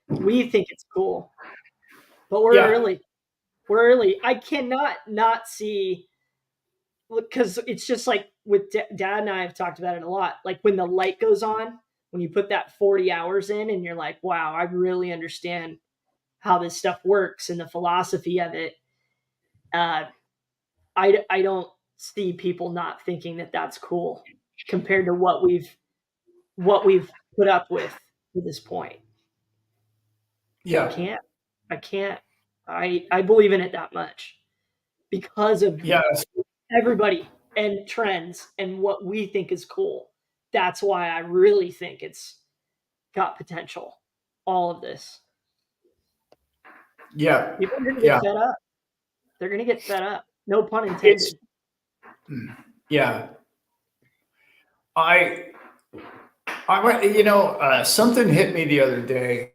We think it's cool, but we're Yeah. early. We're early. I cannot not see, because it's just like with Dad and I have talked about it a lot. Like when the light goes on, when you put that 40 hours in, and you're like, wow, I really understand how this stuff works and the philosophy of it. Uh, I don't see people not thinking that that's cool compared to what we've put up with to this point. I Yeah. can't. I can't. I believe in it that much because of Yes. everybody and trends and what we think is cool. That's why I really think it's got potential. All of this. Yeah. People are going to get Yeah. fed up. They're going to get fed up. No pun It's intended. yeah. I something hit me the other day.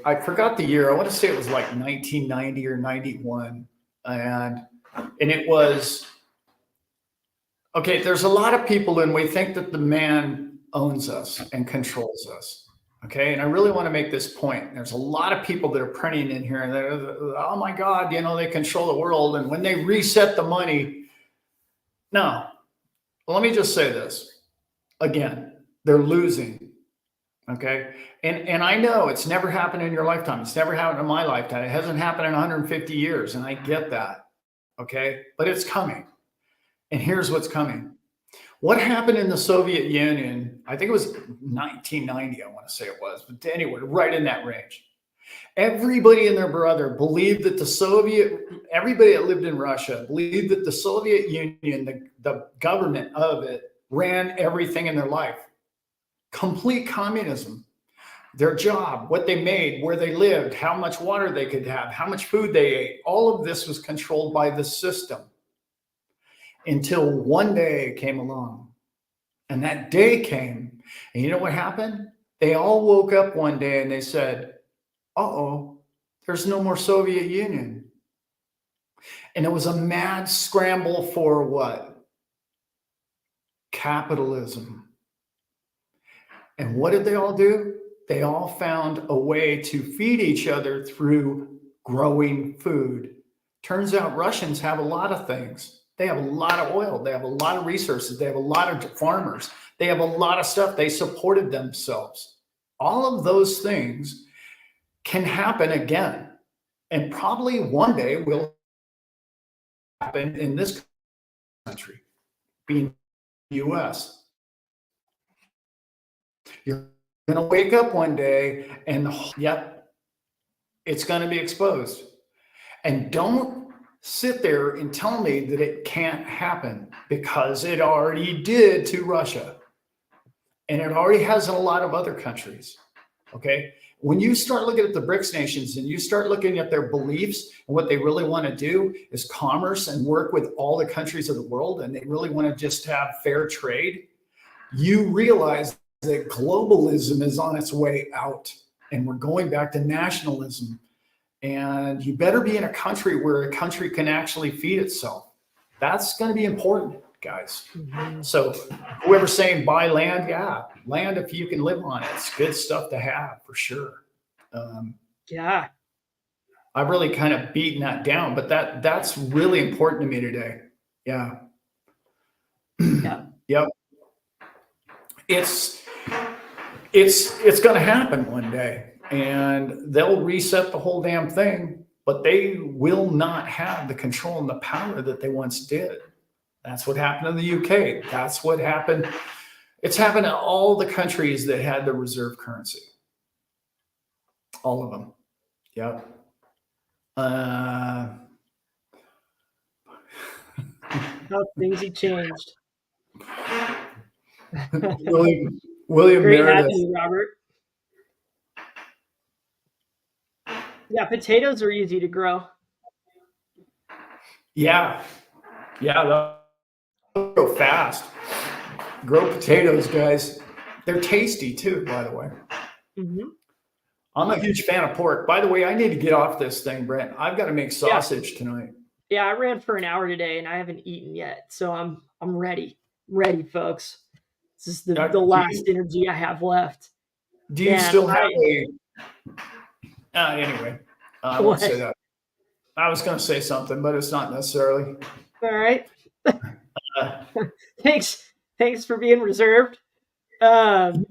I forgot the year. I want to say it was like 1990 or 91, and it was okay. There's a lot of people, and we think that the man owns us and controls us. Okay, and I really want to make this point. There's a lot of people that are printing in here, and they're, oh my God, they control the world. And when they reset the money, no. Let me just say this again: they're losing. Okay. And I know it's never happened in your lifetime. It's never happened in my lifetime. It hasn't happened in 150 years. And I get that. Okay. But it's coming. And here's what's coming. What happened in the Soviet Union? I think it was 1990, I want to say it was, but anyway, right in that range. Everybody and their brother believed that everybody that lived in Russia believed that the Soviet Union, the government of it, ran everything in their life. Complete communism. Their job, what they made, where they lived, how much water they could have, how much food they ate, all of this was controlled by the system until one day came along. And that day came, and you know what happened? They all woke up one day and they said, uh-oh, there's no more Soviet Union. And it was a mad scramble for what? Capitalism. And what did they all do? They all found a way to feed each other through growing food. Turns out Russians have a lot of things. They have a lot of oil. They have a lot of resources. They have a lot of farmers. They have a lot of stuff. They supported themselves. All of those things can happen again. And probably one day will happen in this country, being the U.S. You're going to wake up one day and, yep, it's going to be exposed. And don't sit there and tell me that it can't happen, because it already did to Russia. And it already has in a lot of other countries. Okay. When you start looking at the BRICS nations and you start looking at their beliefs and what they really want to do is commerce and work with all the countries of the world, and they really want to just have fair trade, you realize that globalism is on its way out and we're going back to nationalism. And you better be in a country where a country can actually feed itself. That's going to be important, guys. Mm-hmm. So whoever's saying buy land, yeah, land if you can live on it. It's good stuff to have for sure. Yeah. I've really kind of beaten that down, but that's really important to me today. Yeah. Yeah. Yep. It's going to happen one day, and they'll reset the whole damn thing, but they will not have the control and the power that they once did. That's what happened in the UK. That's what happened. It's happened in all the countries that had the reserve currency. All of them. Yep. How things have changed. William Great having Meredith. you, Robert. Yeah, potatoes are easy to grow. Yeah. Yeah, they'll grow fast. Grow potatoes, guys. They're tasty too, by the way. Mm-hmm. I'm a huge fan of pork. By the way, I need to get off this thing, Brent. I've got to make sausage tonight. Yeah, I ran for an hour today and I haven't eaten yet, so I'm ready. Ready, folks. This is the last energy I have left. Do you still have a? Anyway, I won't say that. I was going to say something, but it's not necessarily. All right. Thanks for being reserved. Man,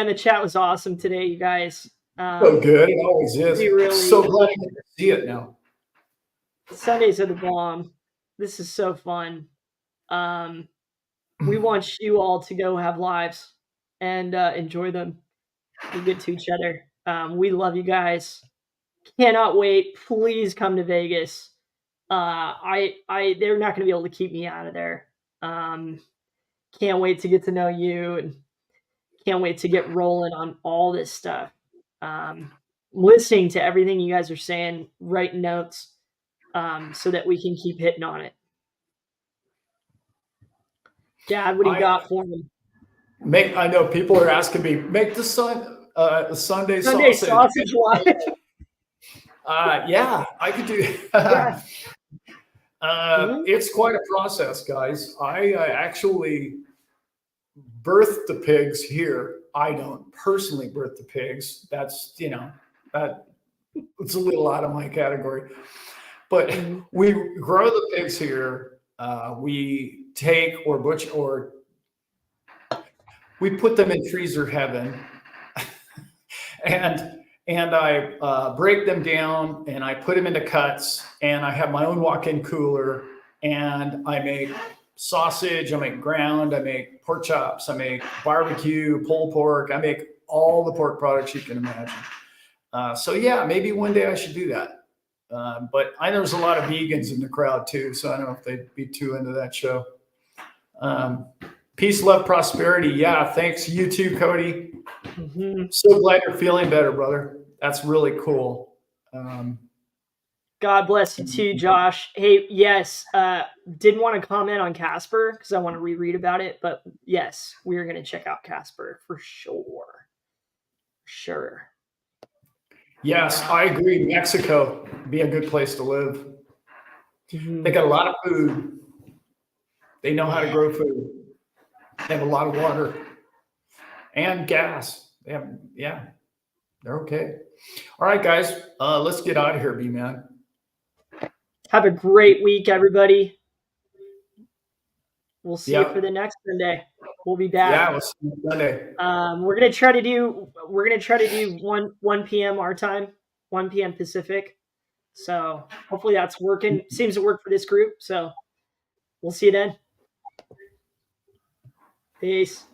the chat was awesome today, you guys. So good. It always is. Really, so glad to see it now. Sundays are the bomb. This is so fun. We want you all to go have lives and enjoy them. Be good to each other. We love you guys. Cannot wait. Please come to Vegas. They're not going to be able to keep me out of there. Can't wait to get to know you, and can't wait to get rolling on all this stuff. Listening to everything you guys are saying, writing notes, so that we can keep hitting on it. Dad, what do you got for me? I know people are asking me, make the Sunday sausage live. Yeah, I could do. It's quite a process, guys. I actually birthed the pigs here. I don't personally birth the pigs. That's that it's a little out of my category. But we grow the pigs here. We take or butcher or we put them in freezer heaven, and I break them down and I put them into cuts, and I have my own walk-in cooler, and I make sausage, I make ground, I make pork chops, I make barbecue, pulled pork, I make all the pork products you can imagine. So yeah, maybe one day I should do that. But I know there's a lot of vegans in the crowd too, so I don't know if they'd be too into that show. Peace, love, prosperity. Yeah, thanks. You too, Cody. Mm-hmm. So glad you're feeling better, brother. That's really cool. God bless you too, Josh. Hey, yes, didn't want to comment on Casper because I want to reread about it, but yes, we're going to check out Casper for sure. Sure. Yes, I agree. Mexico be a good place to live. Mm-hmm. They got a lot of food. They know how to grow food. They have a lot of water and gas. They're okay. All right, guys, let's get out of here, B-Man. Have a great week, everybody. We'll see you for the next Sunday. We'll be back. Yeah, we'll see you Sunday. We're gonna try to do 1 p.m. our time, 1 p.m. Pacific. So hopefully that's working. Seems to work for this group. So we'll see you then. Peace.